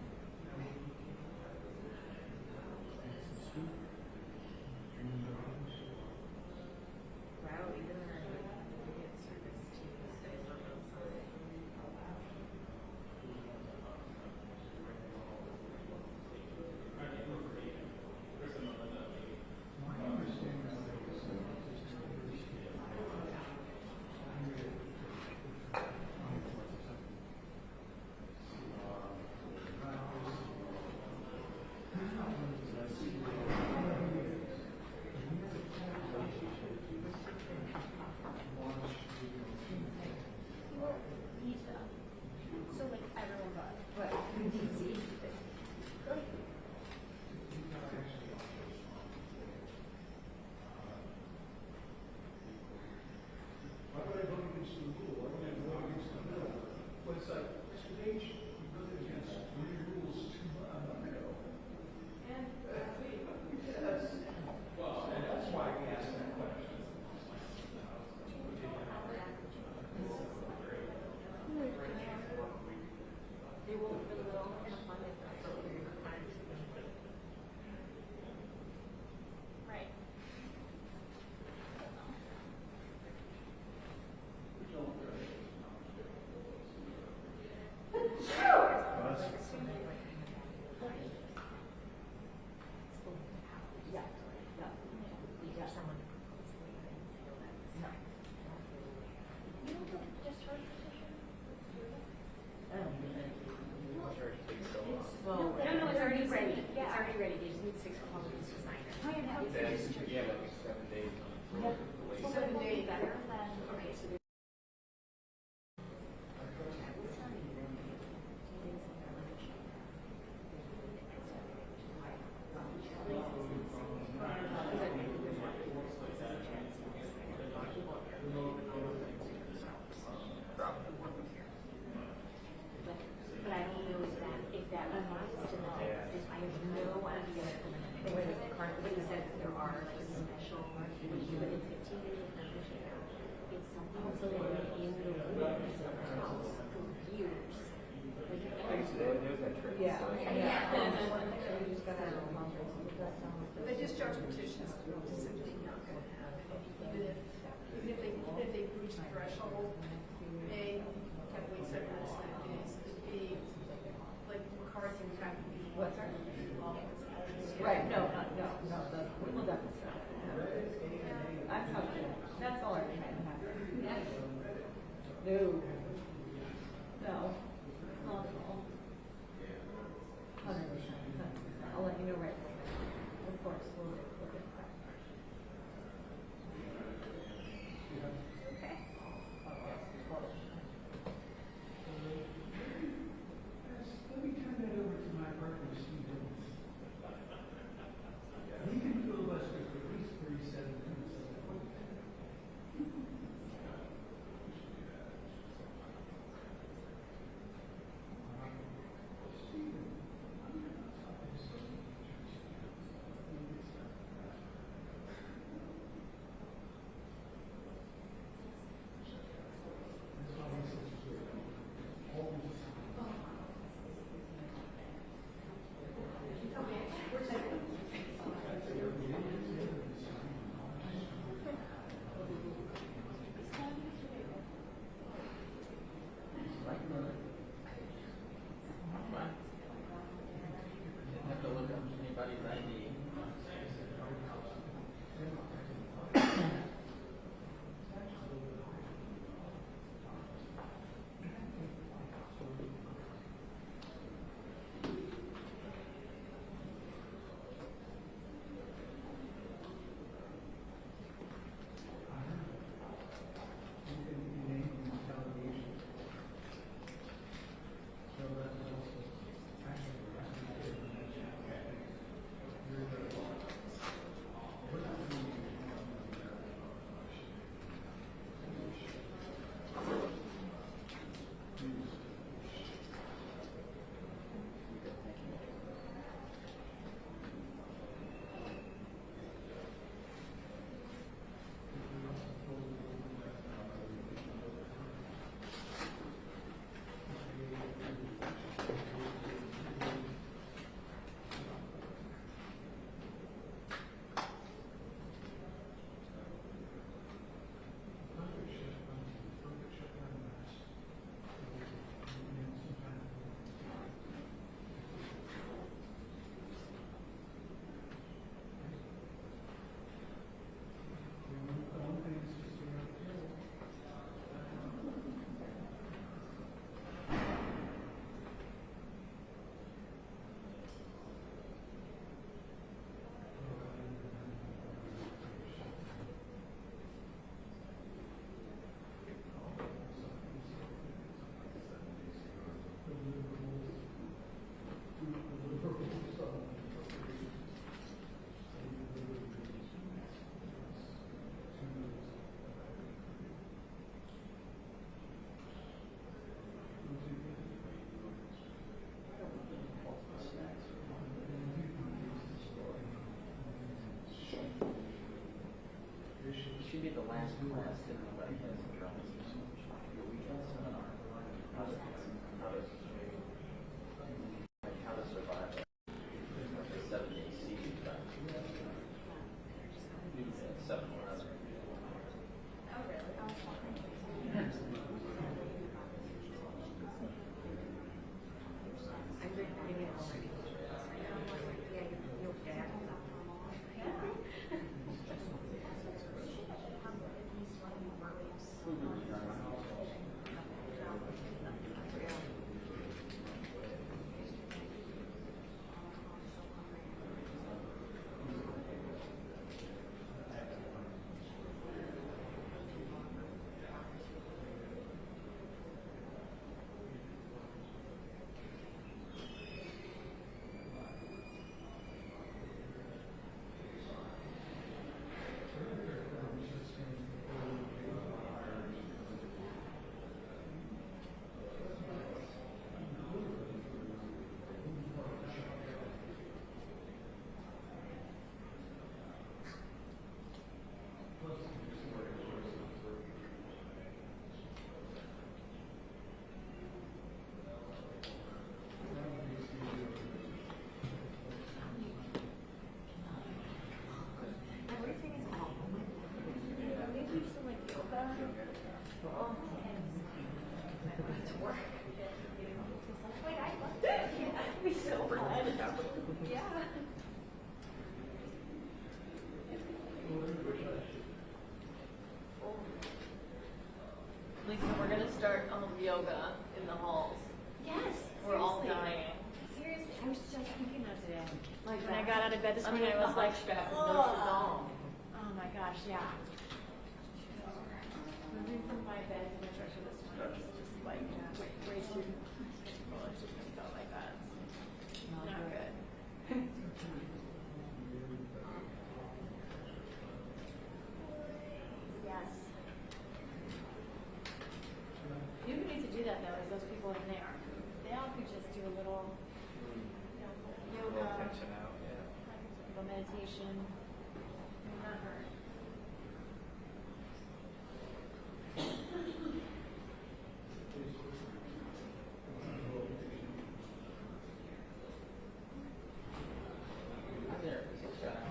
Speaker 1: So like everyone got what DC.
Speaker 15: Why would I vote against the rule? Why would I vote against the bill? Well, it's like, Mr. Page, you voted against 3 rules 2 months ago. And yes. Well, and that's why I asked that question.
Speaker 1: They will for the little and a fund for a period of time. Right. No, it's already ready. It's already ready. They just need 6 Republicans to sign it.
Speaker 11: Yeah, like 7 days.
Speaker 1: 7 days better than, okay, so but I don't know if that applies to them. I have no idea. What he said, there are like special, when you live in 15 years of membership, it's something to live in the rules of the house for years. Like, yeah.
Speaker 12: The discharge petition is simply not going to happen. Even if they breach the threshold, A, have to wait 7 to 7 days, B, like McCarthy would have to be.
Speaker 10: What's that? Right, no, we'll definitely stop. That's how, that's all our time has. No. No, not at all. 100%. I'll let you know right away. Of course, we'll get that. Okay.
Speaker 15: Let me turn that over to my partner, Steve. He can filibuster for at least 37 minutes.
Speaker 11: should be the last class that nobody has in journalism. Your weekend seminar. How to survive a 7-day siege by 7-11.
Speaker 1: Oh, really? I'm recording it already. Yeah, you'll get it. Everything is out. Maybe some like yoga. Oh, to work. Wait, I love it. Yeah, that'd be so fun. Yeah.
Speaker 10: Lisa, we're gonna start yoga in the halls.
Speaker 1: Yes.
Speaker 10: We're all
Speaker 1: seriously.
Speaker 10: dying.
Speaker 1: Seriously, I was just thinking that today. Like when I got out of bed this
Speaker 10: I'm
Speaker 1: morning,
Speaker 10: like
Speaker 1: I was
Speaker 10: the
Speaker 1: like,
Speaker 10: hunchback of
Speaker 1: oh.
Speaker 10: Notre Dame.
Speaker 1: Oh my gosh, yeah. Moving from my bed to the stretcher this morning was just like way too comfortable. It just felt like that. Not good. Yes. You who needs to do that though is those people in there. They all could just do a little, yoga,
Speaker 11: Tension out, yeah.
Speaker 1: a little meditation. It will not hurt.
Speaker 11: There, it's got out.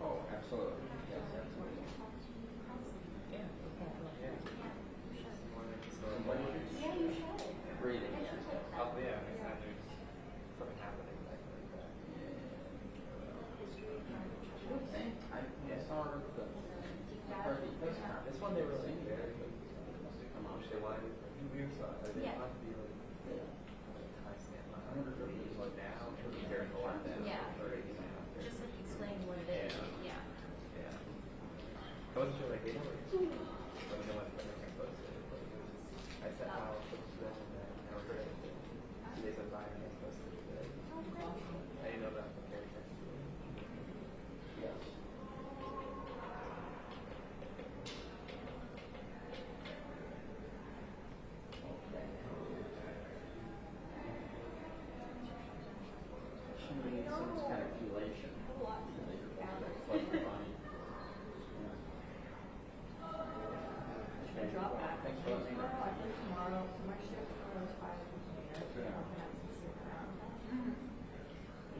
Speaker 11: Oh, absolutely. Yes, absolutely. Yeah.
Speaker 1: Yeah, you should.
Speaker 11: Breathing.
Speaker 13: Oh, yeah, it's not there's something happening like that.
Speaker 11: I saw her at the McCarthy press conference.
Speaker 13: This one they were like very good. Which they wanted to be inside. They
Speaker 1: Yeah.
Speaker 13: wanted to be like constant. I wonder if it was like now or during the lockdown.
Speaker 1: Yeah.
Speaker 13: Or now.
Speaker 1: Just like explain what it is. Yeah.
Speaker 13: Yeah. I wasn't sure like they were. But no one posted it. I said, wow, it's good. And I never heard it. They said, bye, and I posted it today. I didn't know that.
Speaker 11: Yes. Somebody needs some kind of chelation. Like the body.
Speaker 10: Should I drop back?
Speaker 11: Thanks for listening.
Speaker 10: Tomorrow, so my shift closed 5 p.m.
Speaker 11: Yeah.
Speaker 10: I'll have to sit around.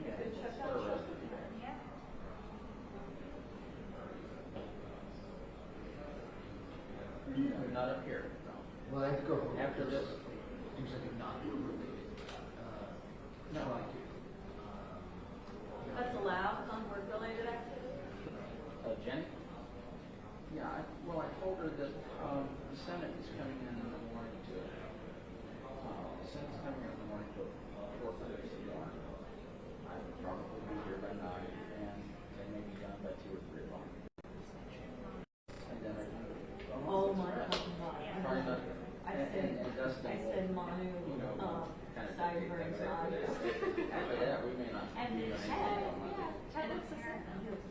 Speaker 11: Yeah,
Speaker 10: Good
Speaker 11: it's
Speaker 10: shutdown.
Speaker 11: for the rest of the day.
Speaker 1: Yeah.
Speaker 11: You're not up here. No.
Speaker 17: Well, I have to go.
Speaker 11: After this.
Speaker 17: Things like not related.
Speaker 11: No.
Speaker 10: That's allowed on work-related activity?
Speaker 11: Jenny? Yeah, well, I told her that the Senate is coming in the morning to, the Senate's coming in the morning to 4:30. I would probably be here by 9, and they may be done by 2 or 3 o'clock. And then
Speaker 10: Oh my God.
Speaker 11: try not,
Speaker 10: I
Speaker 11: and Dustin
Speaker 10: said
Speaker 11: will,
Speaker 10: Manu,
Speaker 11: kind of
Speaker 10: sideburns
Speaker 11: things
Speaker 10: on.
Speaker 11: After that, we may not
Speaker 1: And
Speaker 11: be
Speaker 1: then
Speaker 11: doing
Speaker 1: Ted,
Speaker 11: anything on Monday.
Speaker 1: Ted looks the same.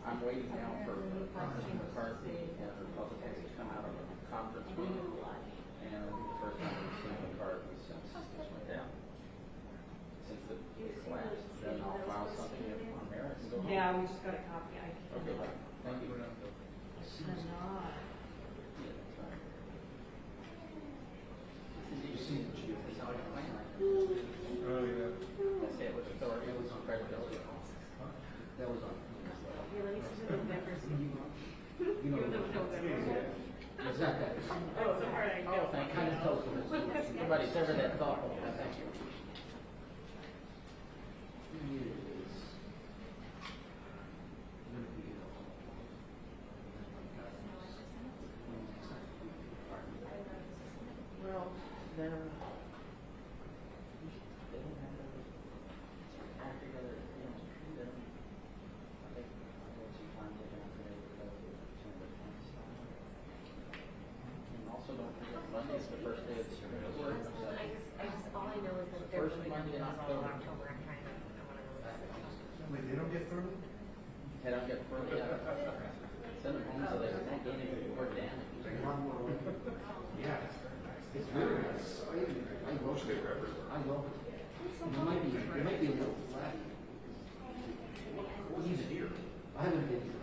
Speaker 11: I'm waiting now for President McCarthy and Republicans to come out of a conference meeting. And it'll be the first time we've seen McCarthy since this went down. Since
Speaker 10: Yeah, we just got a copy. I can't.
Speaker 11: Okay, thank you. Did you see the chief? It's not like a plan, right?
Speaker 13: Oh, yeah.
Speaker 11: That's it, with authority, it was on credibility. That was on.
Speaker 10: Here, let me see the members.
Speaker 11: You know, it's not that.
Speaker 10: Oh, sorry.
Speaker 11: Oh, thank kind of close to this. Everybody's ever that thoughtful. Thank you. Well, they're they don't have act together, you know, they're, I think she finally taken out today because of the chamber of commerce. And also don't forget Monday's the first day of the spring.
Speaker 1: All I know is that they're
Speaker 11: First Monday in October.
Speaker 1: I'm trying to
Speaker 15: Wait, they don't get through?
Speaker 11: They don't get further. Send them home so they don't do any more damage.
Speaker 15: Yeah. It's very nice. I love it. I love it. It might be a little flat. He's here. I haven't been here.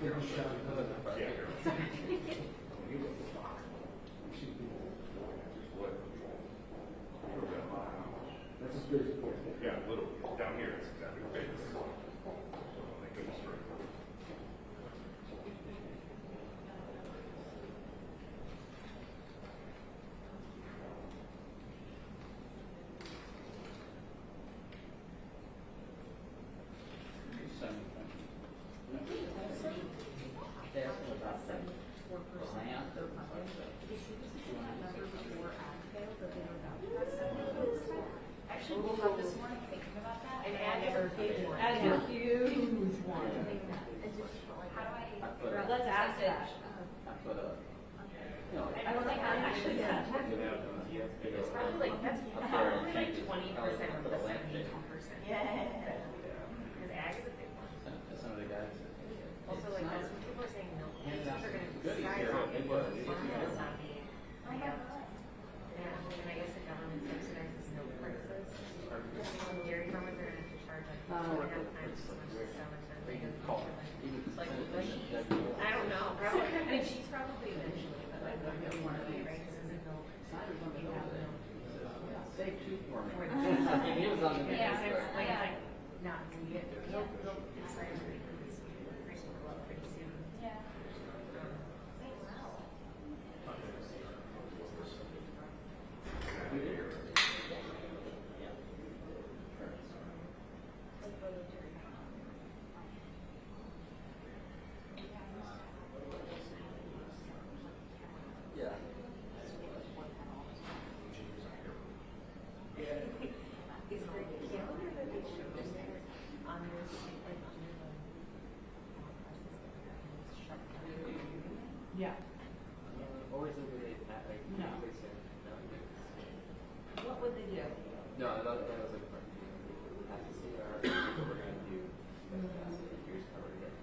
Speaker 15: Big shot. That's as good as it gets.
Speaker 9: Yeah, a little. Down here, it's exactly big. Thank goodness for it.
Speaker 11: They asked me about the land.
Speaker 1: Actually, woke up this morning thinking about that.
Speaker 10: And add a huge one.
Speaker 1: How do I?
Speaker 10: Let's ask that.
Speaker 11: I put a, you know,
Speaker 1: I don't think I actually did. It's probably like, that's probably like 20% of the 72%. Yeah. Because ag is a big one.
Speaker 11: some of the guys.
Speaker 1: Also, like, most people are saying milk
Speaker 11: Hands
Speaker 1: are
Speaker 11: down.
Speaker 1: going to
Speaker 11: Good.
Speaker 1: skyrocket.
Speaker 11: It was.
Speaker 1: Farmers not being. And I guess the government subsidizes milk prices. Dairy farmers are going to have to charge like 2.5 times as much to sell it to the like, I don't know. Probably. I mean, she's probably eventually, but like, the milk one of it, right? Because isn't milk, you have milk.
Speaker 11: Save two for me. He was on the
Speaker 1: Yeah, it's like, not immediate. Milk expires pretty quickly, so the price will go up pretty soon. Yeah.
Speaker 11: Yeah.
Speaker 1: Is the calendar that they showed us on this, like,
Speaker 10: Yeah.
Speaker 13: Or is it really that like
Speaker 10: No. What would they do?
Speaker 13: No, I thought that was like have to see our what we're gonna do. Here's how we're gonna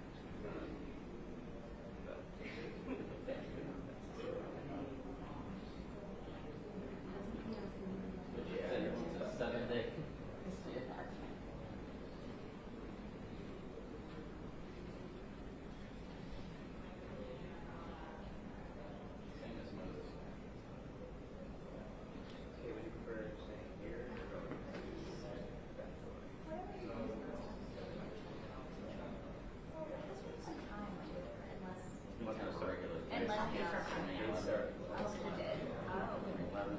Speaker 11: It's a 7-day. Same as Moses.
Speaker 13: Okay, would you prefer staying here or going
Speaker 11: Unless it's regular.
Speaker 1: Unless it's our coming out. Oh, it did.
Speaker 11: 11.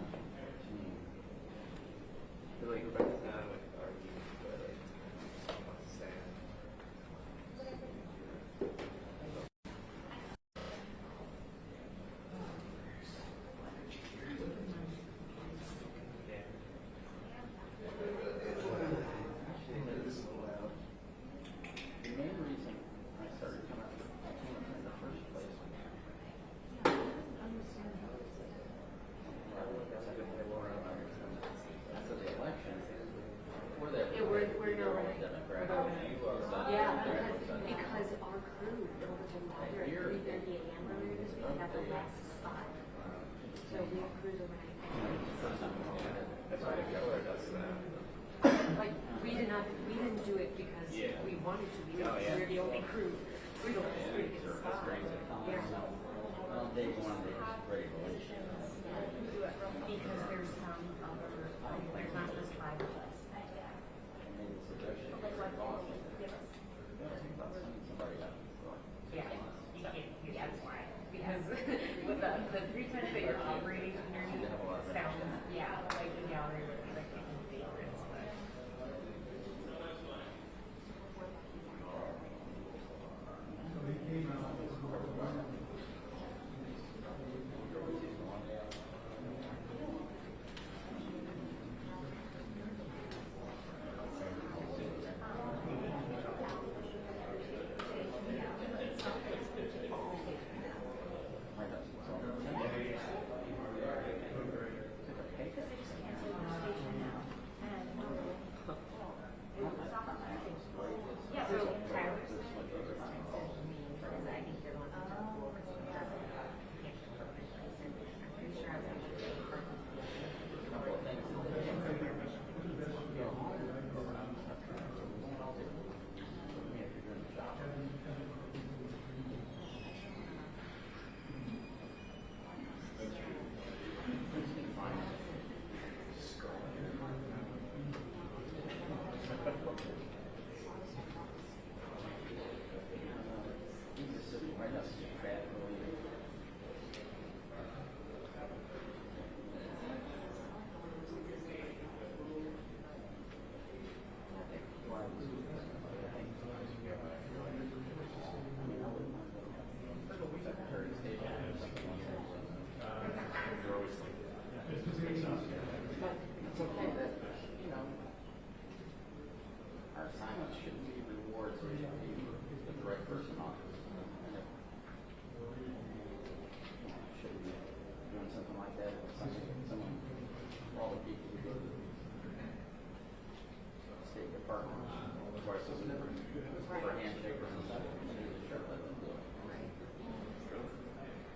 Speaker 13: I feel like Rebecca's down with arguments, but like wants to stay.
Speaker 11: The main reason I started coming up in the first place
Speaker 1: We didn't do it because we wanted to. We're the only crew. We don't get the spot.
Speaker 11: Day one, they just great relationship.
Speaker 1: Because there's some other, there's not just 5 of us. Yeah, you can't, that's why. Because the 3 times that you're operating underneath sounds, like the gallery would be like taking favorites.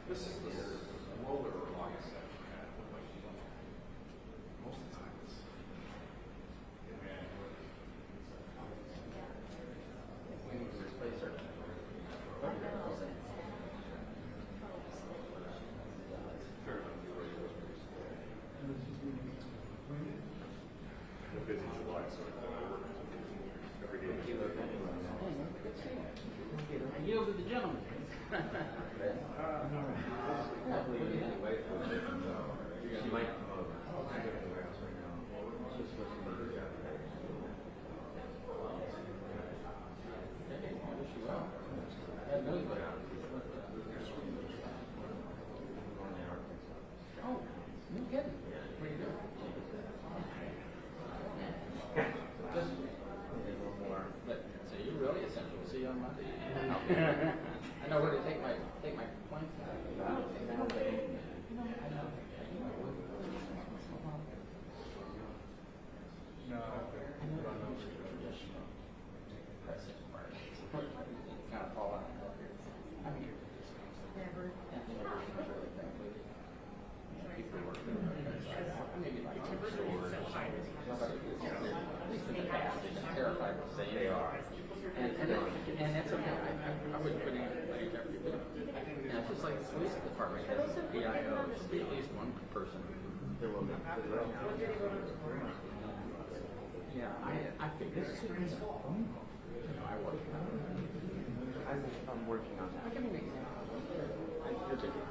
Speaker 9: This is the slower line section. Most of the time it's busy July, so I work every day.
Speaker 11: I yield to the gentleman.
Speaker 9: You might come over.
Speaker 11: Oh, no kidding. Where you doing? Just but so you're really essential. See you on Monday. I know where to take my plane. Kind of fall out. I'm here. Never. People work maybe like terrified to say they are. And that's okay. I wouldn't put anybody in jeopardy. And it's just like the police department has a PIO. There should be at least one person. There will be. Yeah, I think this is I work.
Speaker 13: I'm working on that.
Speaker 11: I can make an example.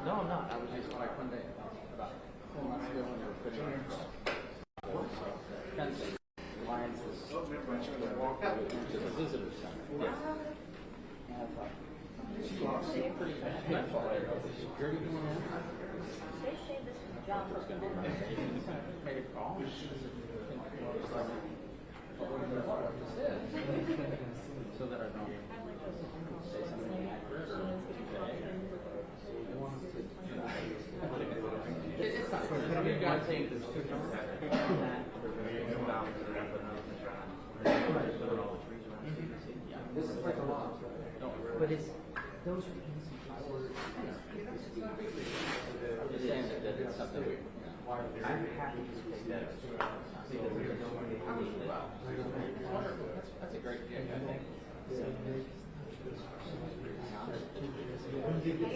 Speaker 13: No, I'm not.
Speaker 11: I was just like one day about 4 months ago when they were putting in fencing. Lions was to the visitor center. Yes. And I thought, pretty bad. Security going in.
Speaker 1: They say this is a job.
Speaker 11: Made a call. What this is. So that I don't say something inaccurate or it's not. You got to take this too.
Speaker 13: This is like a lot. But it's those are easy.
Speaker 11: I'm just saying that it's something we.
Speaker 13: I'm happy to take that.
Speaker 10: No,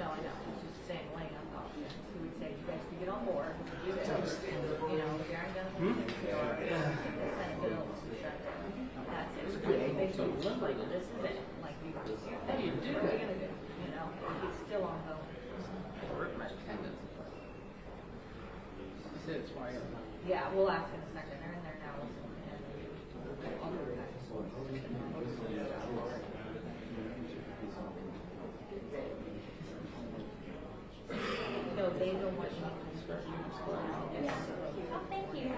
Speaker 10: I know. Just saying, laying out options. Who would say, you guys could get on board, do this. You know, Darren does Senate bills, shut down. That's it. So they just like, this is it. Like, you just, what are you gonna do? You know, it's still ongoing. Yeah, we'll ask in a second. They're in there now. No, they don't want you to oh, thank you.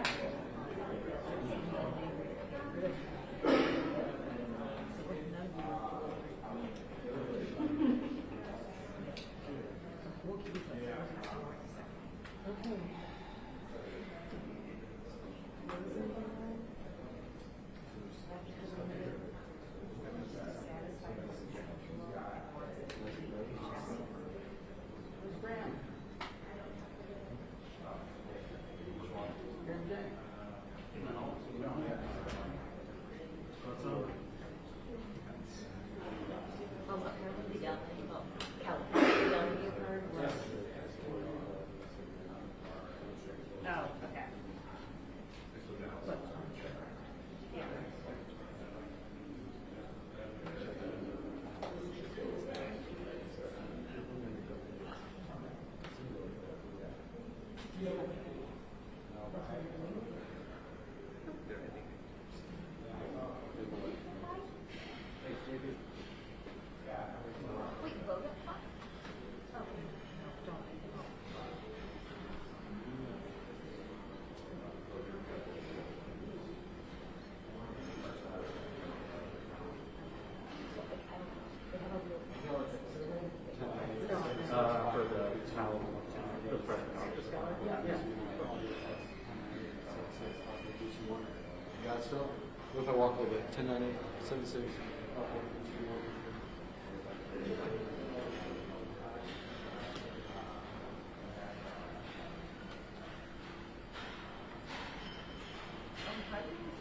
Speaker 13: What if I walk a little bit? 1098, 76.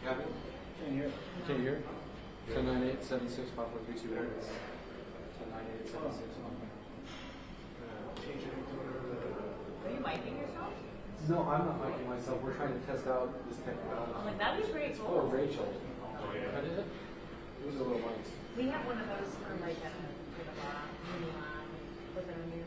Speaker 13: Got it? Can't hear. Can't hear? 1098, 76, 5432. 1098, 76.
Speaker 10: Are you micing yourself?
Speaker 13: No, I'm not micing myself. We're trying to test out this technology.
Speaker 10: I'm like, that'd be pretty
Speaker 13: It's
Speaker 10: cool.
Speaker 13: for Rachel. What is it? It was a little mic.
Speaker 10: We have one of those for like a mini lab with a new.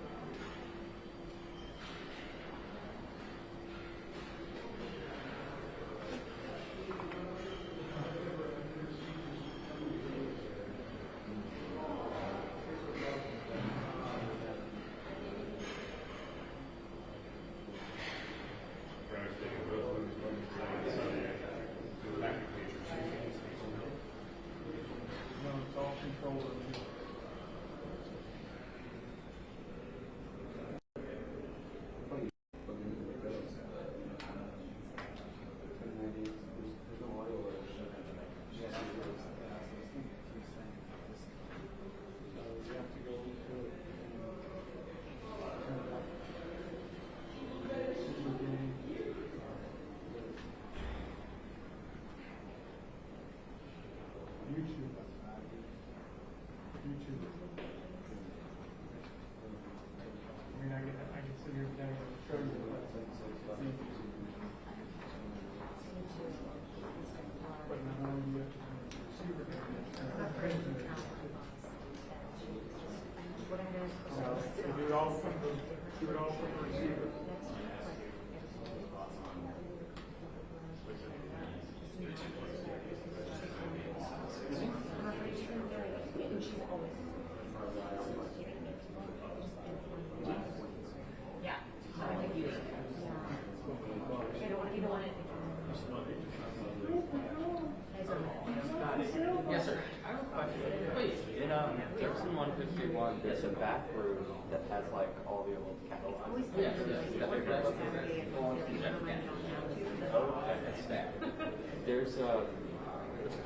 Speaker 13: Jefferson 151, there's a back room that has like all the old catalogs.
Speaker 1: Yes,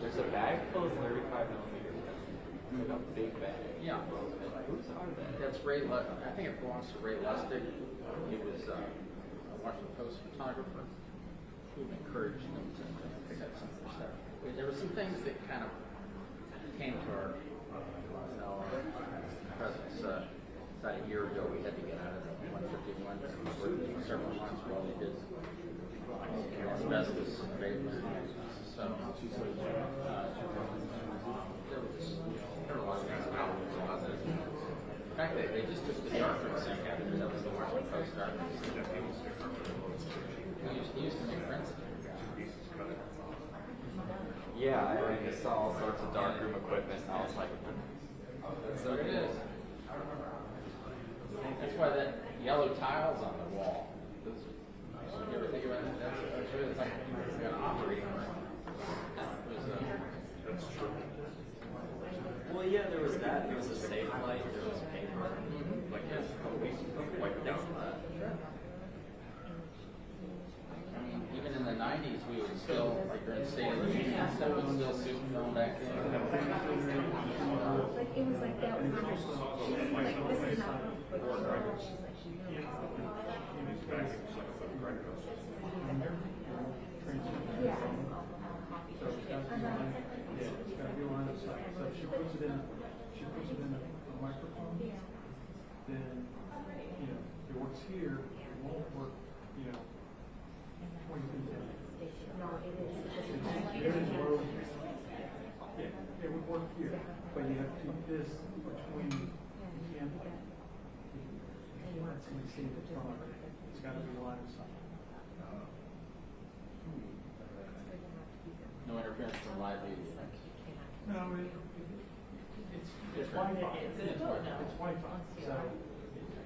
Speaker 13: There's a bag full of 35 millimeters. Like a big bag.
Speaker 11: Yeah.
Speaker 13: Whose are they?
Speaker 11: That's Ray. I think it belongs to Ray Lustig. He was a Washington Post photographer who encouraged them to pick up some of their stuff. There were some things that kind of came to our, presence. About a year ago, we had to get out of the 151 for several months while they did asbestos abatement. So there were a lot of things about it. In fact, they just took the darkroom thing out of it. That was the Washington Post darkroom. He used to make friends.
Speaker 13: Yeah, I saw all sorts of darkroom equipment, and I was like, that's so
Speaker 11: There it
Speaker 13: cool.
Speaker 11: is. That's why that yellow tile's on the wall. You ever think about that? That's really like an operating room.
Speaker 13: That's true. Well, yeah, there was that. There was a safe light. There was paper. Like a couple weeks ago, like down that.
Speaker 11: I mean, even in the 90s, we would still, like during the State of the Union and stuff, we'd still super film back then.
Speaker 1: Like it was like that was she's like, this is not what she's like, she knows. Yeah.
Speaker 7: It's got to be line of sight. So if she puts it in a microphone, then, it works here, it won't work, 20 feet down.
Speaker 1: No, it is.
Speaker 7: Very low. Yeah, it would work here, but you have to keep this between, you can't let somebody see the phone. It's got to be line of sight.
Speaker 11: No interference from live video.
Speaker 7: No, it's Wi-Fi. It's Wi-Fi. So,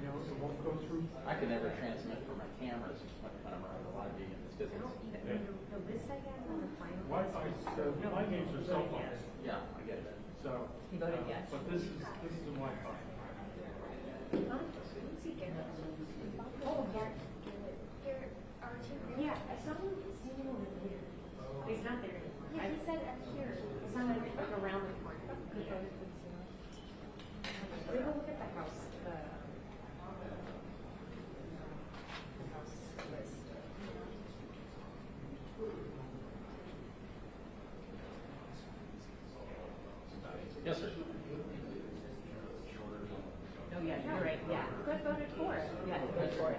Speaker 7: it won't go through.
Speaker 11: I could never transmit from my cameras when I'm on the live video. It's because
Speaker 1: The list I got on the final.
Speaker 7: Wi-Fi, so my games are cell phones.
Speaker 11: yeah, I get it.
Speaker 7: So, but this is a Wi-Fi.
Speaker 1: Oh, there are two. Yeah, I saw him standing over there. He's not there anymore. Yeah, he said up here. It's not like around the corner. We go look at the house. The house list.
Speaker 11: Yes, sir.
Speaker 1: Oh yeah, you're right. Yeah, who voted for it? Yeah, who voted for it?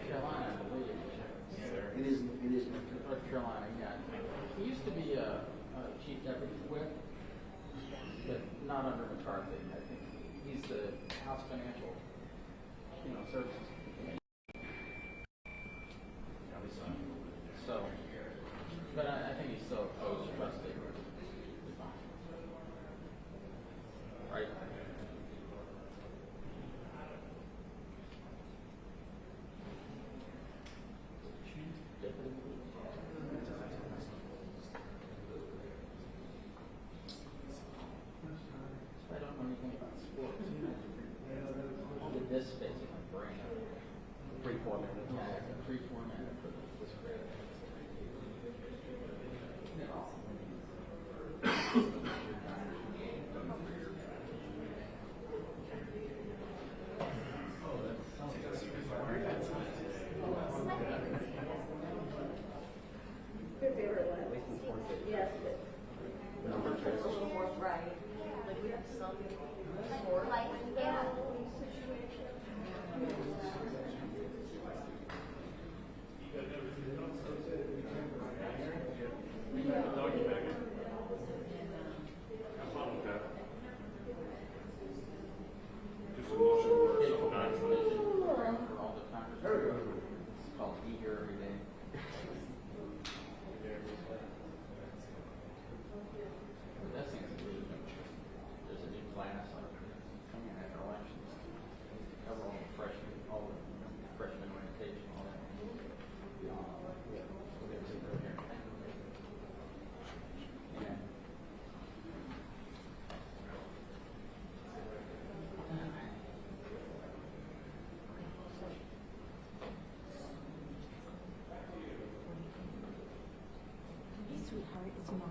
Speaker 11: Carolina, I believe.
Speaker 17: It is.
Speaker 11: North Carolina, yeah. He used to be a chief deputy whip, but not under McCarthy. I think he's the House Financial, Services Committee. So, but I think he's still opposed trustee. Right? I don't know anything about sports. This basically brain.
Speaker 13: Pre-formatted.
Speaker 11: Yeah, pre-formatted for this grade.
Speaker 1: sweetheart, it's mom.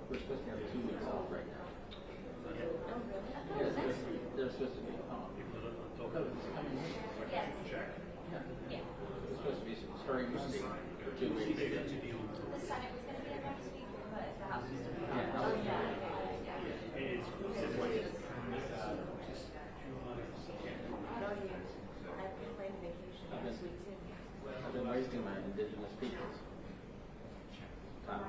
Speaker 11: We're supposed to have 2 weeks off right now. Yes, they're supposed to be coming in.
Speaker 1: Yes.
Speaker 11: Yeah.
Speaker 1: Yeah.
Speaker 11: It's supposed to be starting Monday for 2 weeks.
Speaker 1: The Senate was going to be next week, but the House was going to be
Speaker 11: Yeah.
Speaker 1: on. Yeah. I've been playing vacation this week too.
Speaker 11: I've been wasting my indigenous peoples. Time.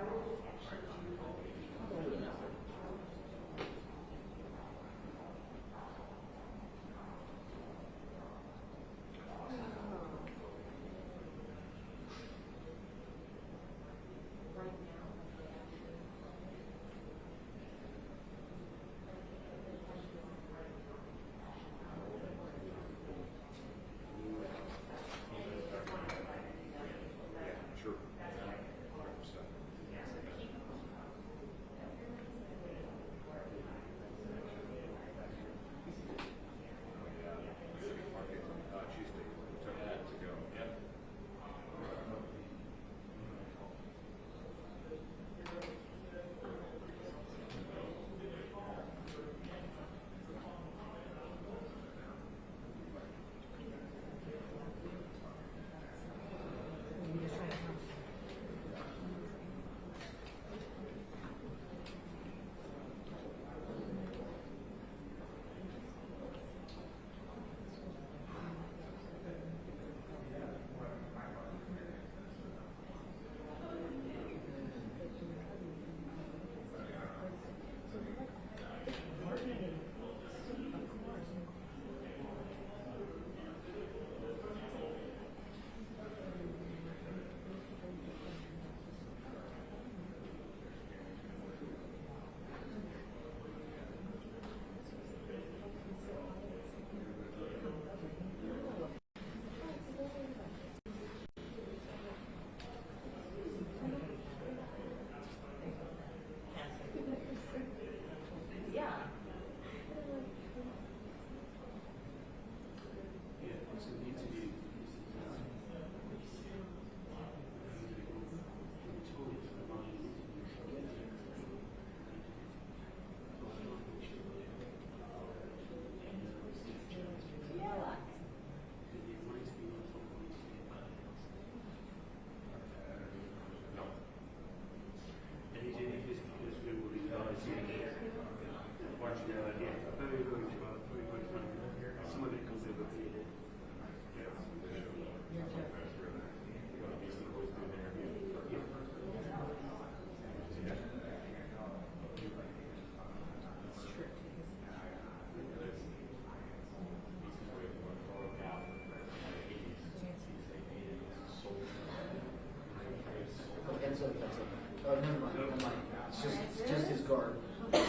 Speaker 13: Oh, never mind, never mind. It's just his guard. It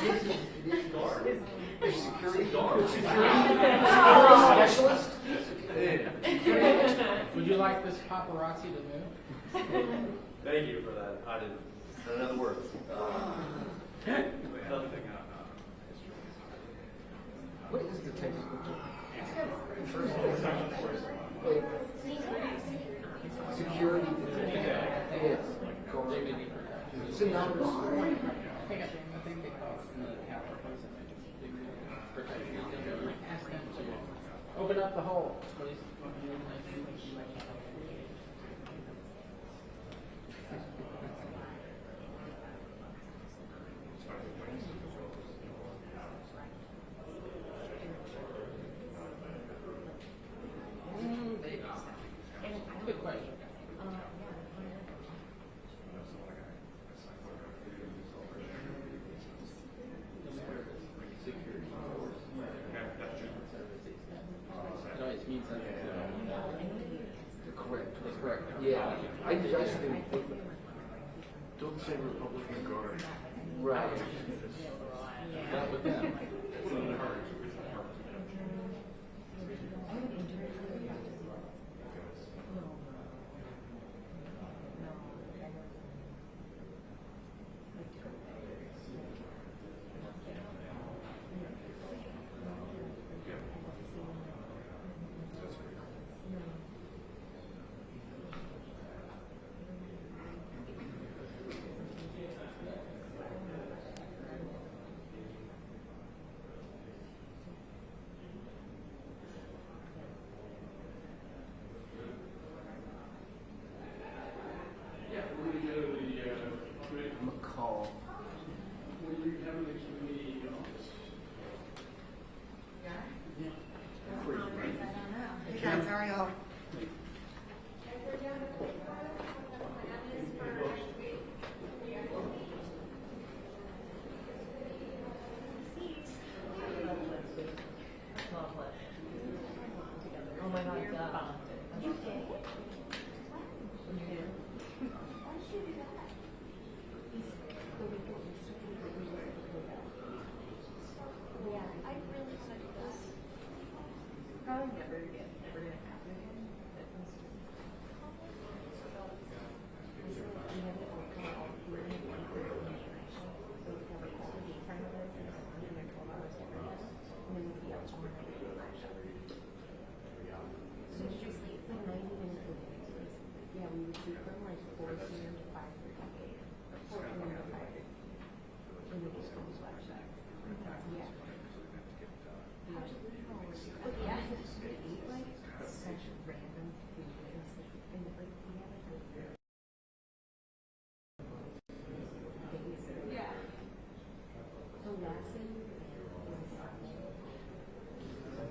Speaker 13: is guard. It's security guard. Security specialist.
Speaker 11: Would you like this paparazzi to move?
Speaker 9: Thank you for that. I didn't. In other words,
Speaker 13: What is the technical term? Security detention. It is. It's a number.
Speaker 11: I think they call it the Capitol protection. Ask them to open up the hole, please. Good question. It always means something.
Speaker 13: say Republican Guard. Right. Not with them. It's in the heart. McCall. Will you have the committee office?
Speaker 12: You guys are all.
Speaker 10: Oh my God, you did? Yeah, I really want to do this. Probably never again. Never gonna happen again. So did you sleep like 90 minutes a day? Yeah, we would sleep from like 4 p.m. to 5:30 a.m. Or 4 p.m. to 5:30. And we just go to flashbacks. Yeah. Yeah. We eat like such random food and stuff. And like we have like yeah. The last thing is Sunday.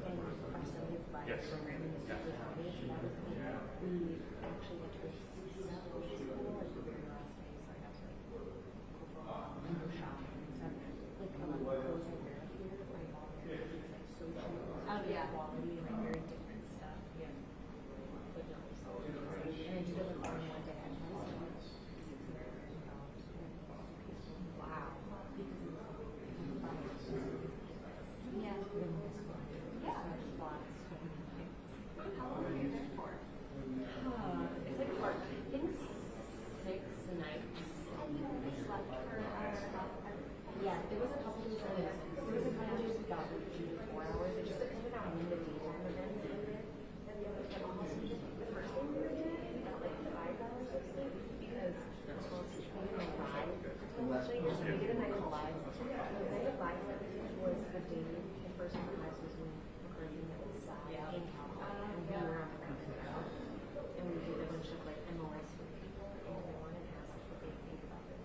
Speaker 10: And our Sunday flag program in the city of August. That was we actually went to a school like the very last day, so I got to like go shopping and stuff. Like a lot of clothes I wear here, like all their like so cheap. Oh yeah, quality and like very different stuff. Yeah. But no, it's so crazy. And I did it like all in one day. I had $600. Wow. Yeah. Yeah. How long were you there for? It's like part, I think 6 nights. We slept for yeah, there was a couple days there was a couple days we got like 2 to 4 hours. It just depended on when the daytime events ended. And the other time almost the first thing we were doing, we got like 5 hours of sleep because we didn't like live thing. So we did a night of live. The night of live was the day the first one was when McCarthy met with in California. And we were on the ground and we did a bunch of like MOS with people and they wanted to ask what they think about this.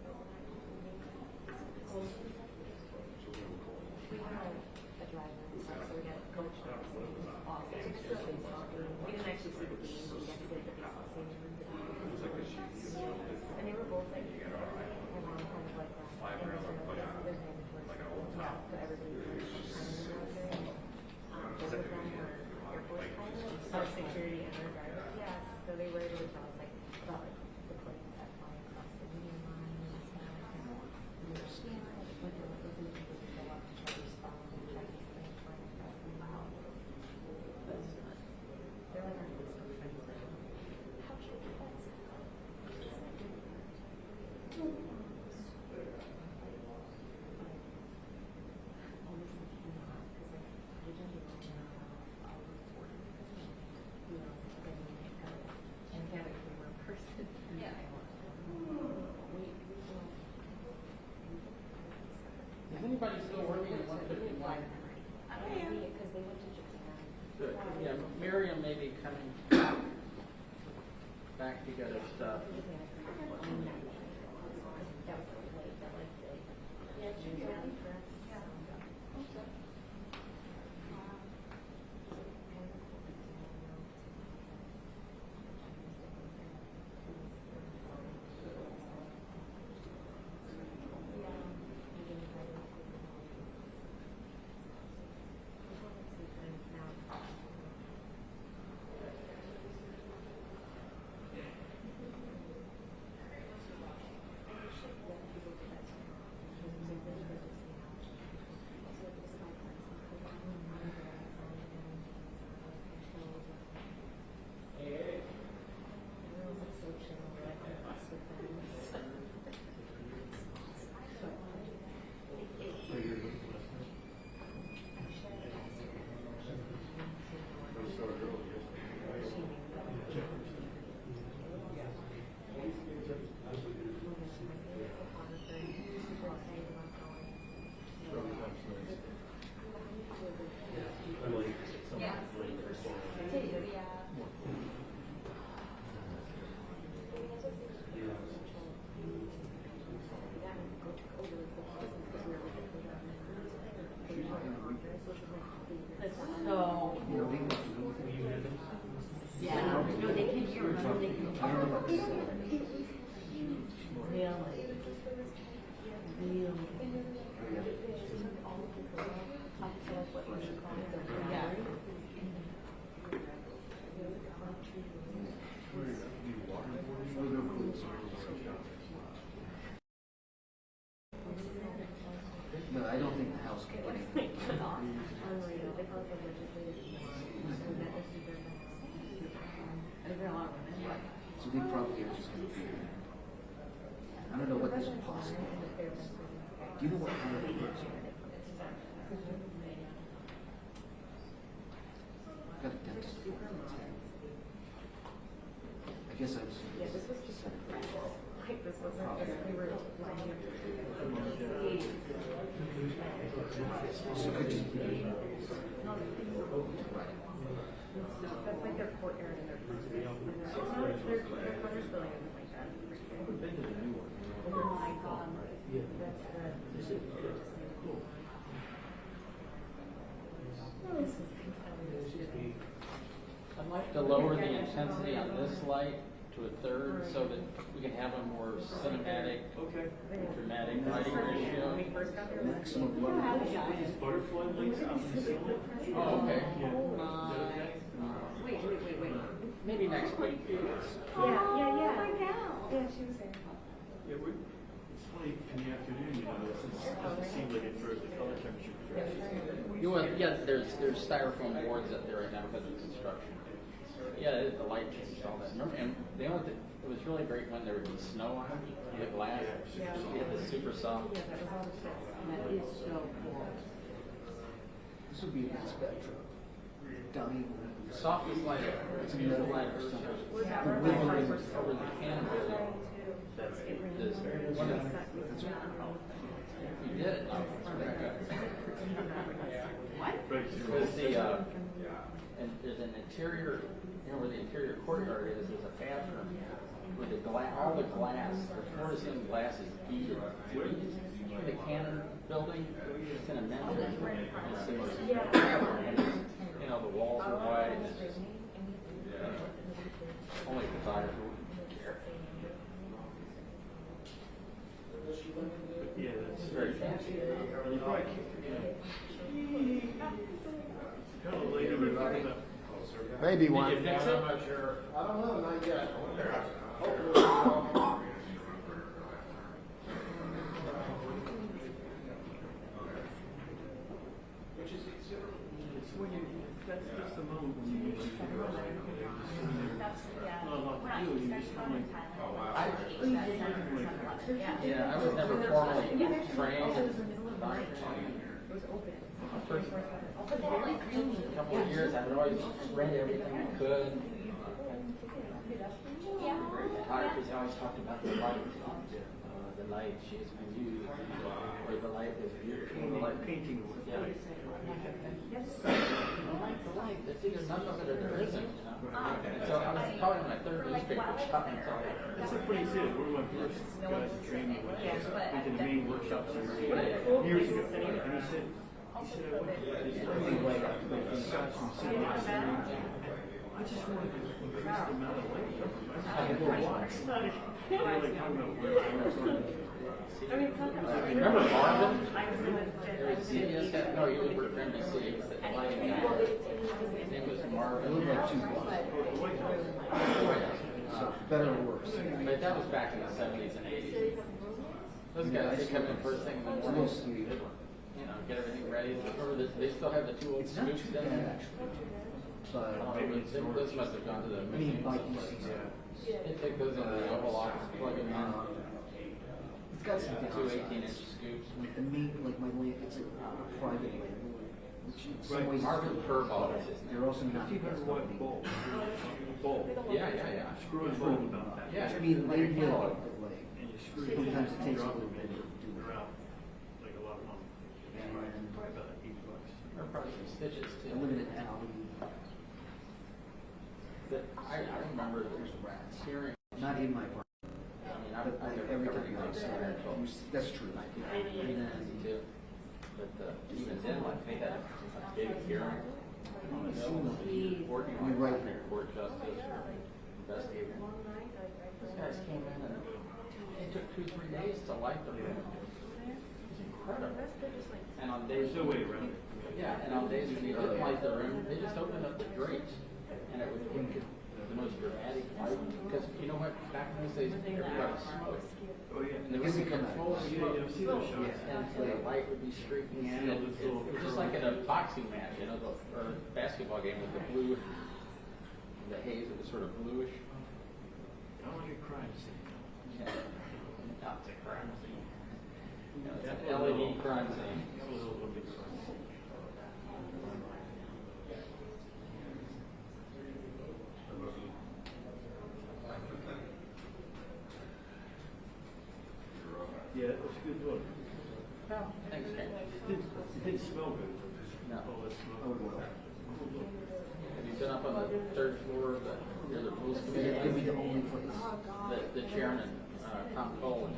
Speaker 10: We had a driver and stuff, so we got coach notes and it was awesome. We didn't actually see the game, we got to see the baseball stadium and stuff. And they were both like, my mom kind of like that. And their name was, yeah, so everybody was like kind of out there. Both of them were Air Force pilots, so security and their driver. Yeah, so they were able to tell us like about like the planes that fly across the union line and stuff. And we were scared, but they were looking to go up to try to respond and check these things flying across the cloud. But they're like our Facebook friends now. How should we do that?
Speaker 11: Is anybody still working at 151?
Speaker 10: Because they went to Japan.
Speaker 11: Good. Yeah, Miriam may be coming back to get her stuff.
Speaker 1: So, yeah, no, they can hear us. They can yeah.
Speaker 13: No, I don't think the House can get anything. So we probably are just going to figure it out. I don't know what this possible is. Do you know what kind of it works? I've got a dentist appointment at 10. I guess I was.
Speaker 1: Yeah, this was just a practice. Like, this wasn't just, we were lining up.
Speaker 13: So it could just be.
Speaker 1: That's like their court area and their court space. Their quarters building isn't like that. Oh my god. That's
Speaker 11: I'd like to lower the intensity on this light to a third so that we can have a more cinematic, dramatic lighting ratio.
Speaker 13: Maximum
Speaker 8: Butterfly lights out in the ceiling.
Speaker 11: Oh, okay.
Speaker 1: Wait.
Speaker 11: Maybe next week.
Speaker 1: Yeah. Yeah, she was there.
Speaker 8: Yeah, it's funny in the afternoon, you know, it doesn't seem like it throws the color temperature.
Speaker 11: Yeah, there's styrofoam boards up there right now because of construction. Yeah, the light changed all that. Remember, and the only thing, it was really great when there would be snow on the glass.
Speaker 1: Yeah.
Speaker 11: You had the super soft.
Speaker 1: Yeah, that was all the stuff. That is so cool.
Speaker 13: This would be a spectrum. Dying.
Speaker 11: Softest light ever.
Speaker 13: It's a metal
Speaker 11: light.
Speaker 13: or something.
Speaker 11: The wiggling over the can building. This one of you did it.
Speaker 1: What?
Speaker 11: Because and there's an interior, you know where the interior courtyard is, there's a bathroom where the glass, all the glass, the fluorescent glass is beaded. The Cannon building, it's in a membrane. It's similar to, you know, the walls are white. And it's just, only a photographer would care.
Speaker 8: Yeah, that's
Speaker 11: very fancy.
Speaker 8: You probably kind of later we talked about.
Speaker 20: Maybe one.
Speaker 8: Did you fix it?
Speaker 20: I'm not sure. I don't know, not yet.
Speaker 8: Which is, it's when you, that's just the moment when you usually figure out not a lot to do, and you just kind of
Speaker 11: Yeah, I was never formally trained.
Speaker 1: It was open.
Speaker 11: First couple of years, I would always read everything I could. Photographers always talked about the light. The light she's been used, or the light is beautiful. The light
Speaker 8: painting.
Speaker 11: Yeah. The light. There's none of it or there isn't. You know? And so I was probably my third newspaper shop until
Speaker 8: That's like what he said. One of my first guys to train me with. We did the main workshops years ago, and he said, I went to Scotch and Sydney. I just wanted to increase the amount of light.
Speaker 11: Remember Marvin? CBS? No, he was with NBC. He was the lighting guy. His name was Marvin.
Speaker 13: So better or worse.
Speaker 11: But that was back in the 70s and 80s. Those guys, they come in first thing in the morning. You know, get everything ready. They still have the two old scoops in there. Those must have gone to the machine. They take those in the Oval Office, plug them in.
Speaker 13: It's got some
Speaker 11: two 18-inch scoops.
Speaker 13: Like the main, like my lamp, it's a private lamp. Which in some ways,
Speaker 11: Marvin Purval is his name.
Speaker 13: they're also not.
Speaker 8: 1500-watt bulb.
Speaker 11: Yeah.
Speaker 8: Screw and bulb about that.
Speaker 11: Yeah.
Speaker 13: I mean, they know it, but like,
Speaker 8: And you screw it
Speaker 13: sometimes
Speaker 8: in,
Speaker 13: it takes a
Speaker 8: drop
Speaker 13: little
Speaker 8: it,
Speaker 13: bit to do
Speaker 8: they're
Speaker 13: it.
Speaker 8: out. Like a lot of money.
Speaker 13: And
Speaker 8: Probably about $8.
Speaker 11: Or probably some stitches
Speaker 13: I
Speaker 11: too.
Speaker 13: live in an alley.
Speaker 11: I remember hearing.
Speaker 13: Not in my part. But every time I saw that, that's true. And then,
Speaker 11: but even then, like they had a big hearing on the bill, working on
Speaker 13: right
Speaker 11: there, court justice or investigator. These guys came in and it took 2-3 days to light the room. It's incredible. And on days when you didn't light the room, they just opened up the drapes and it was the most dramatic light. Because you know what? Back in those days, everybody smoked.
Speaker 13: Oh yeah.
Speaker 11: And there was a full smoke. And the light would be streaking in. It was just like in a boxing match, you know, or a basketball game with the blue, the haze, it was sort of bluish.
Speaker 8: I want your crime scene.
Speaker 11: Yeah. Not a crime scene. You know, it's an LED crime scene.
Speaker 8: Yeah, it was a good book.
Speaker 11: Well, thanks, Ken.
Speaker 8: It didn't smell good.
Speaker 11: No.
Speaker 8: Oh, it smelled well. Cool book.
Speaker 11: Have you been up on the 3rd floor of near the rules committee?
Speaker 13: it'd be the only place.
Speaker 11: The chairman, Tom Cole,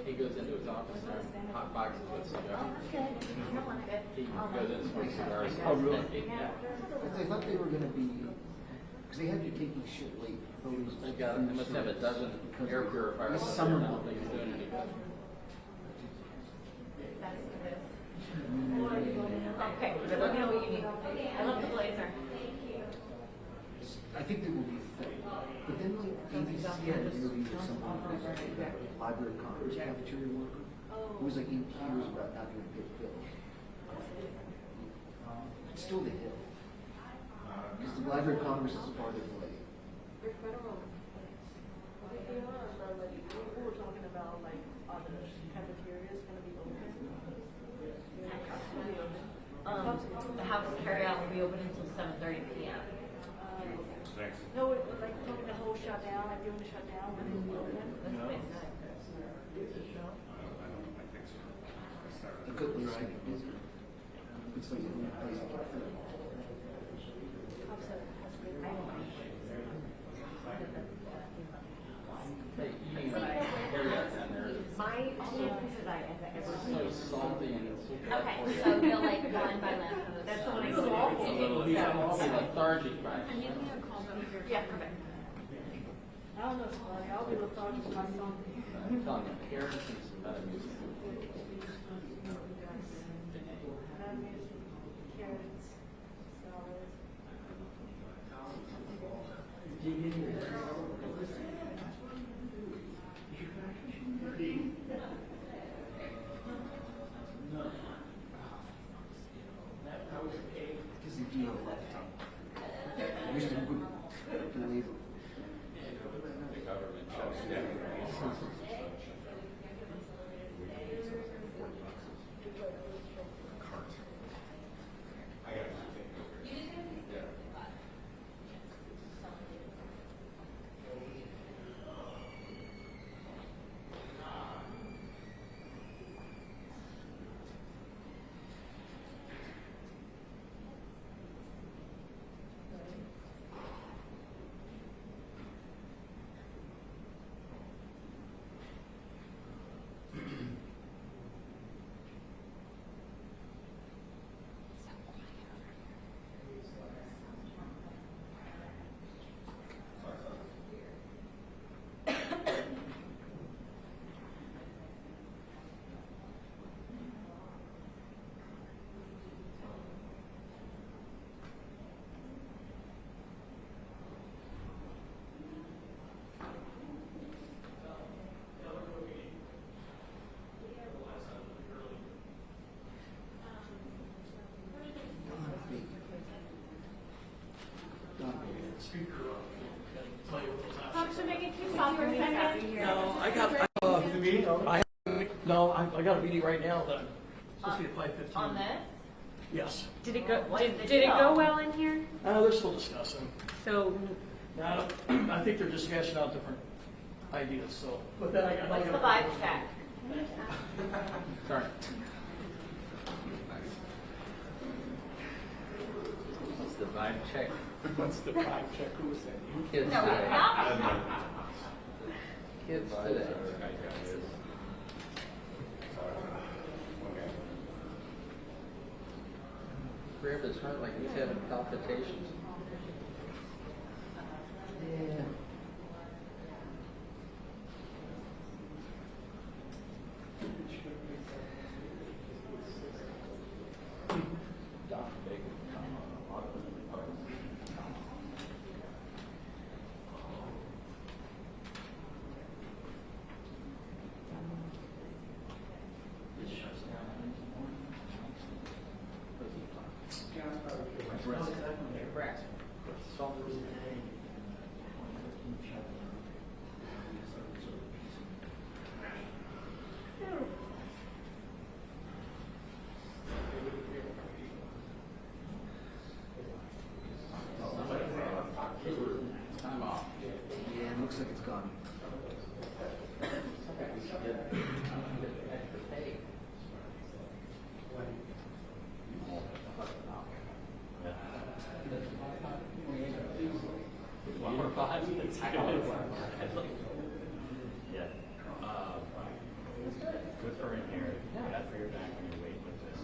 Speaker 11: he goes into his office and hot boxes with cigars. He goes in and smokes cigars.
Speaker 13: Oh, really?
Speaker 11: Yeah.
Speaker 13: I thought they were going to be, because they had you taking shit late.
Speaker 11: They must have a dozen air purifiers.
Speaker 13: This summer.
Speaker 11: I don't think it's doing any good.
Speaker 10: Okay, let me know what you need. I love the blazer.
Speaker 13: I think there will be a thing. But then like ABC had an interview with someone who was like a Library of Congress cafeteria worker who was like in tears about not being paid bills. It's still the hit. Because the Library of Congress is farther away.
Speaker 12: They're federal. They are, but like we were talking about like are the cafeterias gonna be open?
Speaker 10: The house carryout will be open until 7:30 p.m.
Speaker 23: Thanks.
Speaker 12: No, like the whole shutdown, like doing the shutdown, when they open.
Speaker 23: No.
Speaker 13: The good place to get busy. It's like the only place to get food.
Speaker 10: My only pieces I ever
Speaker 11: So salty and
Speaker 10: okay, so they'll like line by line. That's the one I saw.
Speaker 11: lethargic by
Speaker 10: Yeah, perfect.
Speaker 12: I don't know, Scotty, I'll be lethargic by something.
Speaker 11: I'm telling you, carrots and some better music.
Speaker 12: Carrots, salads.
Speaker 13: Because they do have a lifetime. I wish they would believe it.
Speaker 11: The government shuts down.
Speaker 10: Folks are making two soccer seconds.
Speaker 8: No, I got the meeting. I got a meeting right now that I'm supposed to be at 5:15.
Speaker 10: On this?
Speaker 8: Yes.
Speaker 10: Did it go? Did it go well in here?
Speaker 8: They're still discussing.
Speaker 10: So
Speaker 8: I think they're just hashing out different ideas. So, but then I got.
Speaker 10: what's the vibe check?
Speaker 11: Sorry. What's the vibe check? What's the fact check? Who was that?
Speaker 10: Kids today.
Speaker 11: Kids today. Grabbed his heart like he's having palpitations. Yeah. Time off. Yeah, it looks like it's gone.
Speaker 9: Good for in here. Bad for your back when you wait with this.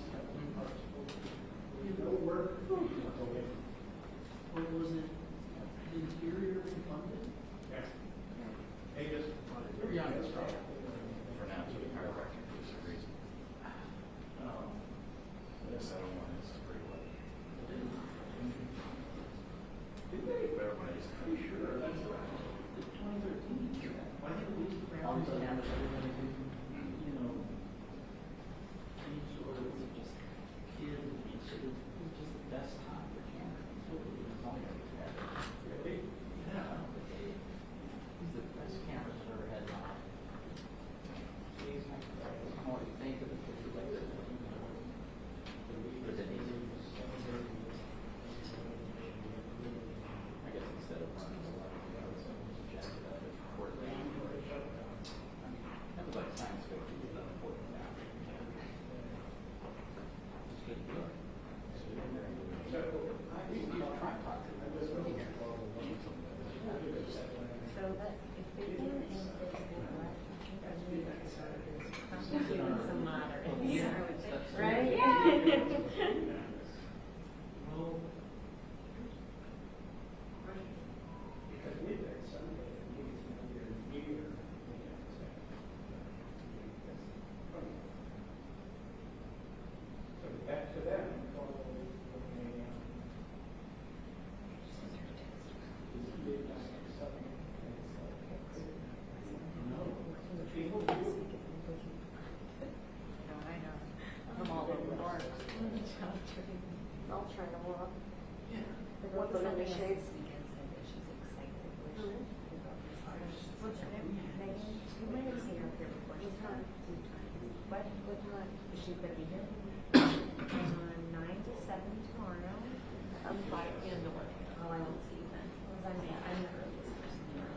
Speaker 11: Or was it interior funded?
Speaker 9: Yeah. Hey, just
Speaker 11: You're young and strong.
Speaker 9: for now, to the chiropractor for some reason. This other one is pretty late. Better one is pretty sure. That's
Speaker 11: 2013. Why didn't we round it down to everybody, you know, any sort of just kid, it's just the best time for cancer. Really? Yeah. He's the best camera I've ever had in my life. Jeez, I don't always think of the picture like that. Was it easy? I guess instead of running a lot of jacked up at Fort Lee, that was like science fiction, but not important now. It's good to go. I think you try to talk to them.
Speaker 1: So that if they can and some moderate, right?
Speaker 15: Back to them.
Speaker 1: I know. I'm all over the board. I'll try to walk. What was that shade? What's her name? Megan? You might have seen her up here before. She's not. What time? Is she gonna be here? 9 to 7 tomorrow. 5 p.m. to work. Oh, I won't see you then. I'm the earliest person here.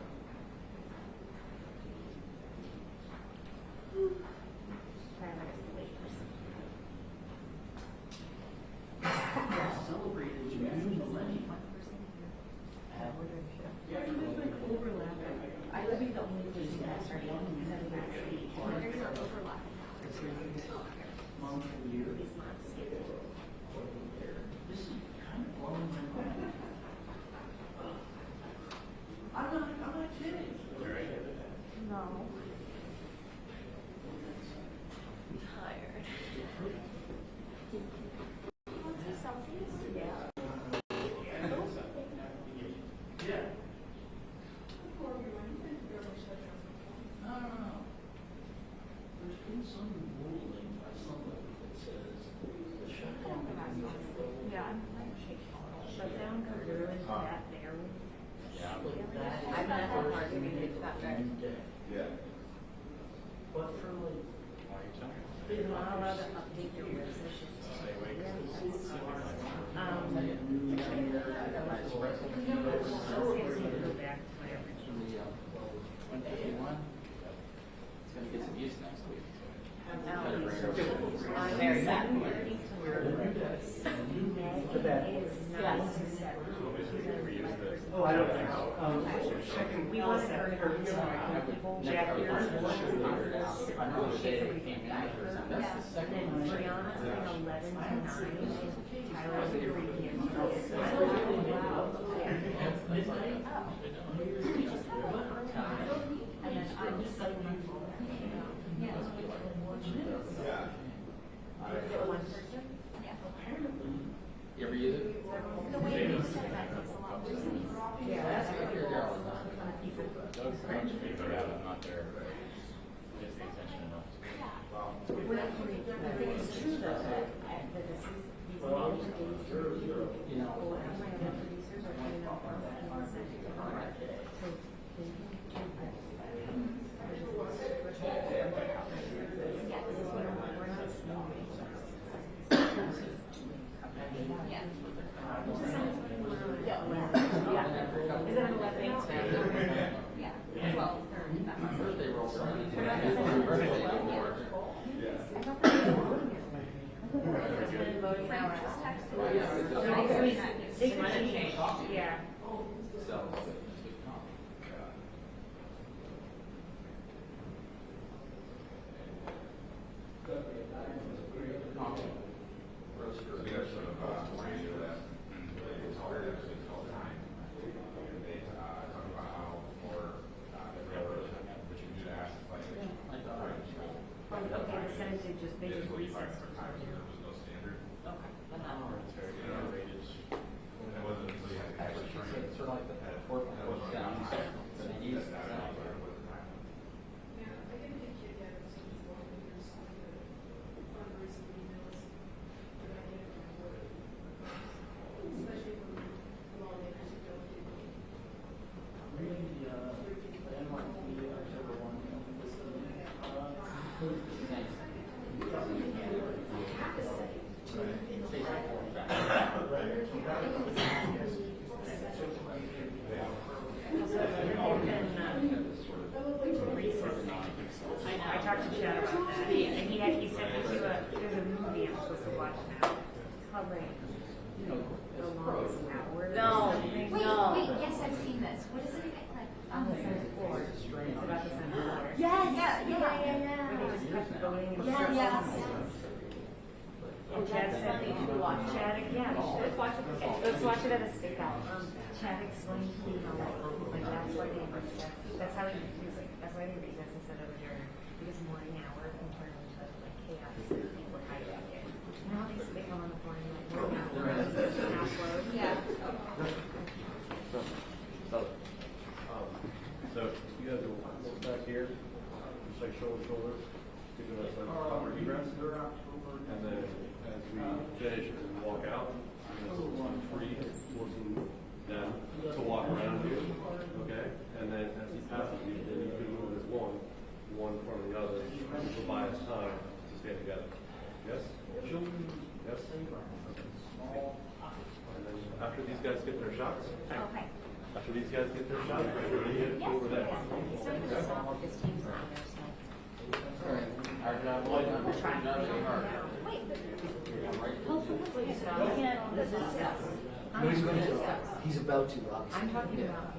Speaker 11: Celebrated June millennium.
Speaker 1: Yeah, there's like overlap. I would be the only person that's right now because I'm actually there's no overlap.
Speaker 11: Month and year.
Speaker 1: It's not scheduled.
Speaker 11: This is kind of blowing my mind. I'm not kidding.
Speaker 1: No. I'm tired. What's the Celsius? Yeah.
Speaker 11: Yeah. No. There's been some ruling by somebody that says the shutdown.
Speaker 1: Yeah, I'm like shutdown could ruin that there. I've not had an argument about that.
Speaker 9: Yeah.
Speaker 11: But for like.
Speaker 1: You're not allowed to update your position.
Speaker 11: It's going to get some use next week.
Speaker 1: I'm very happy. We wanted her to go to Jack here. And then Brianna's like 11 to 9. Tyler's like 3 p.m. And then I'm just like, is it one person?
Speaker 11: You ever use it?
Speaker 1: The way you said that takes a lot of reasons. Yeah, that's good.
Speaker 11: Doug's trying to figure out I'm not there, but just the attention enough.
Speaker 1: I think it's true though that this is these major days for people. You know, my other producers are putting up on that and sending it on. So they can Is it an 11? Yeah. 12.
Speaker 11: Birthday roll.
Speaker 1: Yeah. They just recess. Let's watch it at a stakeout. Chad explained to me how like that's why they recess. That's how he was like. That's why they recess instead of adjourn because morning hour can turn into like chaos. People are hiding it. Now they come on the morning like morning hour. Now close. Yeah.
Speaker 8: So you guys will look back here, just like shoulder to shoulder, giving us a proper egress. And then as we finish and walk out, I'm free, forcing them to walk around you, okay? And then as he passes you, then you can move as one in front of the other, to buy us time to stay together. Yes? Yes? And then after these guys get their shots,
Speaker 1: Okay.
Speaker 8: after these guys get their shots, we're going to get over there.
Speaker 11: Our job, we're trying to make it hard.
Speaker 19: No, he's going to. He's about to, obviously.
Speaker 1: I'm talking about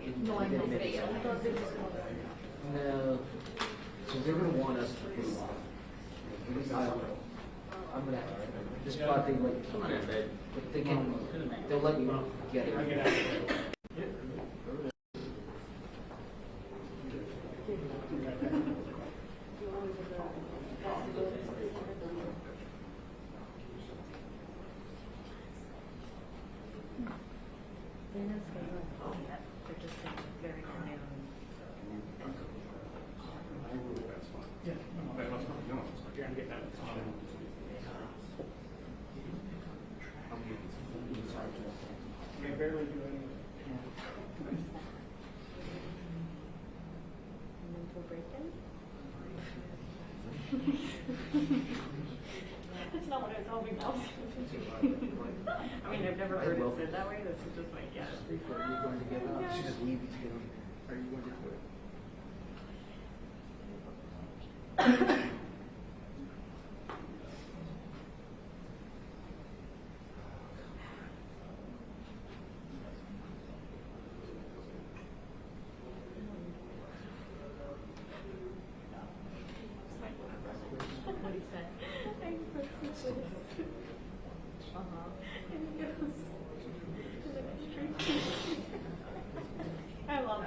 Speaker 1: his normal video.
Speaker 19: No. So they're going to want us to put him off. I'm going to have to. This part they like. Come on in, babe. But they can. They'll let me get it.
Speaker 1: They're just very command.
Speaker 7: They barely do anything.
Speaker 1: Mental break-in? That's not what I was hoping that was going to be. I mean, I've never heard it said that way. This is just my guess.
Speaker 19: Are you going to get up? You should just leave it to get on. Are you going to quit?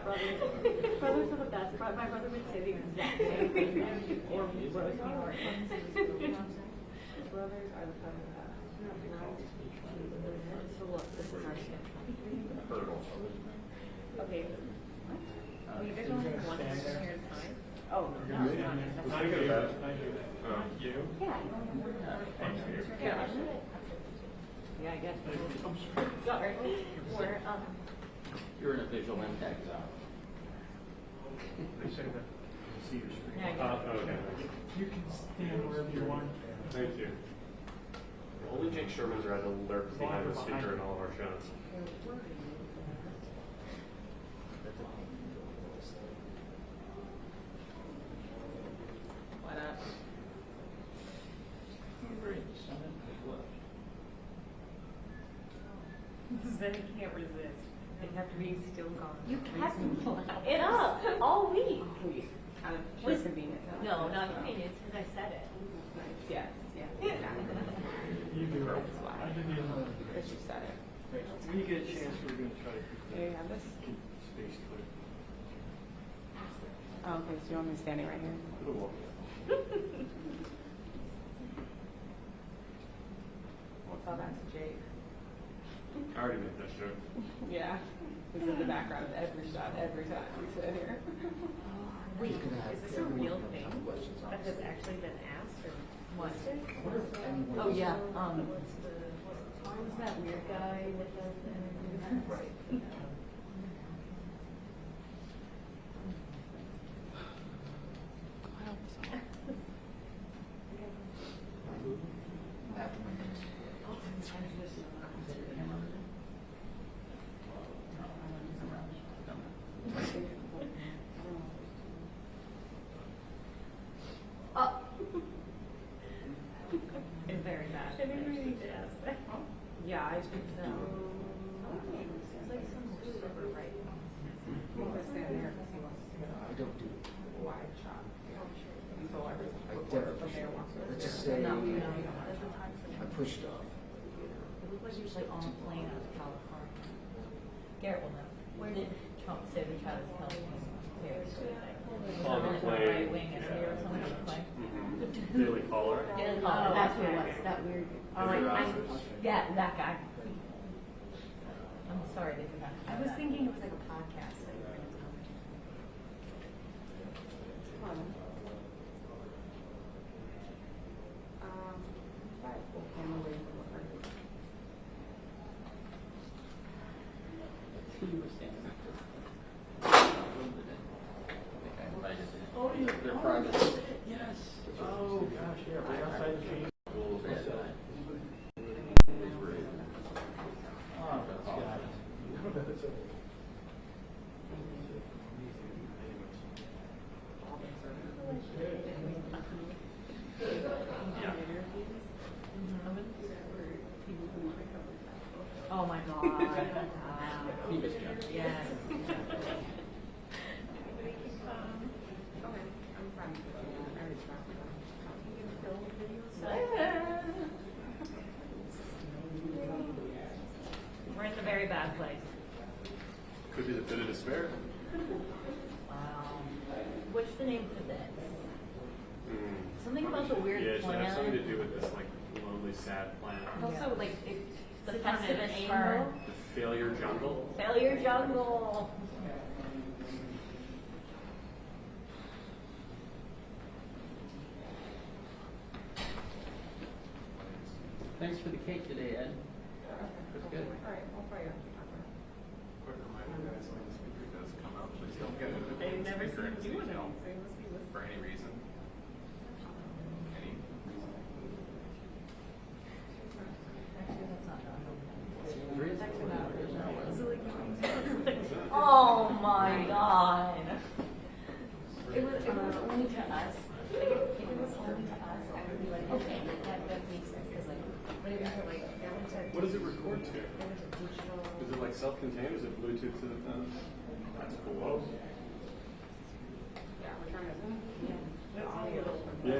Speaker 1: brothers are the best. My brother would say the exact same thing. Or roast me or brothers are the best. So look, this is our schedule. Okay. What? You guys only have one here at a time? Oh, no, not.
Speaker 8: Not good about it. You?
Speaker 1: Yeah. Yeah, I guess. Sorry. We're,
Speaker 11: You're an official impact zone.
Speaker 8: They say that. See your screen.
Speaker 1: Yeah,
Speaker 8: Okay.
Speaker 7: You can stand wherever you want.
Speaker 8: Thank you. Only Jake Sherman's are at the lurk behind the speaker in all of our shots.
Speaker 11: Why not?
Speaker 1: Then he can't resist. They have to be still gone. You kept it up all week.
Speaker 10: Please.
Speaker 1: Was
Speaker 10: convenient.
Speaker 1: No, not convenient, because I said it.
Speaker 10: Yes, yes.
Speaker 7: You do it. I didn't even know.
Speaker 10: Because you said it.
Speaker 8: When you get a chance, we're going to try to keep
Speaker 10: Do you have this?
Speaker 8: space clear.
Speaker 10: Oh, okay, so you want me standing right here?
Speaker 8: Little walk.
Speaker 10: We'll tell that to Jake.
Speaker 8: I already made that joke.
Speaker 10: Yeah. He's in the background of every shot, every time we sit here.
Speaker 1: Wait, is this a real thing that has actually been asked or listed? Oh, yeah. Who's that weird guy with the right? It's very bad. I didn't really need to ask that. Yeah, I think so. It's like some server, right?
Speaker 10: We'll just stand there because he wants to
Speaker 19: I don't do
Speaker 10: wide shot. Until everything
Speaker 19: I
Speaker 10: before
Speaker 19: definitely
Speaker 10: from there wants to.
Speaker 19: let's just say
Speaker 1: No, you don't. There's a time for
Speaker 19: I pushed off.
Speaker 1: It looked like he was like on a plane out of California. Garrett will know. Where did Trump say we tried to tell him?
Speaker 8: On the plane.
Speaker 1: Right wing interview or something on the plane.
Speaker 8: Daily Caller.
Speaker 1: Daily Caller. That's who it was. That weird. Yeah, that guy. I'm sorry they forgot. I was thinking it was like a podcast that you were going to tell me.
Speaker 10: Full camera waiting for what you were standing there.
Speaker 11: Oh, they're private.
Speaker 7: Yes. Oh, gosh, yeah, right outside the gate.
Speaker 1: Oh my God.
Speaker 11: He was young.
Speaker 1: Yes. We're in the very bad place.
Speaker 8: Could be the pit of despair.
Speaker 1: What's the name for this? Something about the weird
Speaker 8: Yeah, it should
Speaker 1: plan.
Speaker 8: have something to do with this like lonely, sad planet.
Speaker 1: Also, like it's
Speaker 10: The
Speaker 1: kind of an
Speaker 10: pessimist
Speaker 1: angle.
Speaker 8: The failure jungle.
Speaker 1: Failure jungle.
Speaker 11: Thanks for the cake today, Ed. That's good.
Speaker 10: All right, I'll try it.
Speaker 9: Quick reminder, guys, when the speaker does come up, please don't get it.
Speaker 10: They've never seen him do
Speaker 9: anything
Speaker 10: anything.
Speaker 9: for any reason. Any reason.
Speaker 1: Oh my God. It was only to us. Like, if it was only to us, I would be like, okay, that makes sense. Because like, when it was like, there was a.
Speaker 8: What does it record to?
Speaker 1: There was a digital.
Speaker 8: Is it like self-contained? Is it Bluetooth to the phone? That's cool.
Speaker 10: Yeah, we're trying to.
Speaker 8: Yeah,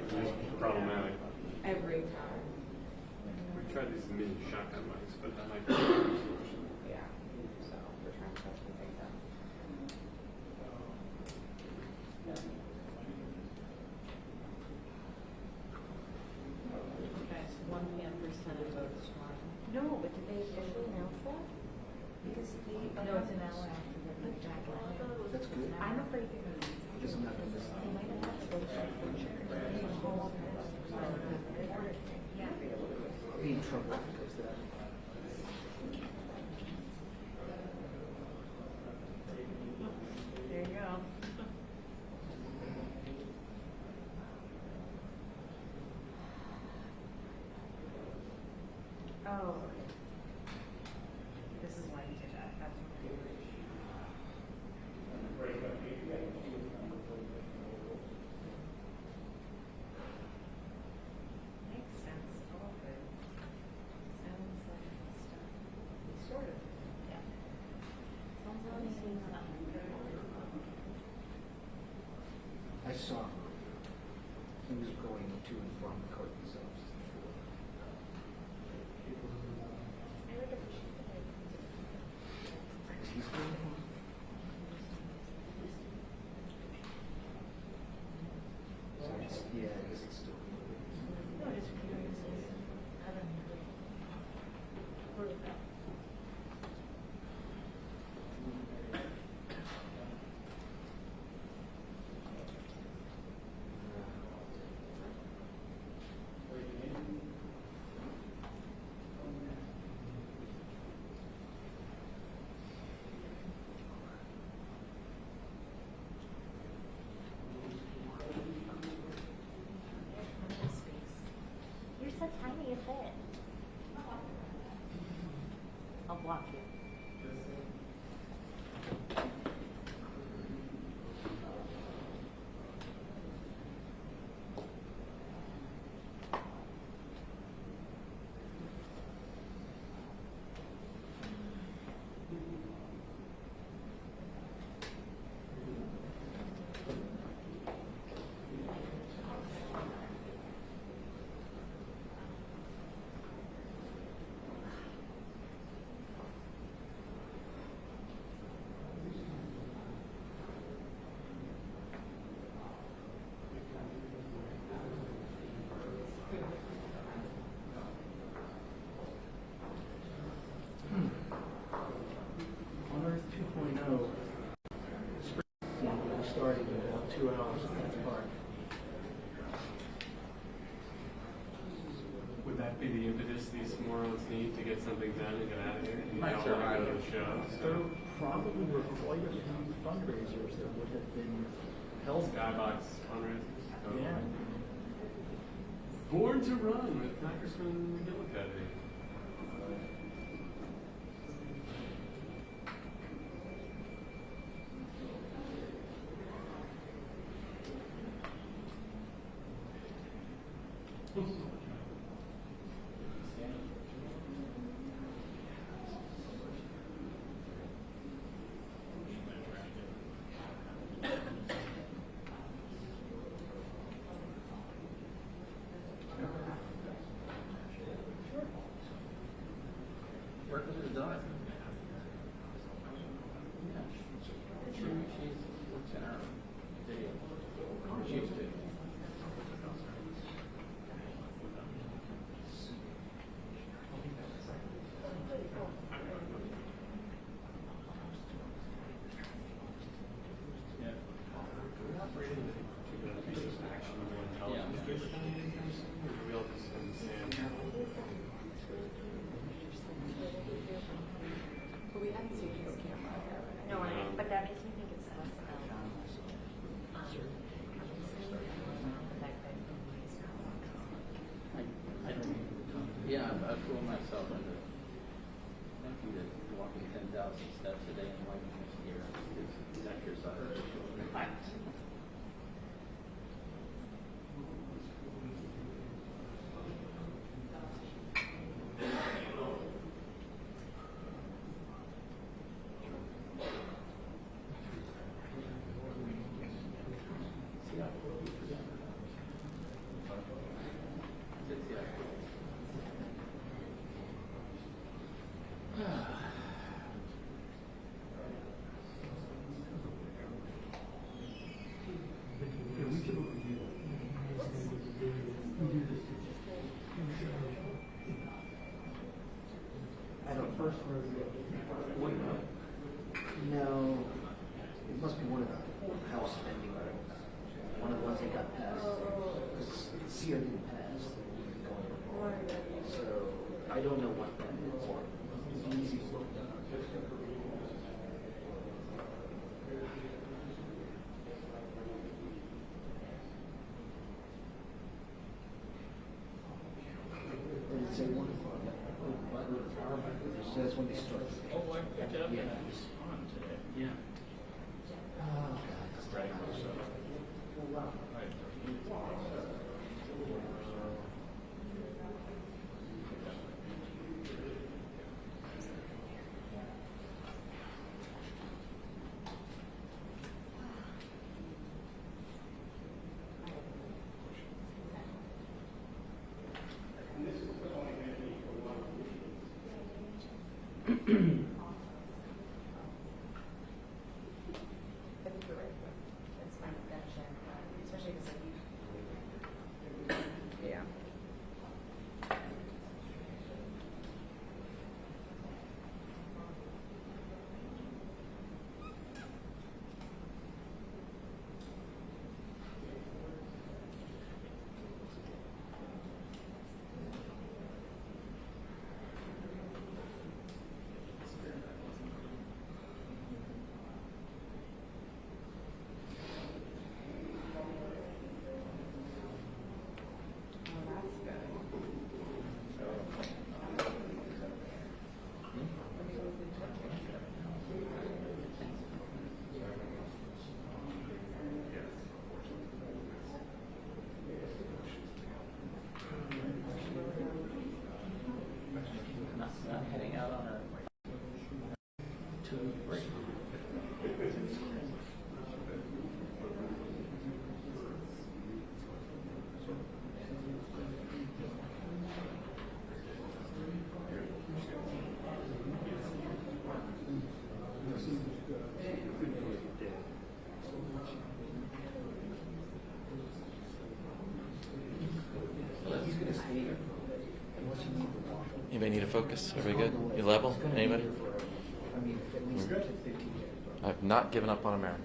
Speaker 8: yeah. Problematic.
Speaker 10: Every time.
Speaker 8: We've tried these mini shotgun mics, but that might be
Speaker 10: Yeah. So we're trying to test some things out.
Speaker 19: That's good.
Speaker 1: I'm afraid they're
Speaker 19: Because I'm not going to miss
Speaker 1: they might not have to go to
Speaker 19: be in trouble because that.
Speaker 10: There you go. Oh, okay. This is why you did that. That's makes sense. All good. Sounds like stuff. Sort of. Yeah. Sounds like
Speaker 19: I saw him. He was going to and from McCarthy's office. He's going home. So it's, yeah, I guess it's still.
Speaker 10: No, just curious. I don't know. Heard of that.
Speaker 1: You're so tiny and fit. I'll block you.
Speaker 19: On Earth 2.0, spring will start in about 2 hours in that park.
Speaker 4: Would that be the impetus these morons need to get something done and get out of here? And
Speaker 11: Might
Speaker 4: not want to go to
Speaker 11: survive.
Speaker 4: the show?
Speaker 19: There probably were quite a few fundraisers that would have been held.
Speaker 4: Skybox fundraisers. Totally.
Speaker 19: Yeah.
Speaker 4: Born to Run with Congressman McGillicuddy.
Speaker 11: Work with his daughter. Yeah, she works in our video. She used to.
Speaker 4: Yeah. We're not ready to be actionable intelligence based on anything soon, or do we all just understand?
Speaker 10: But we haven't seen his camera.
Speaker 1: No, but that makes me think it's less
Speaker 11: I don't, yeah, I fool myself into thinking that walking 10,000 steps a day and lighting this gear is exercise.
Speaker 19: No, it must be one of the House spending bills. One of the ones that got passed. Because if the CO didn't pass, then it would be going on. So I don't know what that is. It's easy to look up. Did it say 1 o'clock? So that's when they start.
Speaker 11: Oh, I picked it up.
Speaker 19: Yeah.
Speaker 11: It was on today. Yeah.
Speaker 19: Oh, God.
Speaker 11: Right.
Speaker 1: I think you're right. It's fine with that check, especially because yeah.
Speaker 11: Not heading out on a 2-week break.
Speaker 16: Anybody need a focus? Everybody good? You level? Anybody? We're good. I've not given up on America.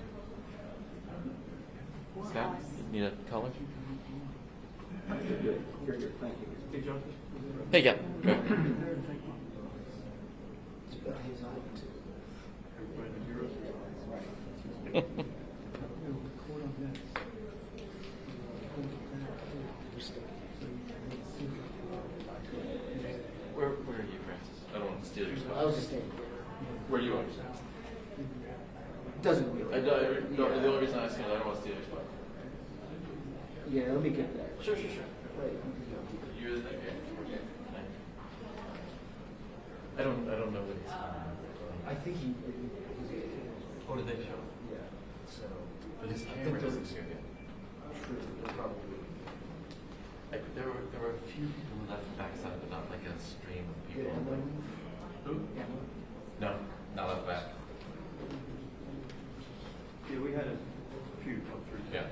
Speaker 16: Scott, you need a color? Hey, yeah. Go. Where are you, Francis? I don't want to steal your spot.
Speaker 19: I was just saying.
Speaker 16: Where do you want?
Speaker 19: Doesn't really.
Speaker 16: The only reason I'm asking is I don't want to steal your spot.
Speaker 19: Yeah, let me get that.
Speaker 16: Sure.
Speaker 19: Right.
Speaker 16: You're the okay. I don't know what he's.
Speaker 19: I think he.
Speaker 16: What did they show?
Speaker 19: Yeah. So.
Speaker 16: But his
Speaker 19: I
Speaker 16: camera
Speaker 19: think
Speaker 16: doesn't
Speaker 19: those-
Speaker 16: show yet.
Speaker 19: True. Probably.
Speaker 16: There were a few people who left the backside, but not like a stream of people. Who? No, not left back.
Speaker 8: Yeah, we had a few come through.
Speaker 16: Yeah.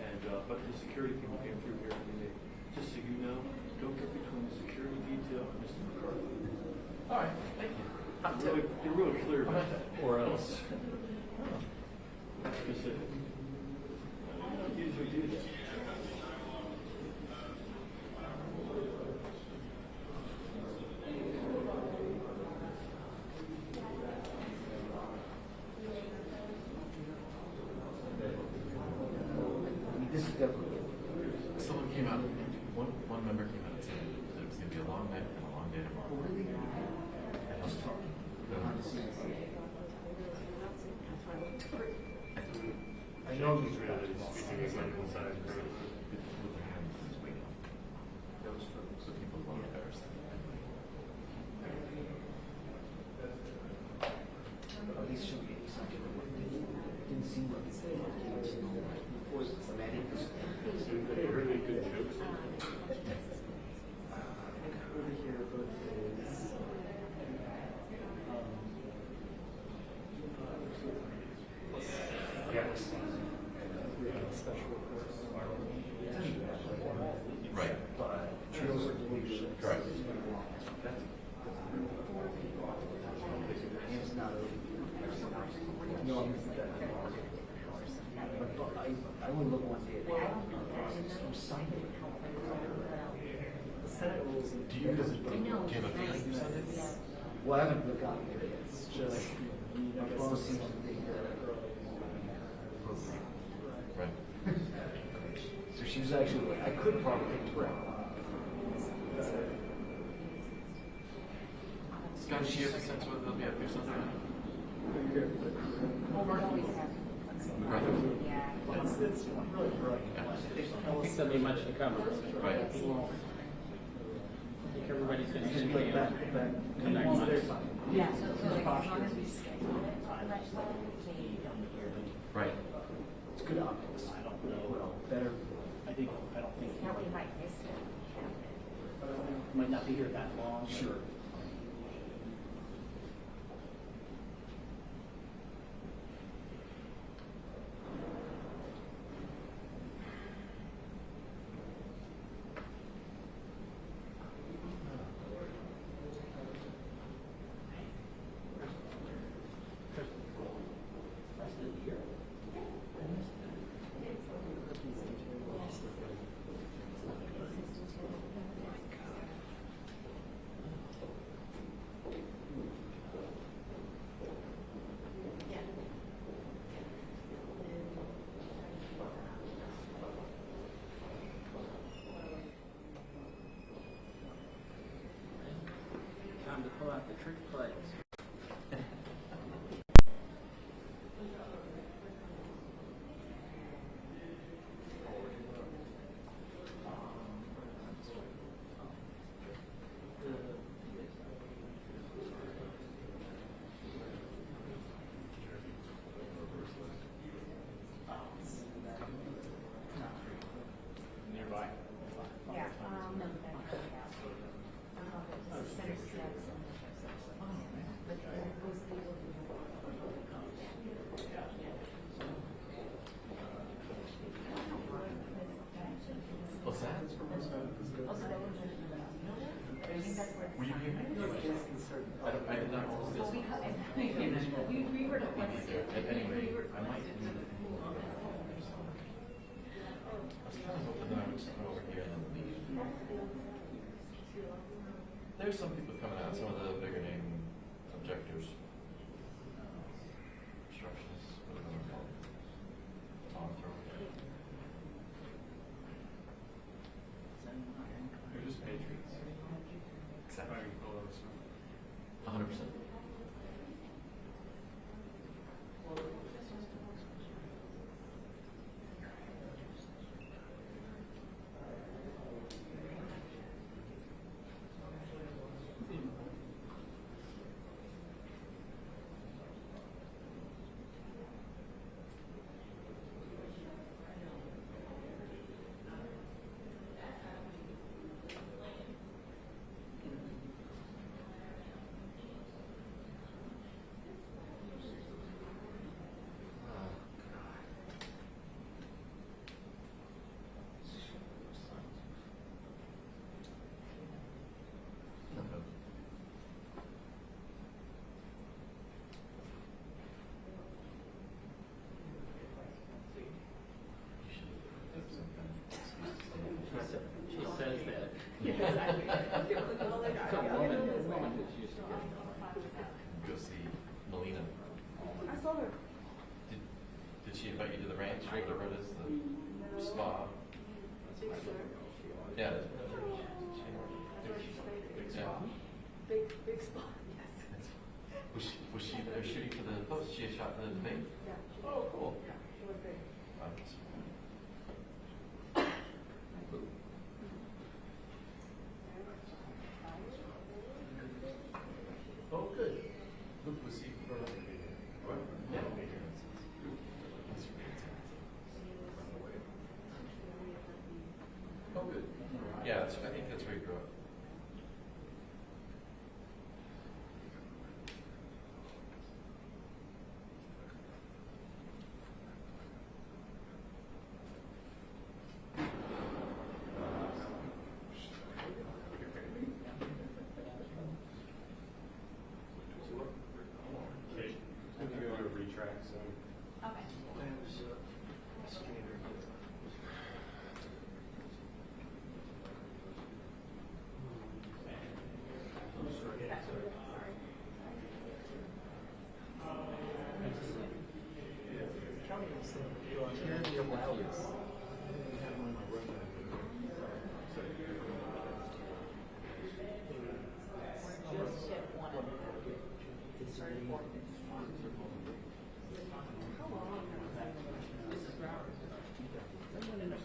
Speaker 8: And, but the security people came through here and they, just so you know, don't get between the security detail and Mr. McCarthy.
Speaker 16: All right, thank you.
Speaker 8: They're really clear about that. Or else. Specific. Usually do that.
Speaker 19: This is definitely.
Speaker 16: Someone came out. One member came out and said that it was going to be a long night and a long day tomorrow.
Speaker 19: Really?
Speaker 16: And I was talking.
Speaker 19: Behind the scenes.
Speaker 8: I know he's really speaking against one side.
Speaker 16: So people won't embarrass them.
Speaker 19: At least should be something. It didn't seem like it's before it's dramatic.
Speaker 8: Really good jokes.
Speaker 19: Over here, but special reports.
Speaker 16: Right. Correct.
Speaker 19: And it's not over. No, I'm just that. But I only look one day a day. I'm Sunday. The Senate rules.
Speaker 16: Do you have a feeling for Sundays?
Speaker 19: Well, I haven't looked out here yet. It's just my boss seems to think that.
Speaker 16: Right.
Speaker 19: So she was actually like, I could probably take 12.
Speaker 16: Scott, do you have a sense whether they'll be up here Sunday?
Speaker 1: Well, we're always having. Yeah.
Speaker 11: It's really brilliant. I think there'll be much to cover.
Speaker 16: Right.
Speaker 11: I think everybody's going to be
Speaker 19: back.
Speaker 1: Yeah, so like, as long as we schedule it, they don't hear.
Speaker 16: Right.
Speaker 19: It's good optics. I don't know. Well, better.
Speaker 11: I don't think.
Speaker 1: Now we might miss it.
Speaker 11: Might not be here that long.
Speaker 19: Sure.
Speaker 11: Time to pull out the trick plays.
Speaker 4: Nearby.
Speaker 1: Yeah, no, center steps and but those people
Speaker 16: What's that?
Speaker 1: also that was I think that's where
Speaker 16: Were you here? I did not know this.
Speaker 1: we were the ones.
Speaker 16: Anyway, I might. I was kind of hoping that I would just come over here and then leave. There's some people coming out, some of the bigger name objectors. Obstructionists, whatever they're called. Tom throwers.
Speaker 4: They're just patriots.
Speaker 16: Exactly. 100%.
Speaker 11: She says that. Woman who's used to getting
Speaker 16: Go see Melina.
Speaker 12: I saw her.
Speaker 16: Did she invite you to the ranch or whatever it is, the spa? Yeah. Yeah.
Speaker 12: Big spot. Yes.
Speaker 16: Was she there shooting for the post? She had shot the debate?
Speaker 12: Yeah.
Speaker 16: Oh, cool.
Speaker 12: Yeah, it was big.
Speaker 16: Oh, good. Luke, was he for yeah. Oh, good. Yeah, I think that's where you grew up.
Speaker 4: Okay. I'm going to go to retracts.
Speaker 10: Okay.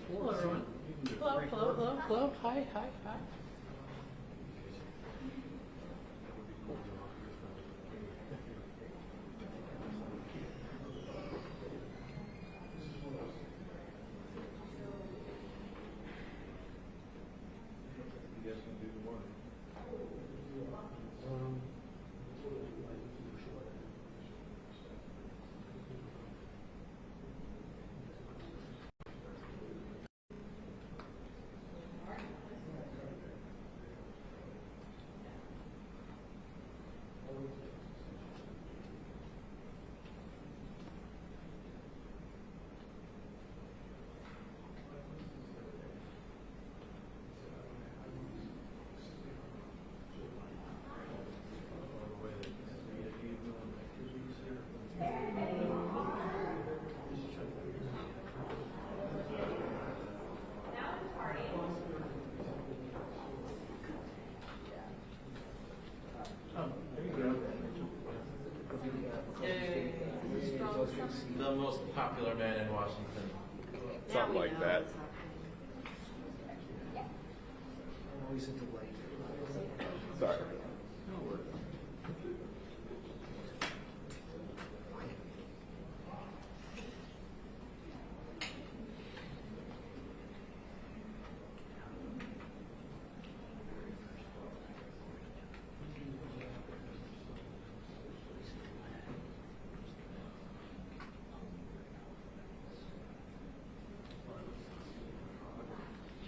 Speaker 11: Hello, everyone. Hello, hello, hello, hello. Hi, hi, hi.
Speaker 4: You guys can do the one.
Speaker 16: The most popular man in Washington.
Speaker 2: Something like that.
Speaker 19: Always into light.
Speaker 2: Sorry.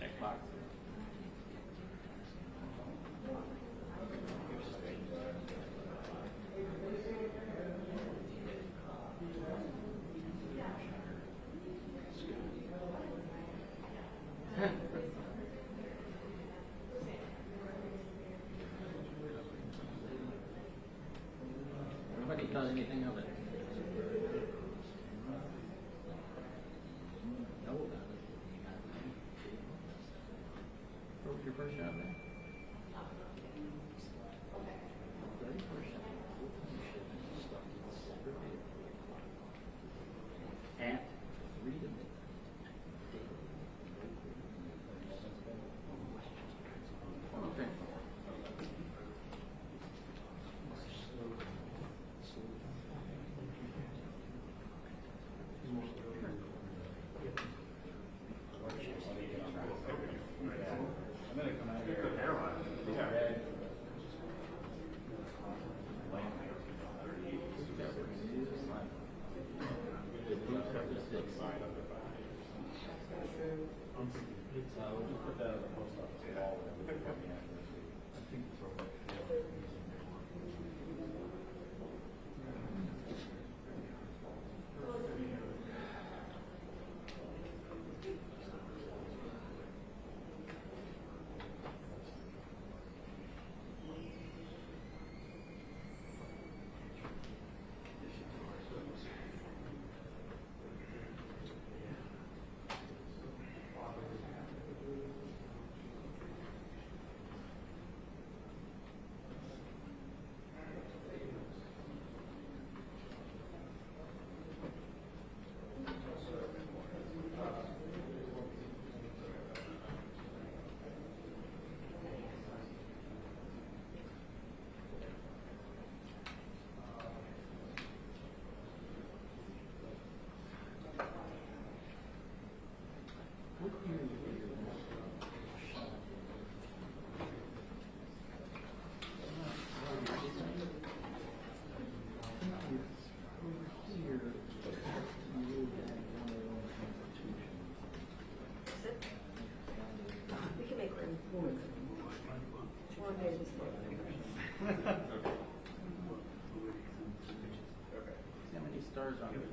Speaker 16: Checkbox.
Speaker 11: Nobody thought anything of it. Know about it. What was your first job there? Very first job. At Freedom. Okay.
Speaker 4: We'll just put that at the post office wall. I think it's over.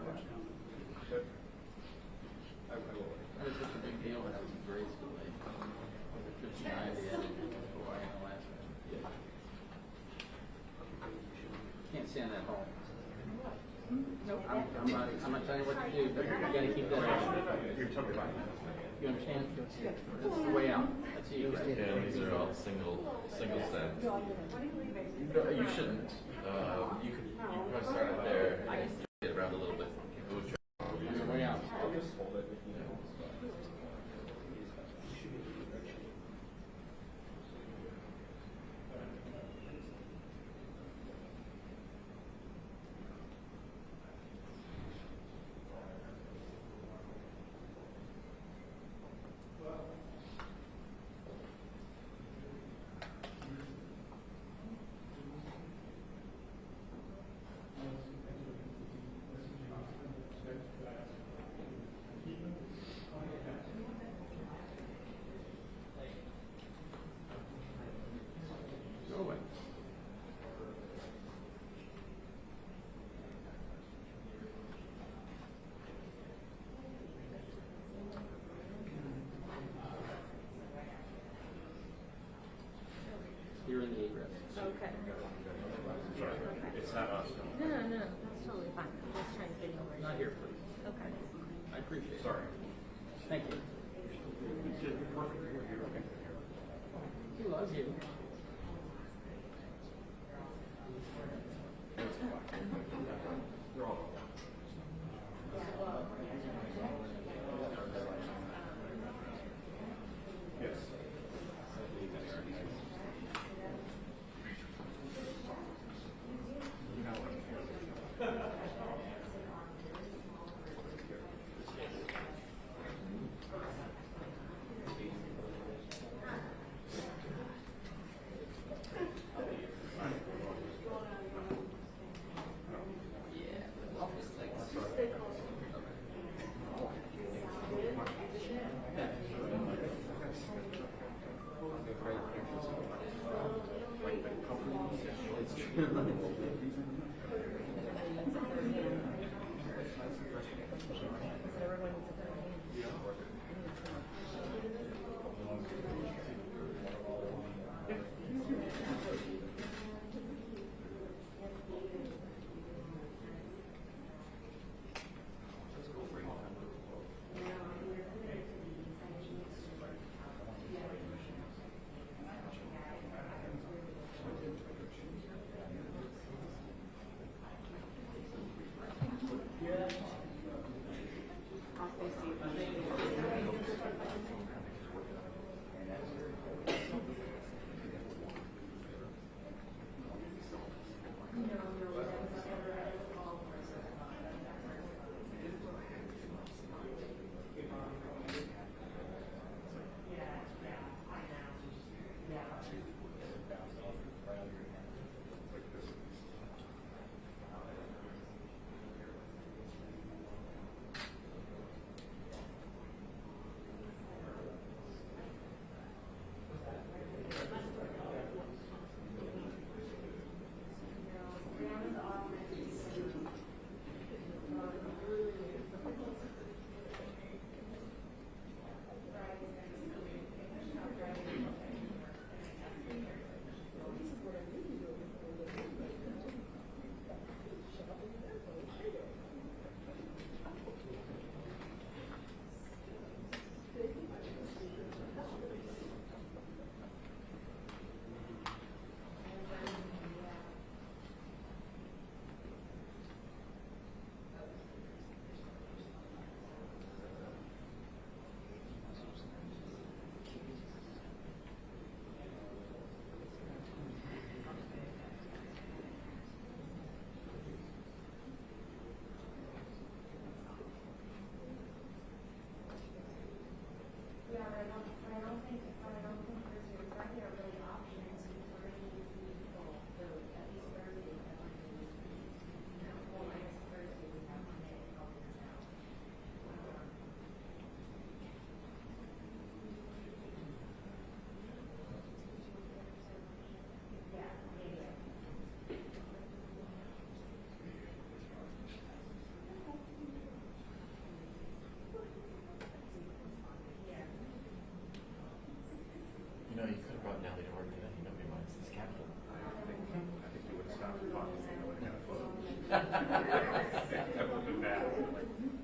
Speaker 11: I will. That was such a big deal when I was in grade school. They could deny the edit before I the last one. Yeah. Can't stand that home. Nope. I'm not telling you what to do, but you gotta keep that in. You're totally right. You understand? That's the way out. That's the right?
Speaker 16: Yeah, these are all single sets. You shouldn't. You could probably start it there and get around a little bit.
Speaker 11: That's the way out. I'll just hold it. You're in the egress.
Speaker 1: Okay.
Speaker 11: It's not us.
Speaker 1: No, that's totally fine. I'm just trying to get over.
Speaker 11: Not here, please.
Speaker 1: Okay.
Speaker 11: I appreciate it. Sorry. Thank you. He loves you.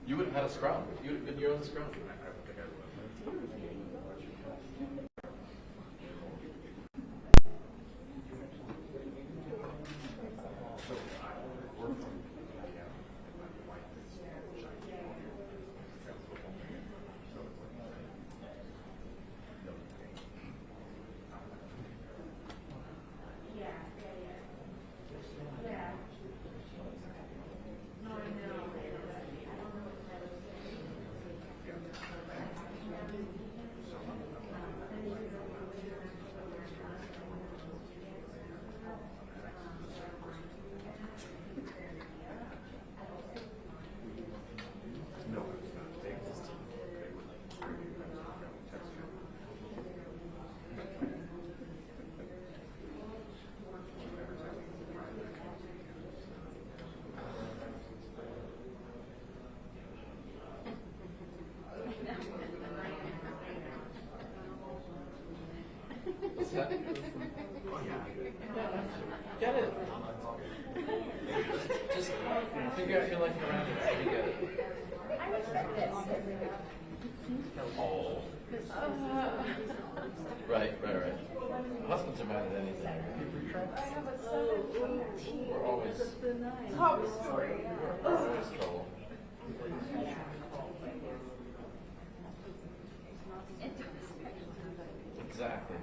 Speaker 16: You would have had a scrum. You would have been your own scrum. Get it. Just figure out your life around it. You get it. Oh. Right. Husbands are mad at anything. We're always trouble. Exactly.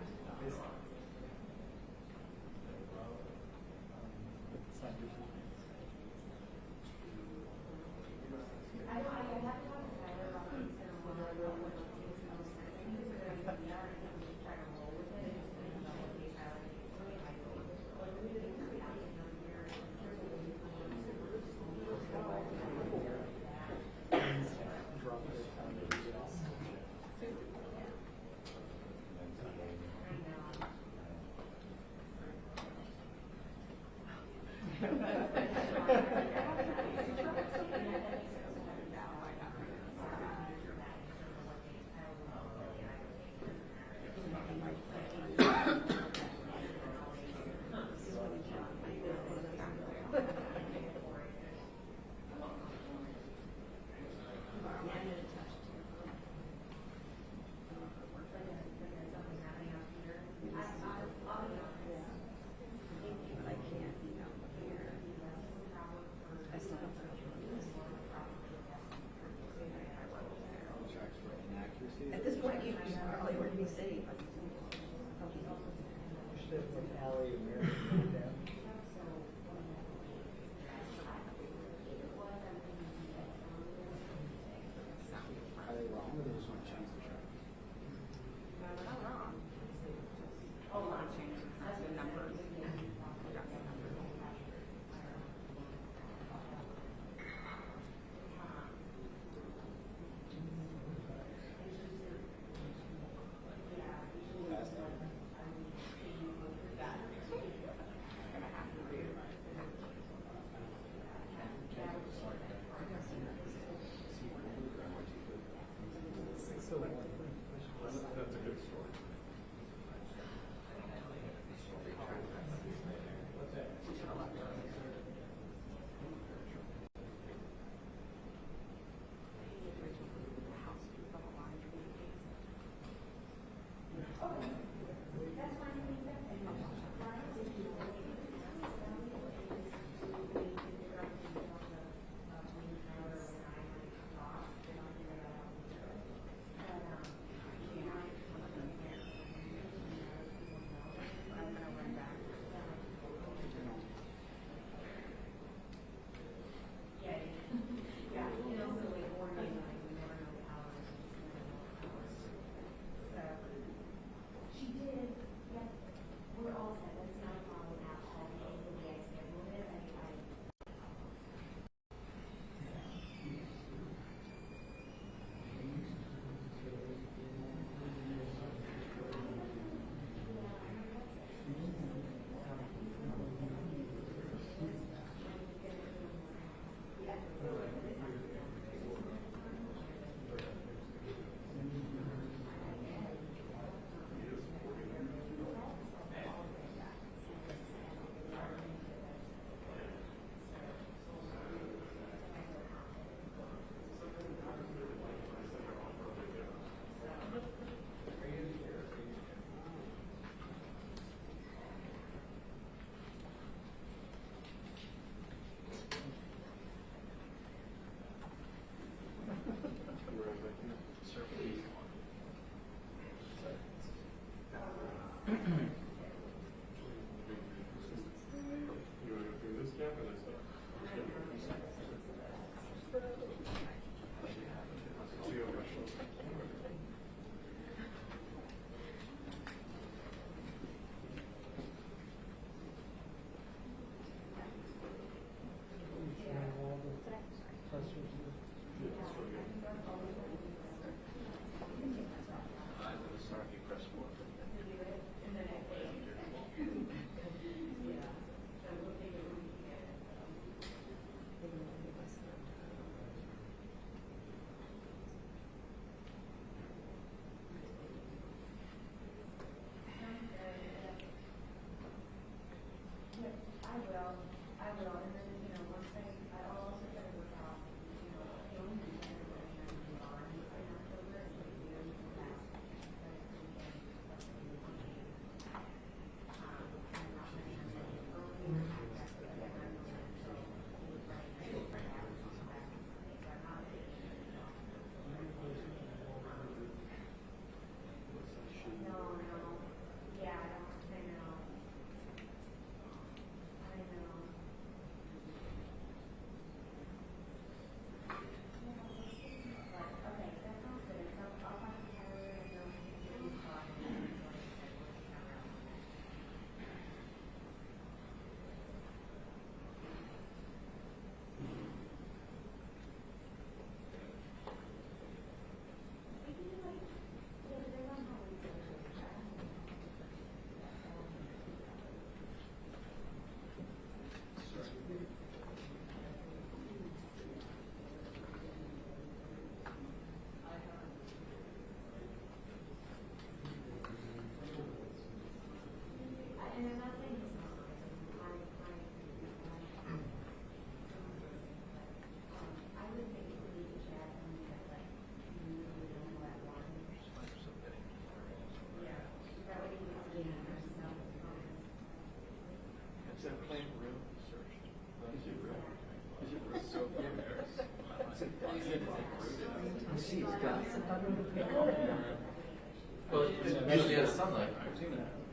Speaker 16: Well, it usually has sunlight.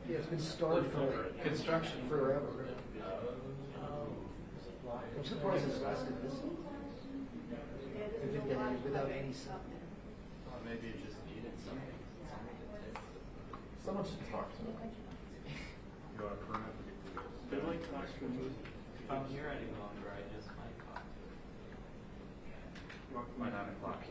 Speaker 19: Yeah, it's been started for
Speaker 16: Construction.
Speaker 19: forever. I'm surprised it's lasted this long. If it died without any sun.
Speaker 16: Well, maybe it just needed something.
Speaker 19: Someone should talk to me.
Speaker 4: You want a permit? They'd like to ask for if I'm here any longer, I just might call.
Speaker 16: By 9 o'clock.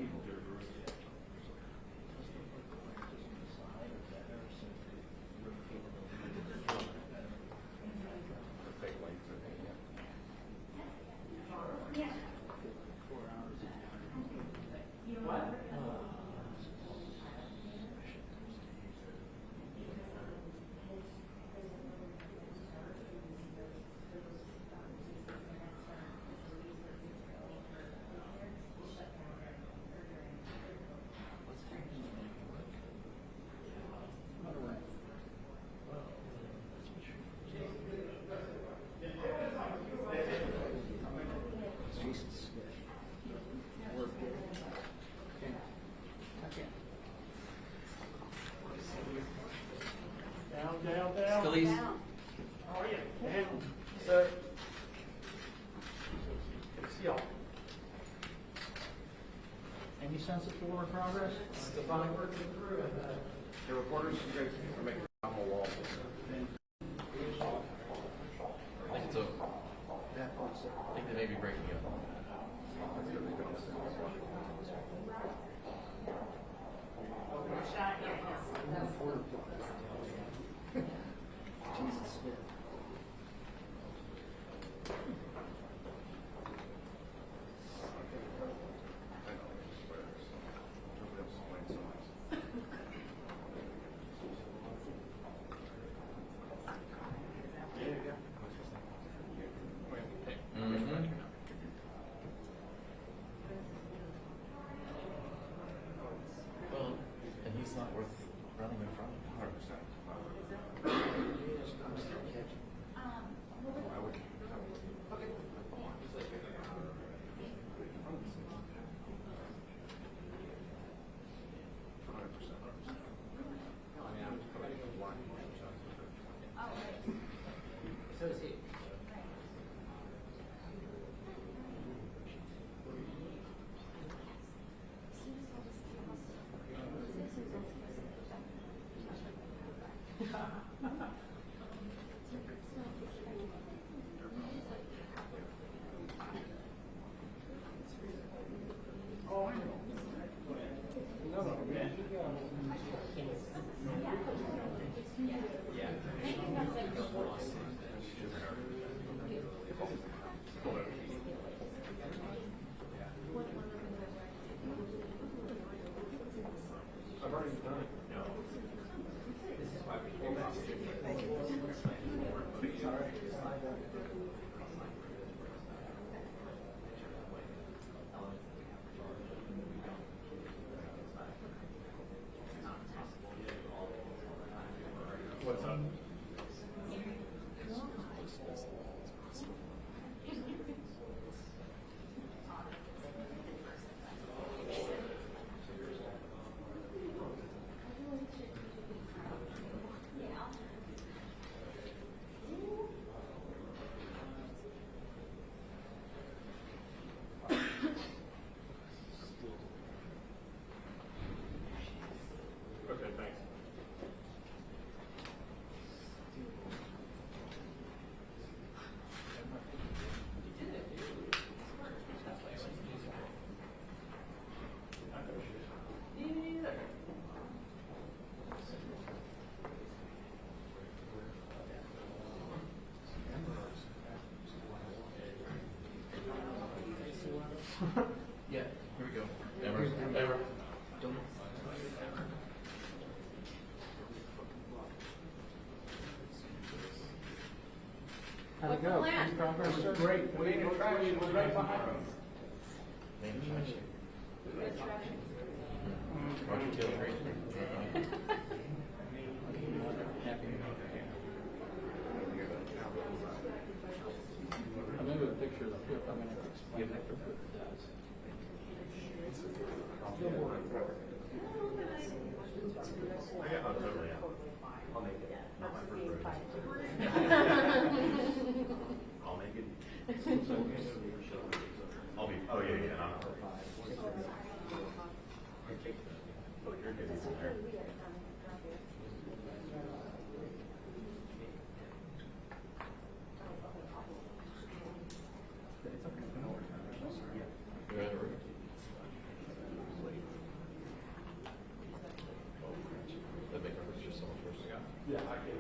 Speaker 7: Down.
Speaker 16: Scalise.
Speaker 7: How are you?
Speaker 11: Hey, sir. See y'all. Any sense of forward progress?
Speaker 16: Still finally working through it. The reporters are making on the wall. I think it's over. I think they may be breaking up.
Speaker 19: Jesus Smith.
Speaker 16: Well, and he's not worth running in front of. 100%.
Speaker 19: I'm still catching.
Speaker 16: I would. Okay.
Speaker 11: So is he.
Speaker 16: Ever.
Speaker 11: How'd it go? Any progress, sir?
Speaker 8: Great. The main attraction was right behind us.
Speaker 16: Main attraction. Aren't you feeling great?
Speaker 11: I'm going to do a picture of the flip. I'm going to explain what the flip does.
Speaker 13: Oh, totally, yeah. I'll make it. Not my first road. I'll make it. I'll be, oh yeah, yeah, I'm not. You're good.
Speaker 16: You're out of room. That makes our picture so much worse.
Speaker 13: Yeah, I can.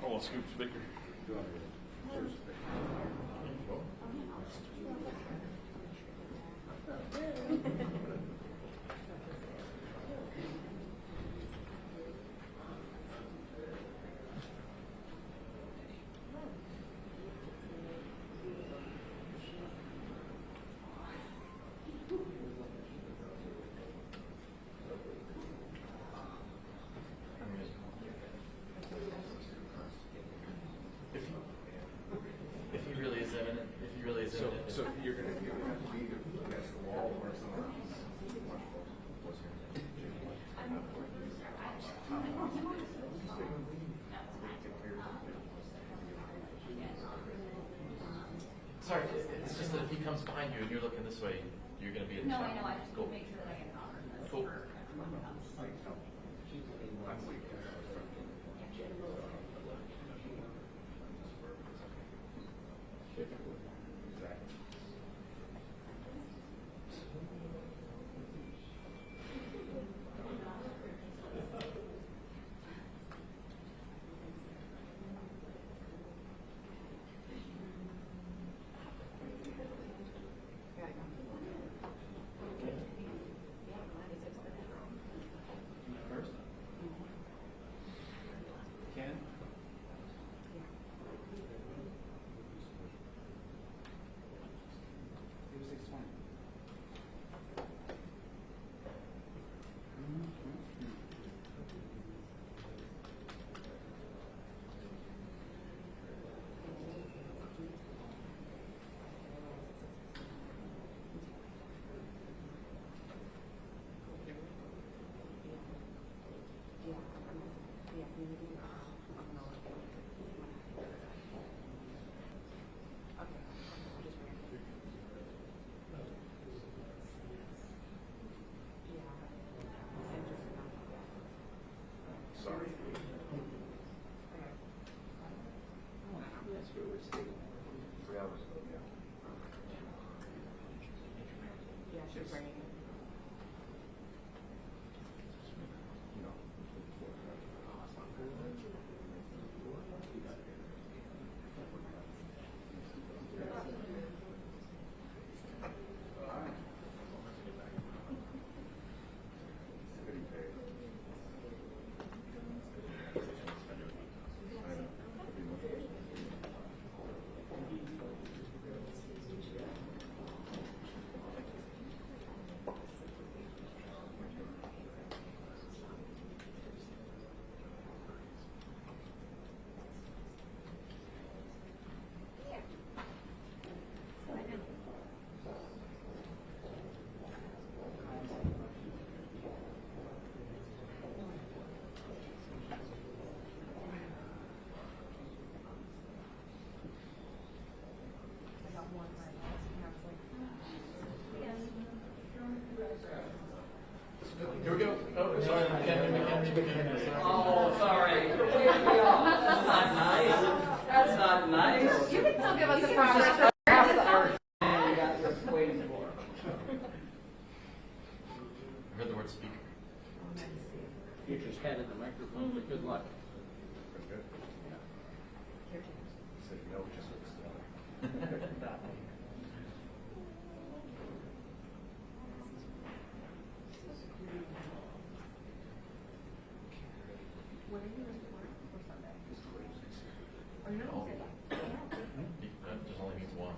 Speaker 8: Oh, Scoop's bigger.
Speaker 16: If he really is eminent,
Speaker 13: So you're gonna have to be against the wall or somewhere else.
Speaker 16: sorry, it's just that if he comes behind you and you're looking this way, you're going to be in the shot.
Speaker 10: No, I know, I just
Speaker 16: Cool.
Speaker 10: want to make sure that I get an
Speaker 16: Cool.
Speaker 11: First? Ken?
Speaker 13: state 3 hours ago.
Speaker 10: Yeah, she's bringing it.
Speaker 16: Here we go. Oh, sorry.
Speaker 11: Oh, sorry. That's not nice. That's not nice.
Speaker 10: You can still give us a proper.
Speaker 11: Half the hour you got this waiting for.
Speaker 16: I heard the word speaker.
Speaker 11: Future's head in the microphone, but good luck.
Speaker 10: When are you in court for Sunday? Or no?
Speaker 16: That just only means one.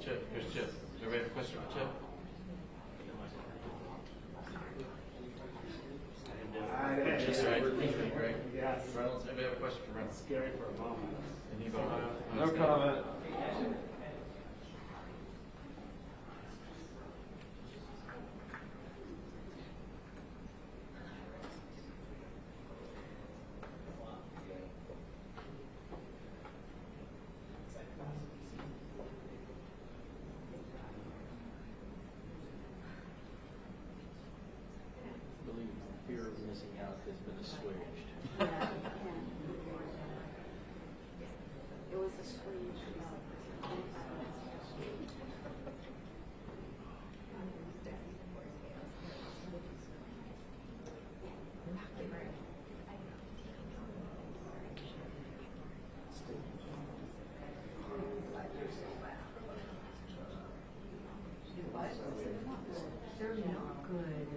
Speaker 16: Chip, here's Chip. Do you have a question for Chip? Just right. Great.
Speaker 8: Yes.
Speaker 16: Reynolds, anybody have a question for Reynolds?
Speaker 8: Scary for a moment.
Speaker 16: Any comment?
Speaker 8: No comment.
Speaker 11: I believe fear of missing out has been assuaged.
Speaker 10: It was a sweet. They're not good.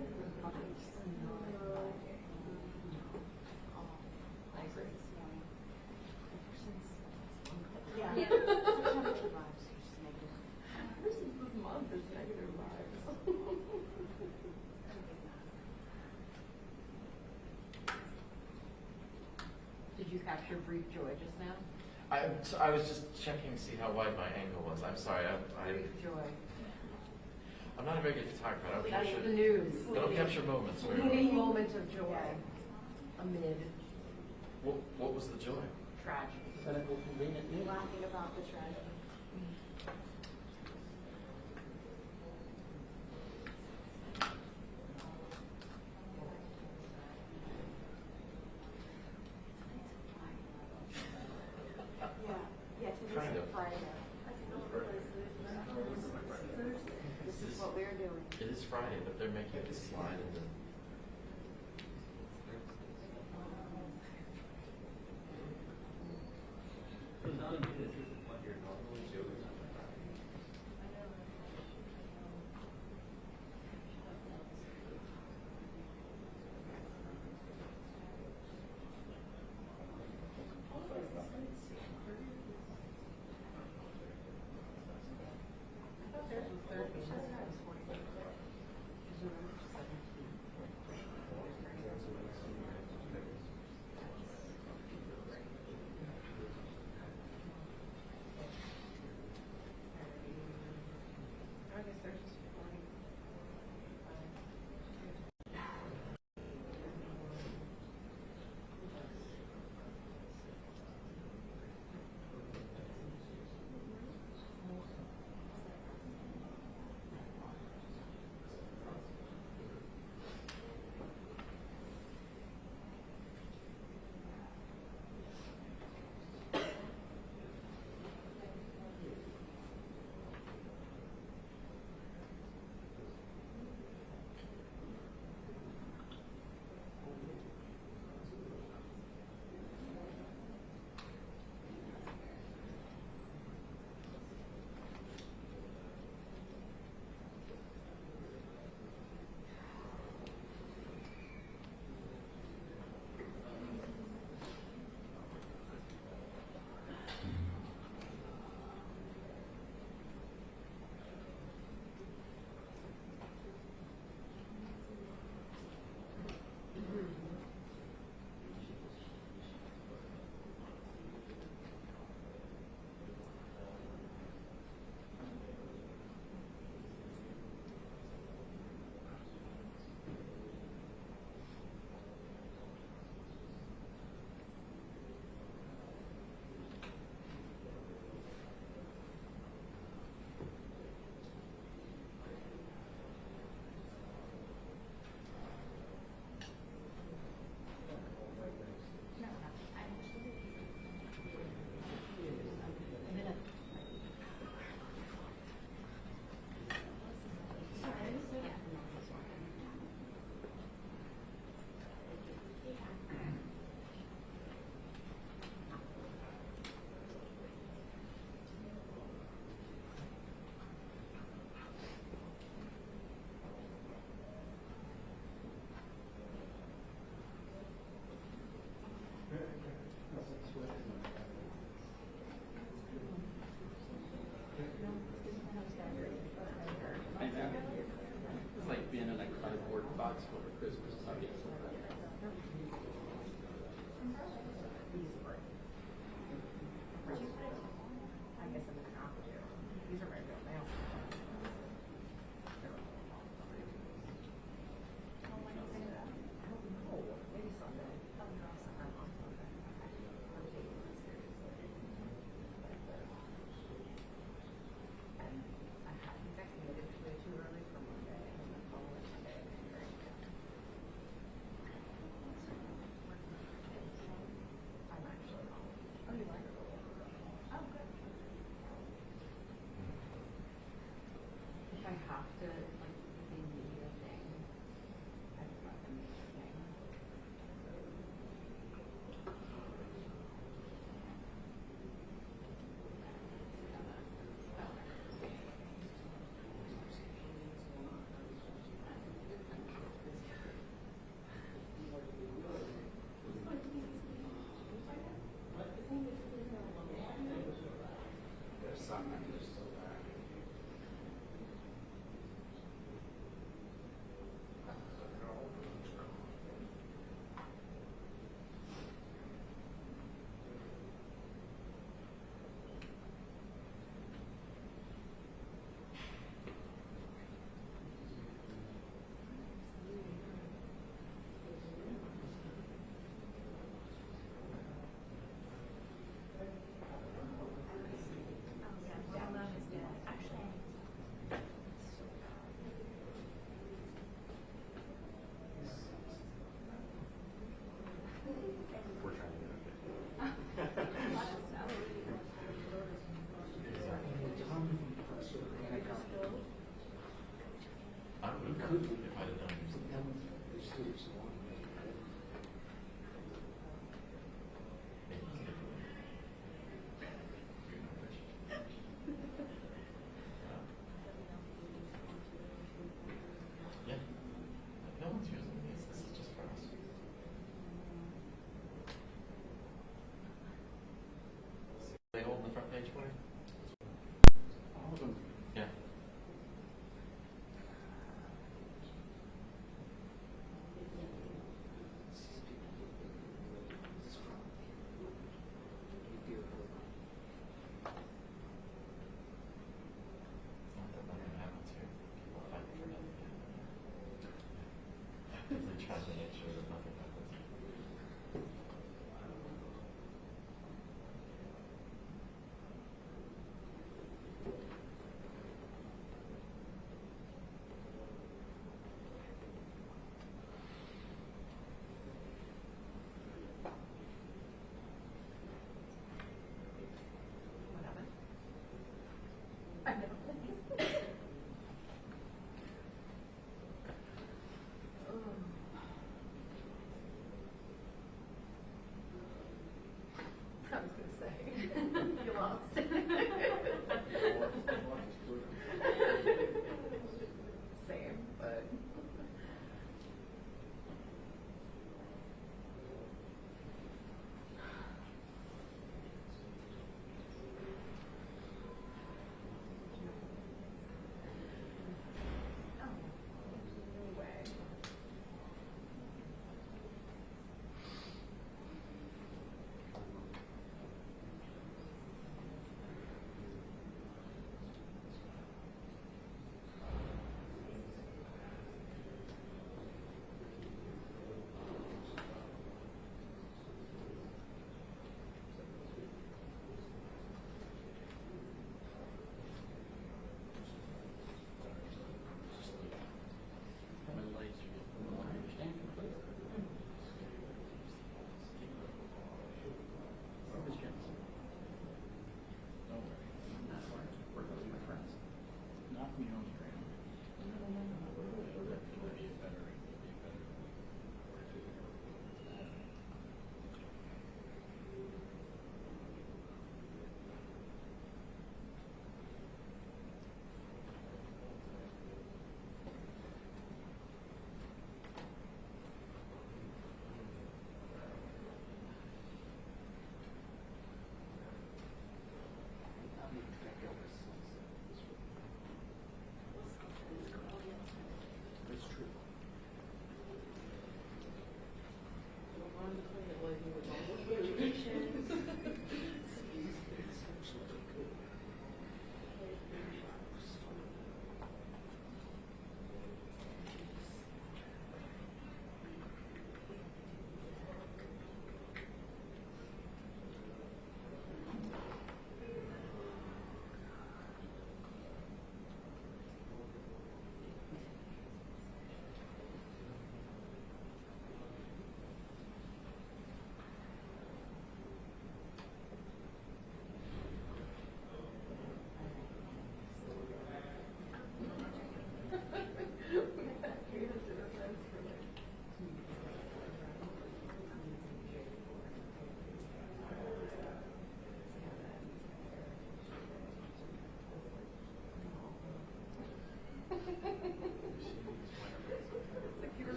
Speaker 10: Yeah. This month is negative vibes. Did you capture brief joy just now?
Speaker 16: I was just checking to see how wide my angle was. I'm sorry.
Speaker 10: Brief joy.
Speaker 16: I'm not a very good photographer. I don't
Speaker 10: That's
Speaker 16: capture
Speaker 10: the news.
Speaker 16: I don't capture moments.
Speaker 10: Fleeting moment of joy amid
Speaker 16: What was the joy?
Speaker 10: tragedy.
Speaker 11: Medical convenient news.
Speaker 10: Laughing about the tragedy. Yeah.
Speaker 16: It is Friday, but they're making it slide into.
Speaker 11: It's like being in a cardboard box full of Christmas nuggets.
Speaker 1: Yeah.
Speaker 10: You lost. Same, but.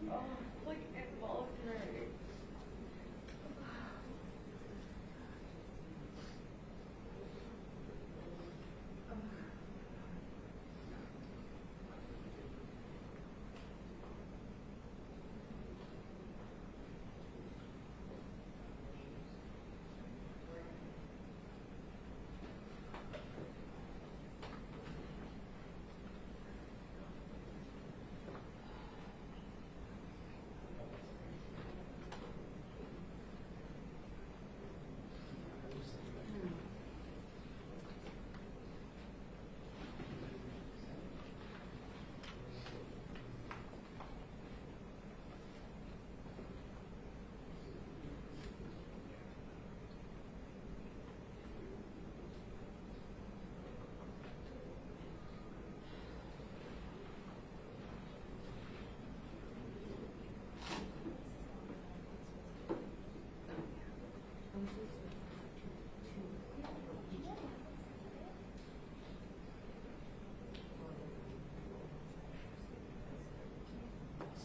Speaker 10: Oh, it's like involuntary.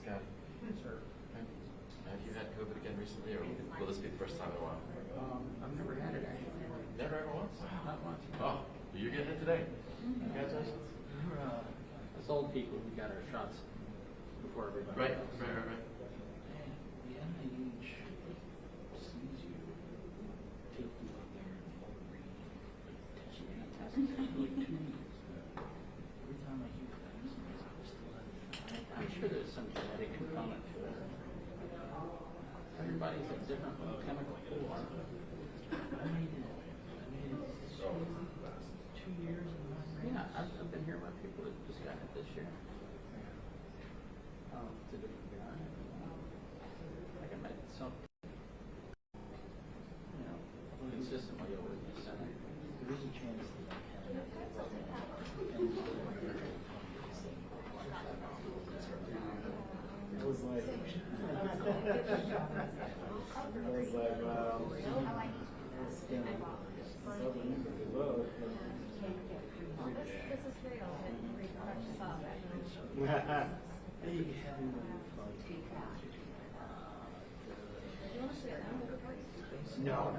Speaker 16: Scott. Sir. Have you had COVID again recently, or will this be the first time in a while?
Speaker 11: I've never had it actually.
Speaker 16: Never ever once?
Speaker 11: Not once.
Speaker 16: Oh, you're getting it today. Congratulations.
Speaker 11: Us old people, we got our shots before everybody
Speaker 16: Right,
Speaker 11: else.
Speaker 16: right.
Speaker 11: The NIH sees you, take you up there and test you and test you for like 2 weeks. Every time I hear that, I'm sure there's some genetic component to it. Everybody's a different chemical pool, aren't they? I made it 2 years and yeah, I've been hearing about people that just got it this year. It's a different guy. Like I met some, consistently over the Senate. There is a chance that I
Speaker 13: I was like, no.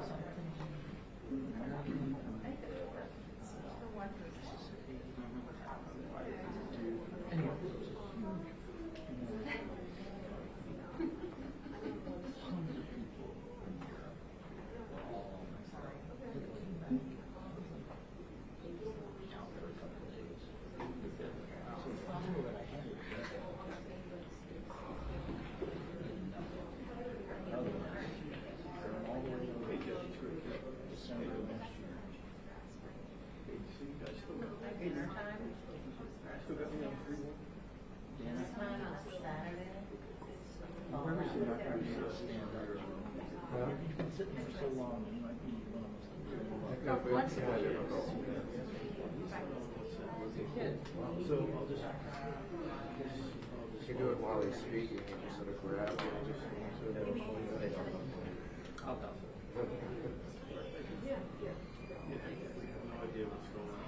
Speaker 13: So I'll just. You can do it while he's speaking and just sort of grab it and just sort of.
Speaker 11: I'll go.
Speaker 8: Yeah. No idea what's going on.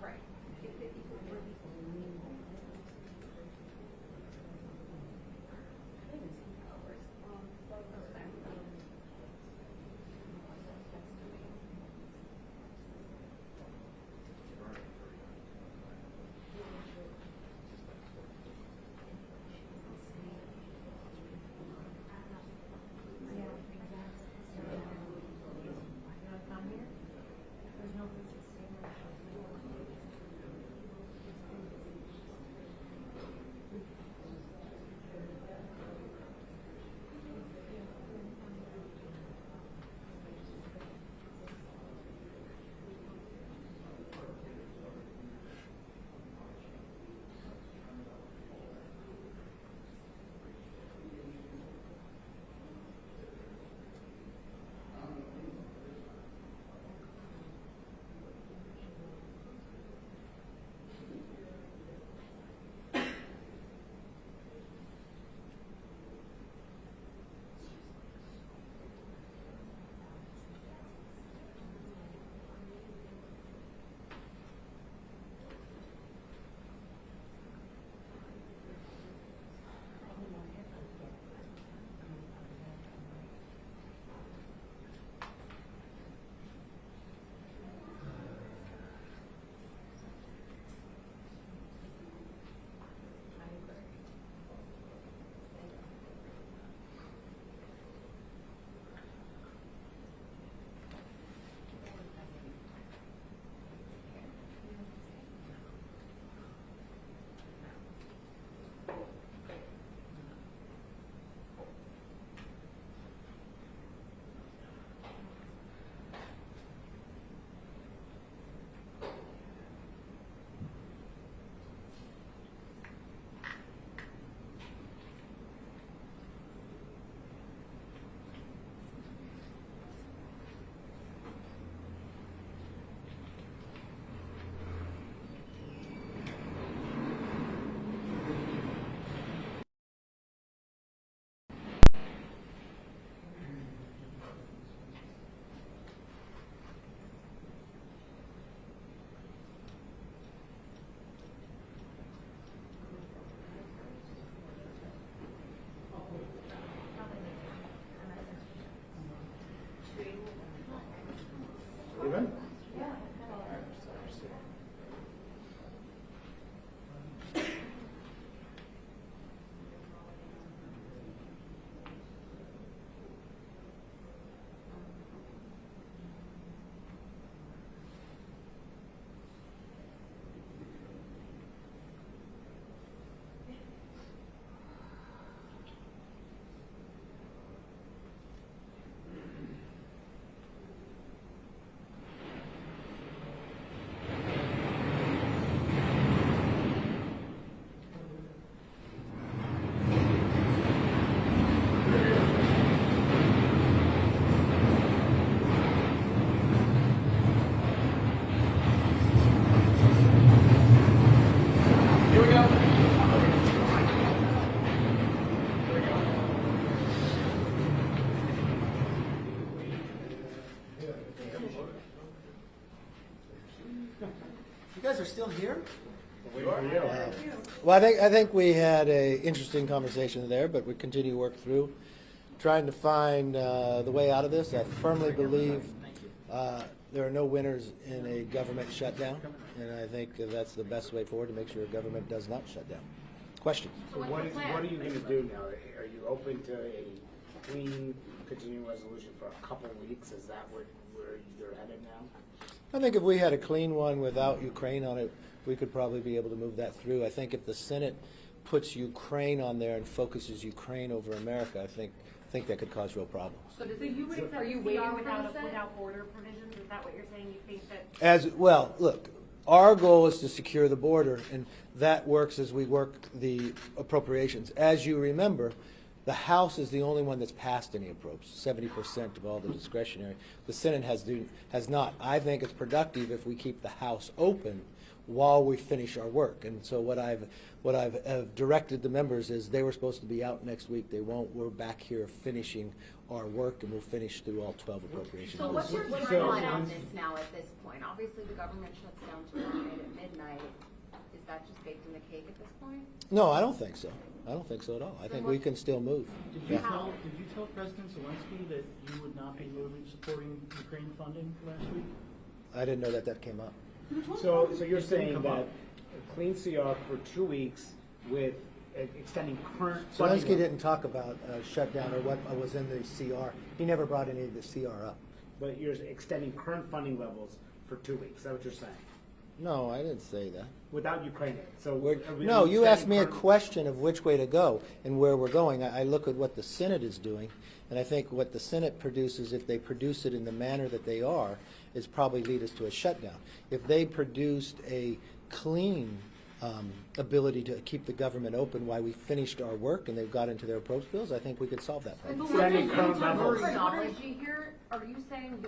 Speaker 10: Right.
Speaker 5: You guys are still here?
Speaker 21: Well, I think we had a interesting conversation there, but we continue to work through trying to find the way out of this. I firmly believe there are no winners in a government shutdown, and I think that's the best way forward to make sure government does not shut down. Questions?
Speaker 5: So what are you going to do now? Are you open to a clean continuing resolution for a couple of weeks? Is that where you're headed now?
Speaker 21: I think if we had a clean one without Ukraine on it, we could probably be able to move that through. I think if the Senate puts Ukraine on there and focuses Ukraine over America, I think that could cause real problems.
Speaker 1: So you would accept CR without border provisions? Is that what you're saying? You think that?
Speaker 21: As well, look, our goal is to secure the border, and that works as we work the appropriations. As you remember, the House is the only one that's passed any approps, 70% of all the discretionary. The Senate has not. I think it's productive if we keep the House open while we finish our work. And so what I've directed the members is they were supposed to be out next week. They won't. We're back here finishing our work, and we'll finish through all 12 appropriations.
Speaker 1: So what's your timeline on this now at this point? Obviously the government shuts down tonight at midnight. Is that just baked in the cake at this point?
Speaker 21: No, I don't think so. I don't think so at all. I think we can still move.
Speaker 7: Did you tell President Zelensky that you would not be supporting Ukraine funding last week?
Speaker 21: I didn't know that came up.
Speaker 5: So you're saying that a clean CR for 2 weeks with extending current funding.
Speaker 21: Zelensky didn't talk about shutdown or what was in the CR. He never brought any of the CR up.
Speaker 5: But you're extending current funding levels for 2 weeks. Is that what you're saying?
Speaker 21: No, I didn't say that.
Speaker 5: Without Ukraine.
Speaker 21: No, you asked me a question of which way to go and where we're going. I look at what the Senate is doing, and I think what the Senate produces, if they produce it in the manner that they are, is probably lead us to a shutdown. If they produced a clean ability to keep the government open while we finished our work and they've got into their approach bills, I think we could solve that problem.
Speaker 1: Terminology here, are you saying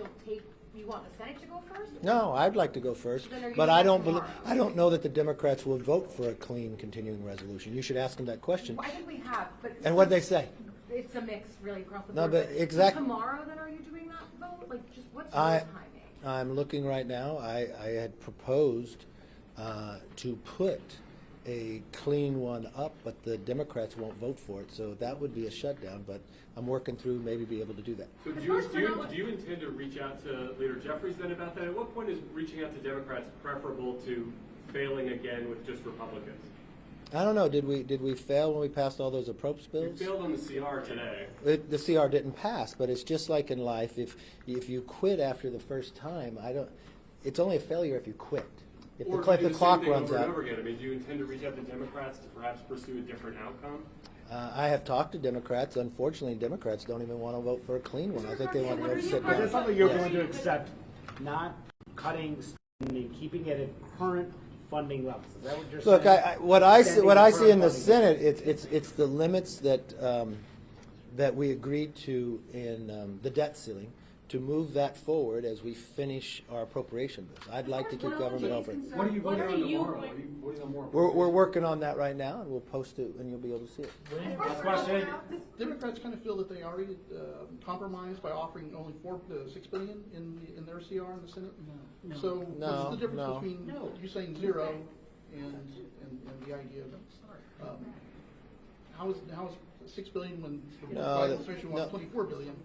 Speaker 1: you want the Senate to go first?
Speaker 21: No, I'd like to go first, but I don't know that the Democrats will vote for a clean continuing resolution. You should ask them that question.
Speaker 1: Well, I think we have. But
Speaker 21: and what'd they say?
Speaker 1: It's a mix, really, across the
Speaker 21: board.
Speaker 1: No,
Speaker 21: but exactly.
Speaker 1: Tomorrow, then, are you doing that vote? Like, just what's your timing?
Speaker 21: I'm looking right now. I had proposed to put a clean one up, but the Democrats won't vote for it, so that would be a shutdown, but I'm working through maybe be able to do that.
Speaker 4: So do you intend to reach out to Leader Jeffries then about that? At what point is reaching out to Democrats preferable to failing again with just Republicans?
Speaker 21: I don't know. Did we fail when we passed all those approach bills?
Speaker 4: We failed on the CR today.
Speaker 21: The CR didn't pass, but it's just like in life. If you quit after the first time, it's only a failure if you quit. If the clock runs out.
Speaker 4: Over again. I mean, do you intend to reach out to Democrats to perhaps pursue a different outcome?
Speaker 21: I have talked to Democrats. Unfortunately, Democrats don't even want to vote for a clean one. I think they want to sit down.
Speaker 5: That's something you're going to accept, not cutting spending, keeping it at current funding levels. Is that what you're saying?
Speaker 21: Look, what I see in the Senate, it's the limits that we agreed to in the debt ceiling, to move that forward as we finish our appropriation bills. I'd like to keep government open.
Speaker 7: What are you voting on tomorrow?
Speaker 21: We're working on that right now, and we'll post it, and you'll be able to see it.
Speaker 5: Last question.
Speaker 22: Democrats kind of feel that they already compromised by offering only $6 billion in their CR in the Senate.
Speaker 7: No.
Speaker 22: So what's the difference between you saying zero and the idea of how is $6 billion when the Biden administration wants $24 billion?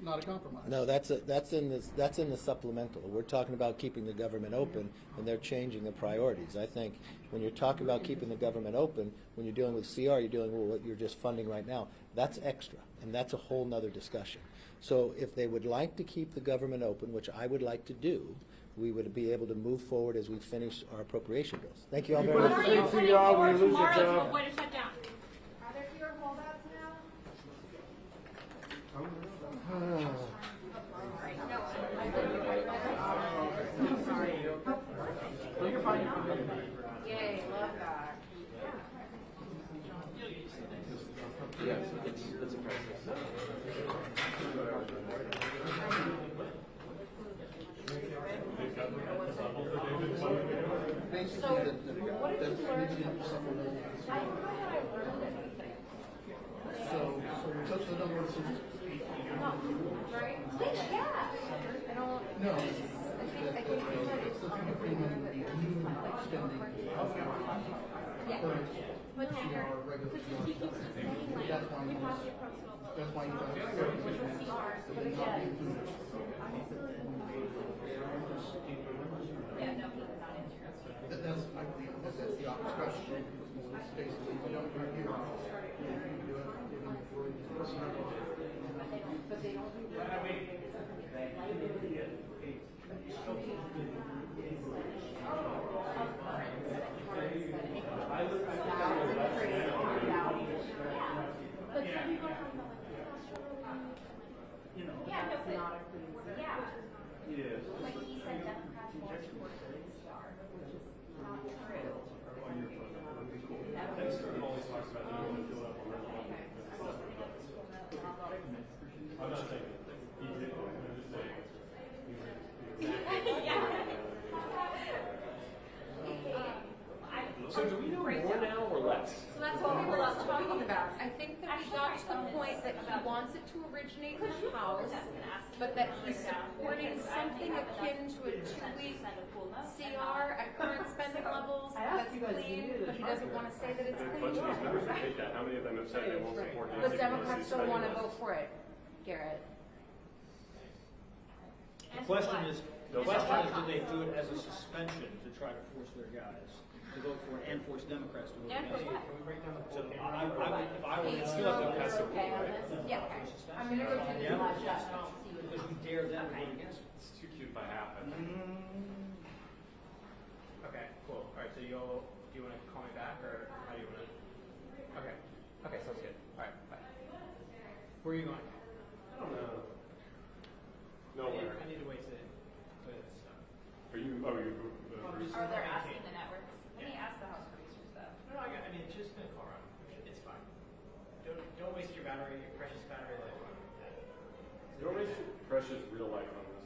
Speaker 22: Not a compromise.
Speaker 21: No, that's in the supplemental. We're talking about keeping the government open, and they're changing the priorities. I think when you're talking about keeping the government open, when you're dealing with CR, you're dealing with what you're just funding right now. That's extra, and that's a whole nother discussion. So if they would like to keep the government open, which I would like to do, we would be able to move forward as we finish our appropriation bills. Thank you all very much.
Speaker 1: What are you putting forward tomorrow to avoid a shutdown?
Speaker 12: Are there fewer holdouts now?
Speaker 1: Yay, love that.
Speaker 16: Yes, it's a process.
Speaker 22: Basically,
Speaker 1: So, what did you learn? I don't know how I learned anything.
Speaker 22: so such a number of
Speaker 1: No, right? Yeah. I don't.
Speaker 22: No.
Speaker 1: I think you said it's
Speaker 22: Agreement
Speaker 8: spending current CR, regular CR stuff. That's why you don't have fair position so they not be included. That's, I believe, that's the opposite question. Basically, if you don't do it here, you do it for
Speaker 1: But they don't do that. But some people have you know, yeah, that's not a clean slate. Yeah. Like he said, Democrats want to work with the star, which is not true.
Speaker 4: Dexter always talks about you want to fill up on that. I'm not saying he did, I'm just saying. So do we know more now or less?
Speaker 6: So that's what we were talking about. I think that we got to the point that he wants it to originate in the House, but that he's supporting something akin to a 2-week CR at current spending levels that's clean, but he doesn't want to say that it's
Speaker 4: A
Speaker 6: clean.
Speaker 4: bunch of these members would hate that. How many of them have said they won't support
Speaker 6: The Democrats don't want to vote for it, Garrett.
Speaker 14: The question is, do they do it as a suspension to try to force their guys to vote for it and force Democrats to vote against it? So if I were
Speaker 6: Yeah, I'm going to go to the last shot.
Speaker 14: because we dare them to vote against it.
Speaker 4: It's too cute by half, I think.
Speaker 13: Okay, cool. All right, so do you want to call me back, or how do you want to? Okay. Okay, sounds good. All right, bye. Where are you going?
Speaker 4: I don't know. Nowhere.
Speaker 13: I need to wait to this stuff.
Speaker 4: Are you, oh, you're,
Speaker 10: Or they're asking the networks. Let me ask the House producers though.
Speaker 13: No, I mean, it's just been a call around. It's fine. Don't waste your battery, your precious battery life on that.
Speaker 4: don't waste your precious real life on that.